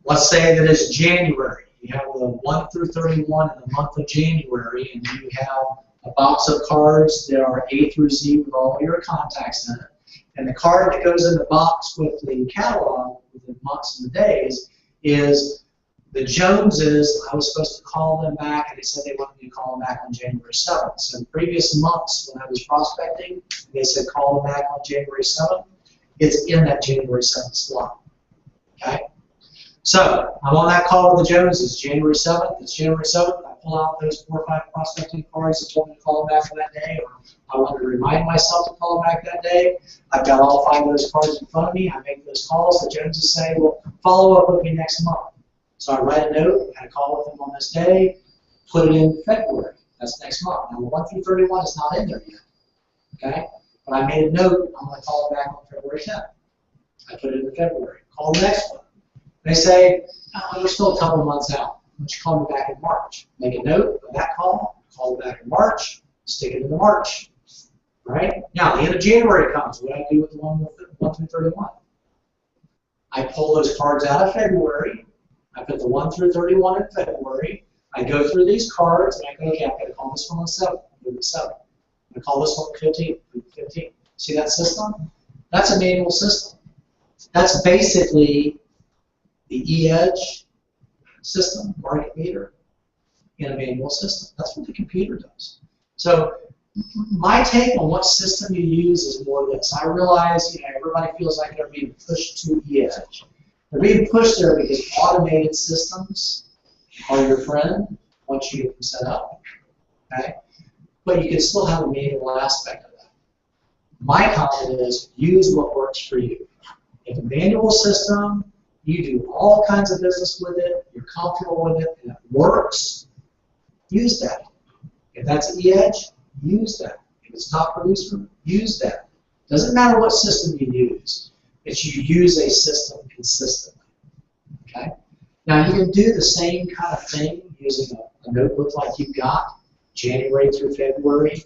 let's say that it's January. You have the 1 through 31 in the month of January, and you have a box of cards that are A through Z with all your contacts in it. And the card that goes in the box with the catalog, with the months and the days, is The Joneses, I was supposed to call them back, and they said they wanted me to call them back on January 7th. So in previous months, when I was prospecting, they said call them back on January 7th. It's in that January 7th slot. Okay? So I'm on that call with the Joneses, January 7th. It's January 7th. I pull out those 4 or 5 prospecting cards that told me to call them back for that day, or I wanted to remind myself to call them back that day. I've got all 5 of those cards in front of me. I make those calls. The Joneses say, well, follow up with me next month. So I write a note, I had a call with them on this day, put it in February. That's next month. Now, 1 through 31 is not in there yet. Okay? But I made a note, I'm going to call it back on February 10th. I put it in February. Call the next one. They say, oh, we're still a couple of months out. Why don't you call me back in March? Make a note of that call it back in March, stick it into March. Right? Now, the end of January comes. What do I do with the one with 1 through 31? I pull those cards out of February. I put the 1 through 31 in February. I go through these cards, and I go, okay, I'm going to call this one on 7th. Move it 7th. I'm going to call this one 15th. 15th. See that system? That's a manual system. That's basically the E-Edge system, market meter, in a manual system. That's what the computer does. So my take on what system you use is more this. I realize, everybody feels like they're being pushed to E-Edge. They're being pushed there because automated systems are your friend once you get them set up. Okay? But you can still have a manual aspect of that. My comment is use what works for you. If a manual system, you do all kinds of business with it, you're comfortable with it, and it works, use that. If that's E-Edge, use that. If it's top producer, use that. Doesn't matter what system you use. It's you use a system consistently. Okay? Now you can do the same kind of thing using a notebook like you've got, January through February,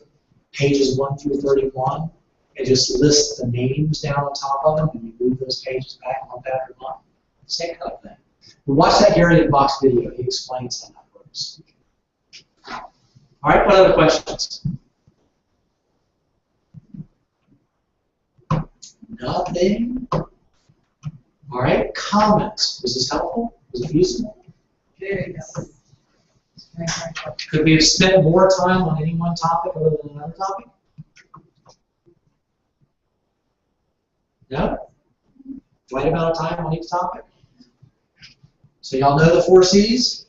pages 1 through 31, and just list the names down on top of them, and you move those pages back month after month. Same kind of thing. But watch that Gary in Box video. He explains how that works. All right, what other questions? Nothing. All right, comments. Was this helpful? Was it useful? Very good. Could we have spent more time on any one topic other than another topic? No? Right amount of time on each topic? So y'all know the 4 C's?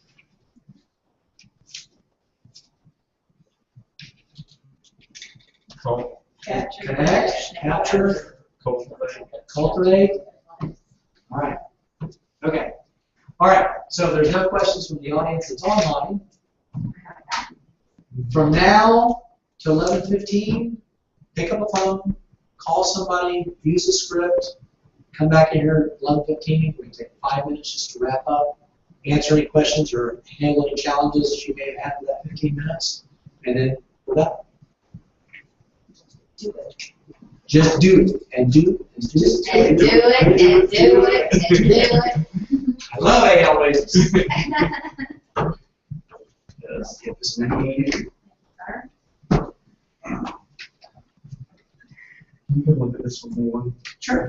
Connect, capture, cultivate. All right. Okay. All right. So if there's no questions from the audience that's online, from now to 11:15, pick up a phone, call somebody, use a script, come back in here at 11:15. We're going to take 5 minutes just to wrap up, answer any questions or handle any challenges that you may have had in that 15 minutes, and then we're done. Do it. Just do it, and do it, and do it. And do it, and do it, and do it. I love AL ways. Let's get this many. You can look at this one more. Sure.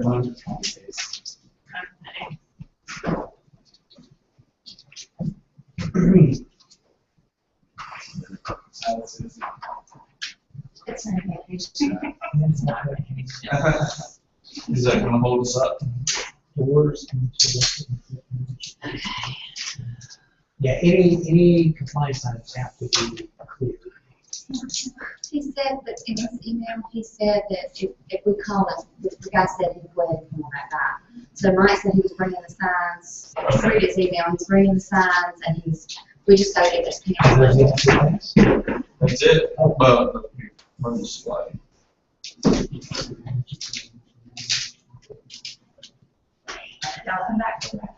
It's not a vacation. It's not a vacation. Is that going to hold us up? Yeah, any compliance items have to be clear. He said that in his email, he said that if we call it, the guy said he'd go ahead and pull that back. So Mike said he was bringing the signs, read his email, he's bringing the signs, and we just gotta get this canceled. That's it. But run the slide. Y'all come back to that.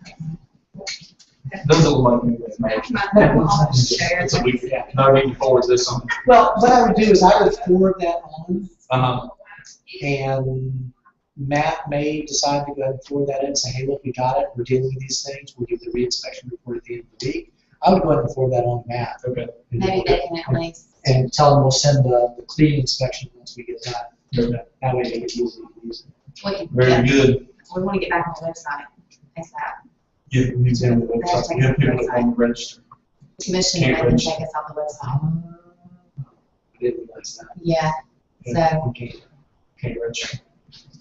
Doesn't look like me. It's a week. I need to forward this on. Well, what I would do is I would forward that on, Uh-huh. and Matt may decide to go ahead and forward that in and say, hey, look, we got it, we're dealing with these things, we'll give the re-inspection report at the end of the week. I would go ahead and forward that on to Matt. Okay. Maybe they can at least. And tell them we'll send the cleaning inspection once we get that. Okay. That way they can use it. We can, Very good. we want to get back on the website. Thanks, that. Get these in the website, we have people that want to register. Commission Can't made them register. take us off the website. I didn't realize that. Yeah, so We can't register.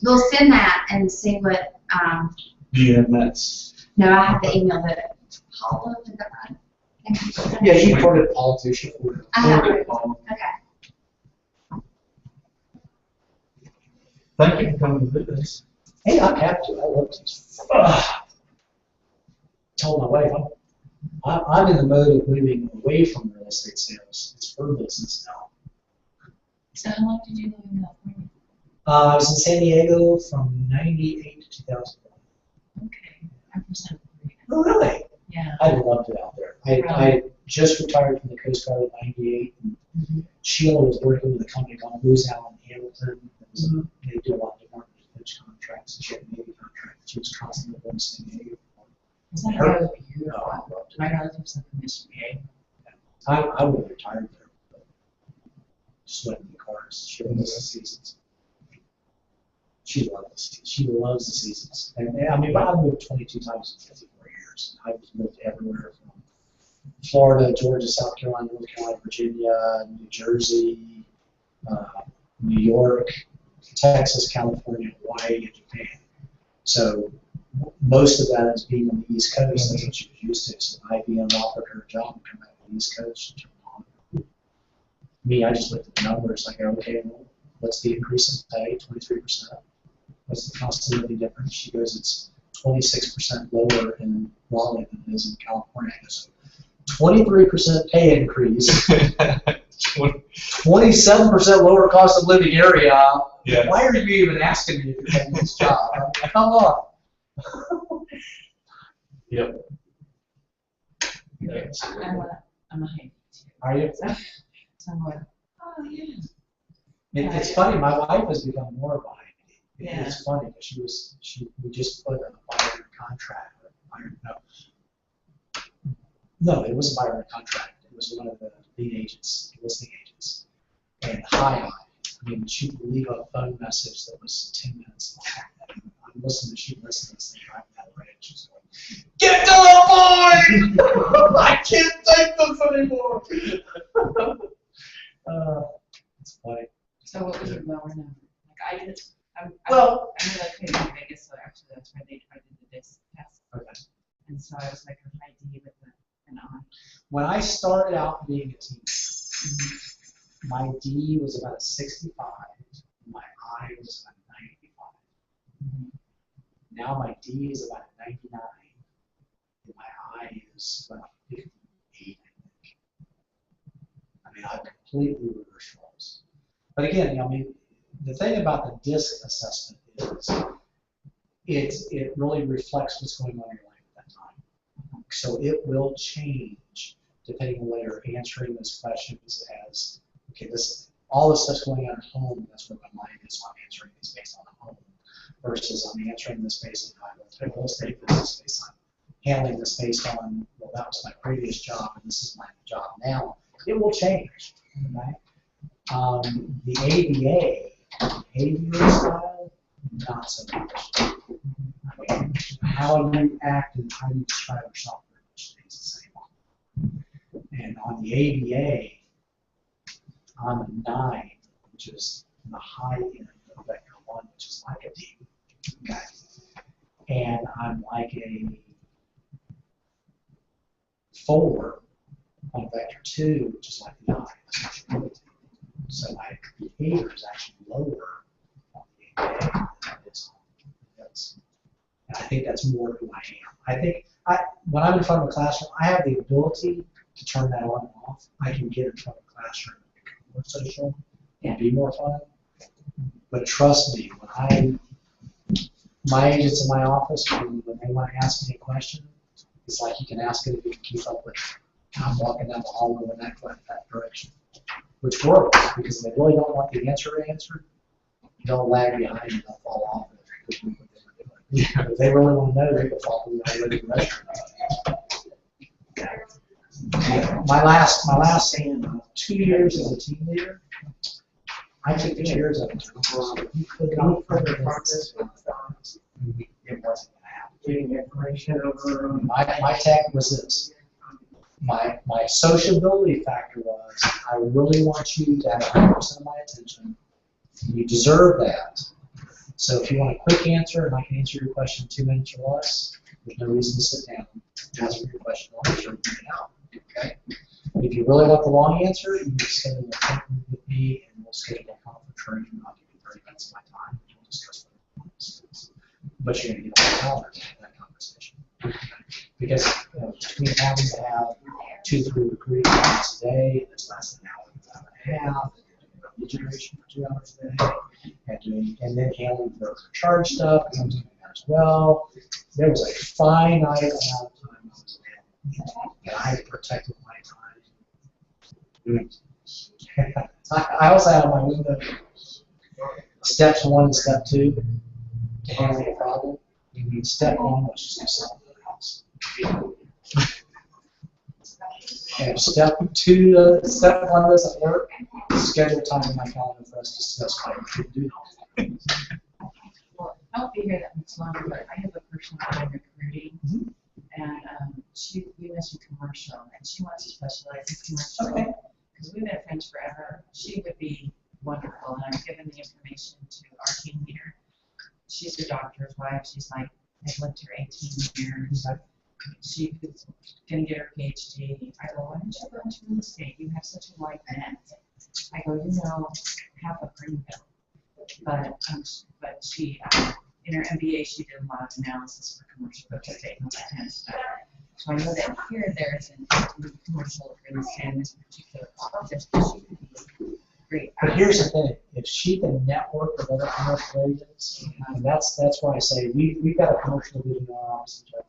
we'll send that and see what, Do you have Matt's? no, I have the email that Paula, is that right? Yeah, you can put it politician. I have Forward it. it, Paul. Okay. Thank you for coming to do this. Hey, I'm happy to. I love this. Told my wife, I'm in the mode of moving away from real estate sales. It's her business now. So how long did you live in California? I was in San Diego from 98 to 2001. Okay, I'm from San Diego. Oh, really? Yeah. I loved it out there. I just retired from the Coast Guard in 98. And Mhm. Sheila was working with a company called Booz Allen Hamilton. They do a lot of Department of Defense contracts. She had a Navy contract. She was constantly going to San Diego. San Her- Diego's Oh, beautiful. I loved it. My relatives are from Michigan. I would have retired there. But just went in the cars. She loves the seasons. She loves the seasons. She loves the seasons. And I mean, I've moved 22 times in 54 years. I've lived everywhere from Florida, Georgia, South Carolina, North Carolina, Virginia, New Jersey, New York, Texas, California, Hawaii, and Japan. So most of that is being on the East Coast. That's what she was used to. So IBM offered her a job to come back to the East Coast. She took it on. Me, I just looked at the numbers. Like, okay, well, what's the increase in pay? 23%. What's the cost of living difference? She goes, it's 26% lower in Raleigh than it is in California. So 23% pay increase, 27% lower cost of living area. Yeah. Why are you even asking me if you're taking this job? I mean, come on. Yep. I'm a Hankins too. Are you? So I'm like, oh yeah. It's funny. My wife has become more of a Hankins. Yeah. It's funny because we just put a buyer contract. No, it wasn't buyer contract. It was one of the lead agents, listing agents. And hi. I mean, she would leave a phone message that was 10 minutes long. I'm listening to she listen to this thing driving down the road. She's going, "Get to the point! I can't take this anymore." It's funny. So what was your lower number? Like I'm relocated to Vegas, so actually that's where they tried to do this test. Okay. And so I was like a high D with an I. When I started out being a team, my D was about a 65. My I was about a 95. Now my D is about a 99. And my I is about 58, I think. I mean, I've completely reversed roles. But again, I mean, the thing about the DISC assessment is it really reflects what's going on in your life at that time. So it will change depending on whether you're answering those questions as, okay, all this stuff's going on at home, that's where my mind is, so I'm answering these based on the home, versus I'm answering this based on my real estate business, based on handling this based on, well, that was my previous job, and this is my job now. It will change, right? The ABA, behavioral style, not so much. I mean, how you act and how you describe yourself pretty much stays the same. And on the ABA, I'm a 9, which is the high end of vector 1, which is like a D. Okay. And I'm like a 4 on vector 2, which is like a 9. So my behavior is actually lower on the ABA than it is on the DISC. And I think that's more who I am. I think when I'm in front of a classroom, I have the ability to turn that on and off. I can get in front of a classroom and become more social and be more fun. But trust me, my agents in my office, when they want to ask me a question, it's like you can ask it if you can keep up with it. I'm walking down the hallway in that direction, which works because they really don't want the answer answered. They'll lag behind and they'll fall off if they what they were doing. If they really want to know, they can follow me all the way to the restroom. My last 2 years as a team leader, I took the chairs up. You could not further progress. It wasn't going to happen. getting information over. My tag was this. My sociability factor was, I really want you to have 100% of my attention. You deserve that. So if you want a quick answer and I can answer your question in 2 minutes or less, there's no reason to sit down. Answer your question, I'll make sure you get it out. Okay? If you really want the long answer, you can schedule an appointment with me and we'll schedule a conference training. I'll give you 30 minutes of my time. We'll discuss what. But you're going to get all the hours of that conversation. Because between having to have 2 to 3 recruiting meetings a day, that's less than an hour and a half, lead generation for 2 hours a day, and then handling the charge stuff, because I'm doing that as well. There was a finite amount of time I was available, and I protected my time. I also have my window steps 1 and step 2 to handle the problem. Step 1 was just to solve the house. And if step 1 doesn't work, schedule time in my calendar for us to discuss how we should do it. Well, I won't be here that much longer, but I have a person that I'm recruiting, and you mentioned commercial, and she wants to specialize in commercial. Because we've been friends forever. She would be wonderful, and I've given the information to our team leader. She's a doctor's wife. She's like, I've lived here 18 years. She was going to get her PhD. I go, why don't you go into real estate? You have such a wide net. I go, half of Greenville. But she, in her MBA, she did a lot of analysis for commercial real estate and all that kind of stuff. So I know that here there's a commercial real estate in this particular project. She could be great. But here's the thing: if she can network with other commercial agents, and that's why I say we've got a commercial division in our office in Jeff.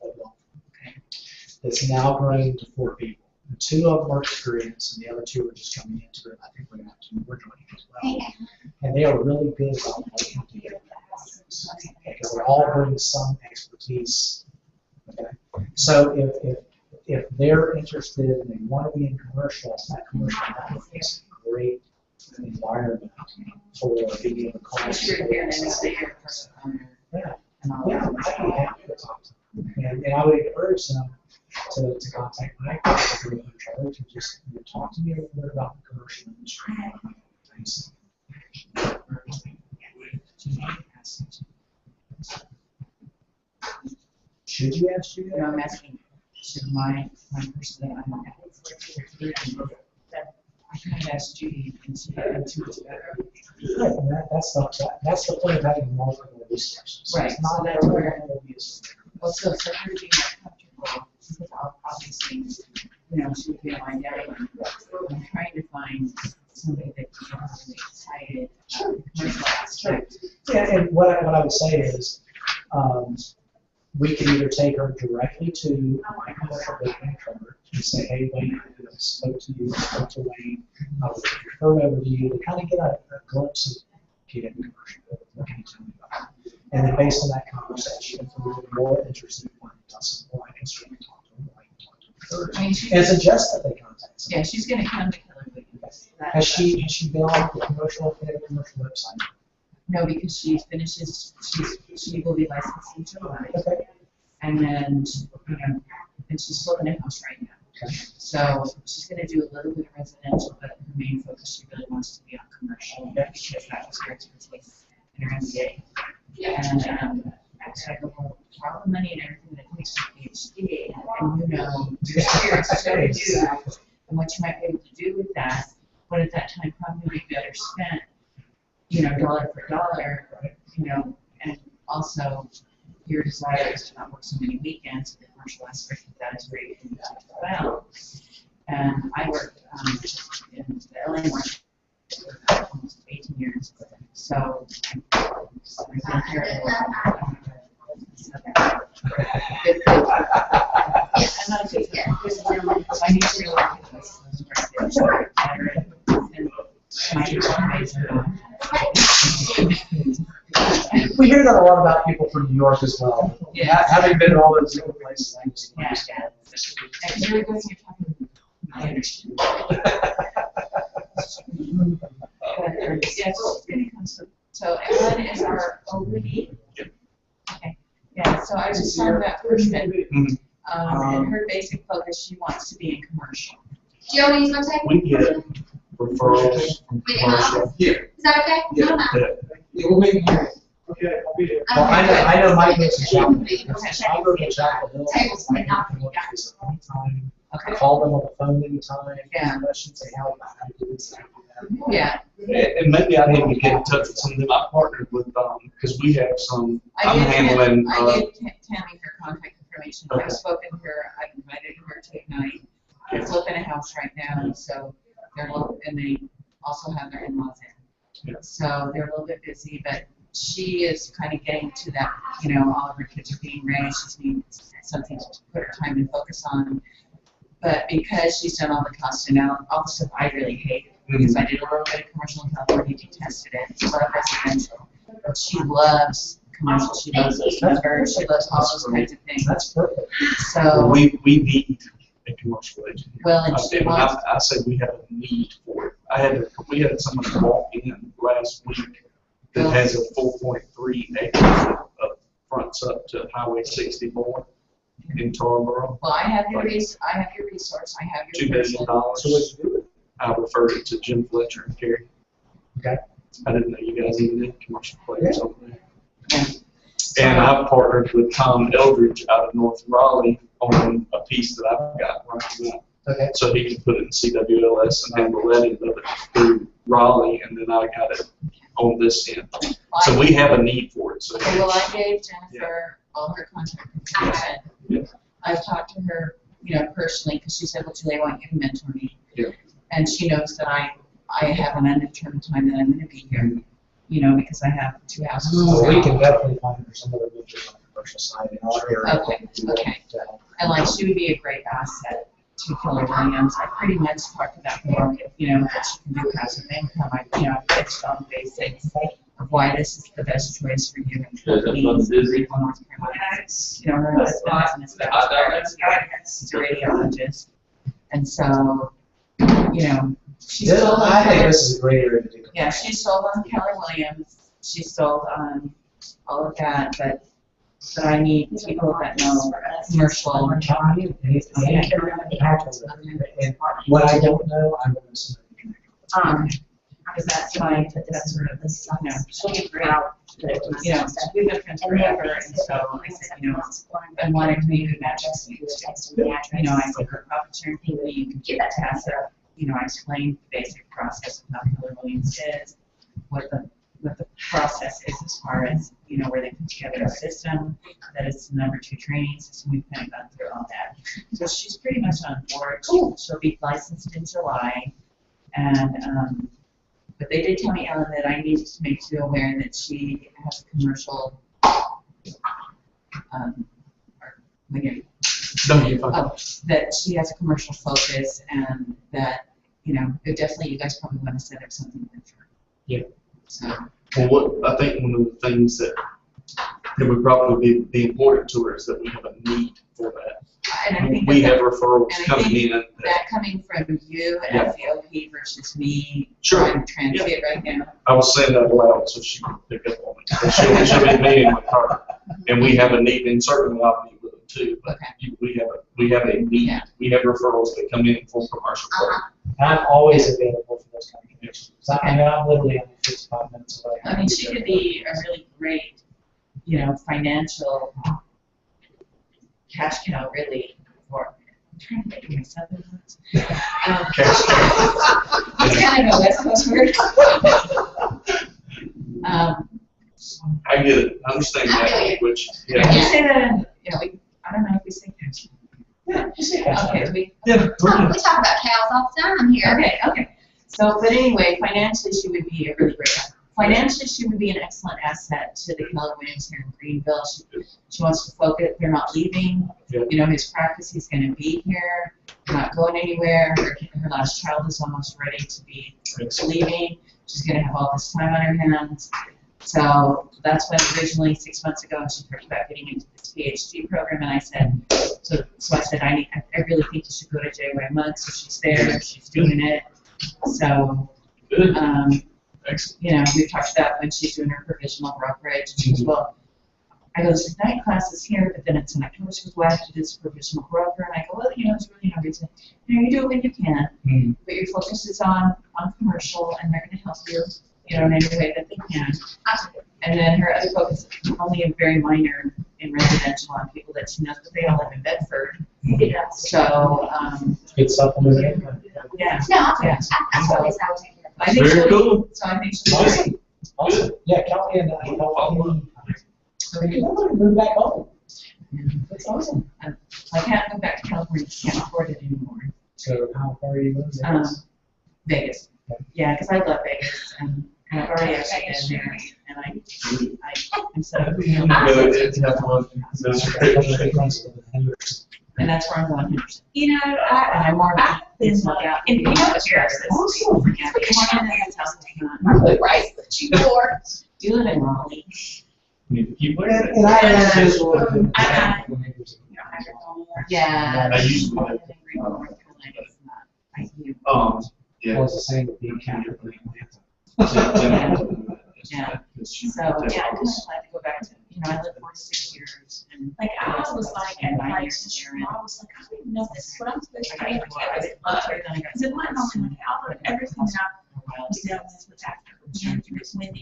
That's now growing to 4 people. And 2 of them are experienced, and the other 2 are just coming into it. I think we're going to have 2 more joining as well. And they are really good about working together because they're all bringing some expertise. Okay. So if they're interested and they want to be in commercial, that commercial network is a great environment for being able to call. Yeah, I'd be happy to talk to them. And I would encourage them to contact my group in charge and just talk to me a little bit about the commercial industry. Should you ask you that? No, I'm asking, should my person that I'm I kind of asked Judy, and she was better. Right, and that's the point of having multiple resources. Right, It's not so that's where, obvious. well, so for her to be more comfortable, because obviously, she would be my dad. I'm trying to find somebody that can get really excited about the commercial aspect. Yeah, and what I would say is, we can either take her directly to my commercial building controller and say, hey, Wayne, I spoke to you, spoke to Wayne, I would refer over to you to kind of get a glimpse of getting commercial building. What can you tell me about it? And then based on that conversation, if we're more interested in wanting to some more, I can certainly talk to them, or I can talk to them first. And suggest that they contact them. Yeah, she's going to come to Keller Williams. Has she been on the commercial website? No, because she will be licensed in July. Okay. And then, and she's flipping a house right now. Okay. So she's going to do a little bit of residential, but her main focus, she really wants to be on commercial because that was her expertise in her MBA. And so I go, well, all the money and everything that makes a PhD, and your experience is what you do, and what you might be able to do with that, but at that time probably be better spent, dollar for dollar, and also your desire is to not work so many weekends, the commercial aspect of that is where you can do well. And I worked in the LA market for almost 18 years, so I've been here I'm not a big fan. I need to realize We hear that a lot about people from New York as well. Yeah. Having been in all those different places, I just understand. And you're going to talk about I understand. Yes, so Ellen is our OB. Okay. Yes, So I just saw that person, Mhm. and her basic focus, she wants to be in commercial. Jody's gonna take. We get referrals from commercial. Yeah, Is that okay? Yeah. No, no. yeah, we're waiting here. Okay, I'll be there. Well, I know Mike goes to Chapel Hill. Okay. I go to Chapel Hill. Tables may not be Anytime. Okay. Call them on the phone anytime. Yeah. Questions, say how to do this, how to do that. Yeah. And maybe I need to get in touch with some of them. I partnered with, because we have some, I I'm gave handling, I gave Tammy her contact information. Okay. I've spoken to her, I've invited her to Ignite. They're flipping a house right now, so and they also have their in-laws in. Yeah. So they're a little bit busy, but she is kind of getting to that, all of her kids are being raised, she needs something to put her time and focus on. But because she's done all the cost analysis, all the stuff I really hate, because I did a little bit of commercial in California, detested it, love residential. But she loves commercial, she loves those numbers, she loves all those kinds of things. That's perfect. So, we need a commercial agent. well, and she And wants, I said we have a need for it. We had someone walk in last week that has a 4.3 acres that fronts up to Highway 64 in Tarboro. well, I have your resource, I have your $2 billion. person. So let's do it. I referred it to Jim Fletcher and Terry. Okay. I didn't know you guys even did commercial players over there. Yeah. And I've partnered with Tom Eldridge out of North Raleigh on a piece that I've got right now. Okay. So he can put it in CWLS and have the letting of it through Raleigh, and then I got it on this end. So we have a need for it. So Okay, well, I gave Jennifer all her contact information. Yeah. I've talked to her, personally, because she said, well, do they want you to mentor me? Yeah. And she knows that I have an undetermined time that I'm gonna be here, because I have 2 houses. to So we sell. can definitely find her some other mentors on the commercial side in our area. Okay, okay. And like, she would be a great asset to Keller Williams. I pretty much talked about the market, that she can do passive income. I pitched on the basics of why this is the best choice for you. Does that fund busy? North Carolina. Her husband has an inspection. He's a radiologist. And so, she Yeah, sold I think on, this is a great area to do. yeah, she sold on Keller Williams. She sold on all of that, but I need people that know commercial. And what I don't know, I'm going to send you. Because that's my, that's sort of this, she'll be great. We've been friends forever, and so I said, I wanted to be a good match. I said, her profit sharing thing, you can get that to us. I explained the basic process of how Keller Williams is, what the process is as far as, where they put together a system, that it's the #2 training system. We've kind of gone through all that. So she's pretty much on board. She'll be licensed in July. And, but they did tell me, Ellen, that I needed to make you aware that she has a commercial, that she has a commercial focus, and that, definitely you guys probably want to set up something with her. Yeah. So, Well, I think one of the things that would probably be important to her is that we have a need for that. and I think We that, have referrals and I coming think in. that coming from you Yeah. as the OP versus me, Sure. trying to translate right now. I will say that aloud so she can pick up on it. So she'll be meeting with her, and we have a need, and certainly I'll meet with them too. But Okay. we have a need. Yeah. We have referrals that come in for commercial play. I'm always available for those kind of connections. I'm literally only 55 minutes away. I mean, she could be a really great, financial cash cow, really, for, I'm trying to think of myself. Cash cow. It's kind of a West Coast word. I get it. I understand that language. You Yeah. say that in, I don't know if we say cash cow. Yeah, you say cash Okay, cow. we, Yeah, We talk about cows all the time here. okay. So, but anyway, financially, she would be a really great, financially, she would be an excellent asset to the Keller Williams here in Greenville. She wants to focus, they're not leaving. Yeah. His practice, he's gonna be here, not going anywhere. Her last child is almost ready to be leaving. She's gonna have all this time on her hands. So that's when originally 6 months ago, she talked about getting into this PhD program, and I said, so I said, I really think you should go to JY so she's there, she's doing it. So, Good. Excellent. we've talked about when she's doing her provisional brokerage, and she goes, well, I go to night classes here, but then it's when I told her she was why I have to do this professional broker, and I go, well, there's really no reason. You do it when you can, but your focus is on commercial, and they're gonna help you, in any way that they can. And then her other focus is only a very minor in residential on people that she knows, but they all live in Bedford. So, Good supplement. yeah. No, Yeah. I always have to take care of I think Very she'll cool. So I think she'll be great. Awesome. Yeah, Kelly and I, nobody moved back home. That's awesome. I can't go back to California, can't afford it anymore. So how far are you moving? Vegas. Yeah, because I love Vegas, and I've already actually been there, and I'm so, and that's where I'm going, Henderson. And I'm more, it's not out. And you know what Jared says? Awesome. Yeah, because one of the things else is not. The price that you wore. You live in Raleigh. Keep And I had this one. Yeah. I used to North live- Carolina is not ideal. Yeah. Was the same with being counted in Atlanta. Yeah. So, yeah, I kind of like to go back to, I lived 46 years, and Like, I was like, at my age, I was like, I don't even know if this is what I'm supposed to do. Because it wasn't only like, everything that I was dealing with after, it was windy.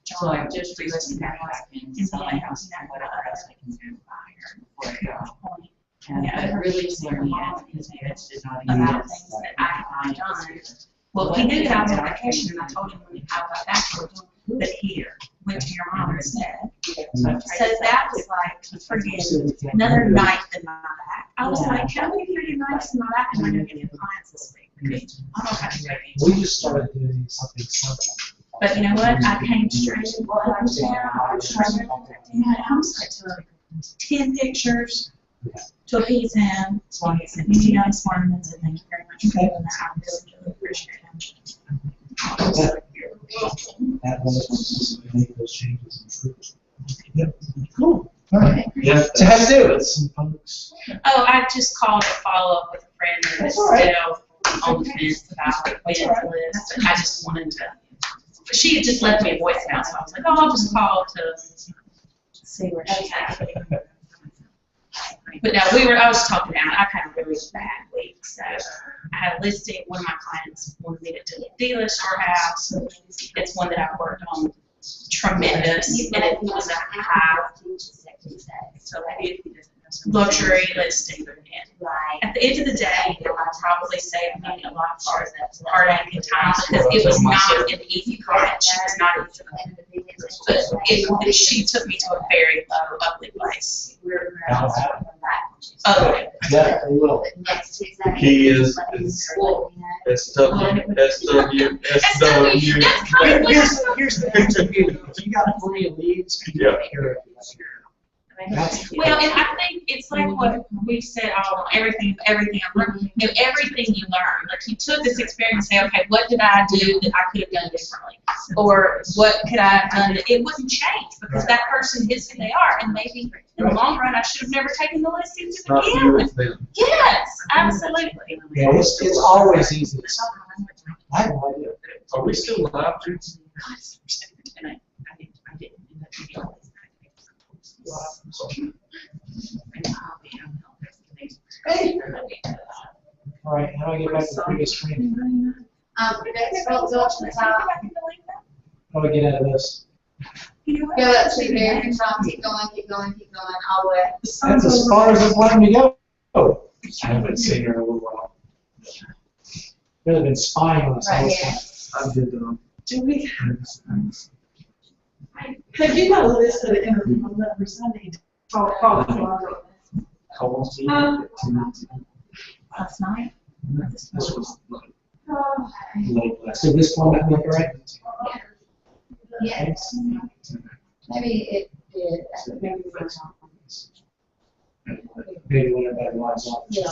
so I just recently got back and sell my house and whatever else I can do before I go. And but really, for me, because my kids did not About exist. things that I had done. Well, he knew that I was on vacation, and I told him when I got back, that here, went to your mom instead. So that was like, forget another night in my back. I was like, how many 30 nights in my back am I going to get clients this week? I don't have to do it. We just started doing something similar. But you know what? I came straight to what I was doing. I was trying to took 10 pictures to appease him. So he said, nice ornaments, and thank you very much for doing that. I really, really appreciate him. That was when we make those changes and troops. Yep. Cool. All right. Yeah. So how you do it? Some folks. Oh, I just called to follow up with a friend who That's was all right. still on the fence about when to list. But I just wanted to, she had just left me a voicemail, so I was like, oh, I'll just call to see where she's at. But no, I was talking about, I've had a really bad week, so I had a listing, one of my clients wanted me to do a dealer's house. It's one that I've worked on tremendous, and it was a high, so luxury listing. And at the end of the day, it would probably save me a lot of heartache and time, because it was not an easy client. She was not easy. But she took me to a very low, ugly place. Ugly. Yeah, we will. The key is SW. Here's the thing. If you got plenty of leads, you Yeah. take care of it this year. That's Well, and I think it's like what we've said all along, everything I learned, everything you learn. Like, you took this experience and say, okay, what did I do that I could have done differently? Or what could I have done that it wouldn't change, because that person is who they are, and maybe in the long run, I should have never taken the listing to Not begin you, with. it's them. Yes, absolutely. Yeah, it's always easy. I have no idea. Are we still live, dude? And I didn't end up doing all this. All right, how do I get back to the previous screen? That's go to the top. How do I get out of this? Go up to the very top, keep going, all the way. That's as far as it's letting me go. Oh, I haven't seen her in a little while. really been spying on us all Right this here. time. I did, Do we have you got a list of the interview numbers? I need to call calls. Last night? This was Oh, late So this one, that look right? Yes. Maybe it did. Maybe when everybody lines up. Yeah.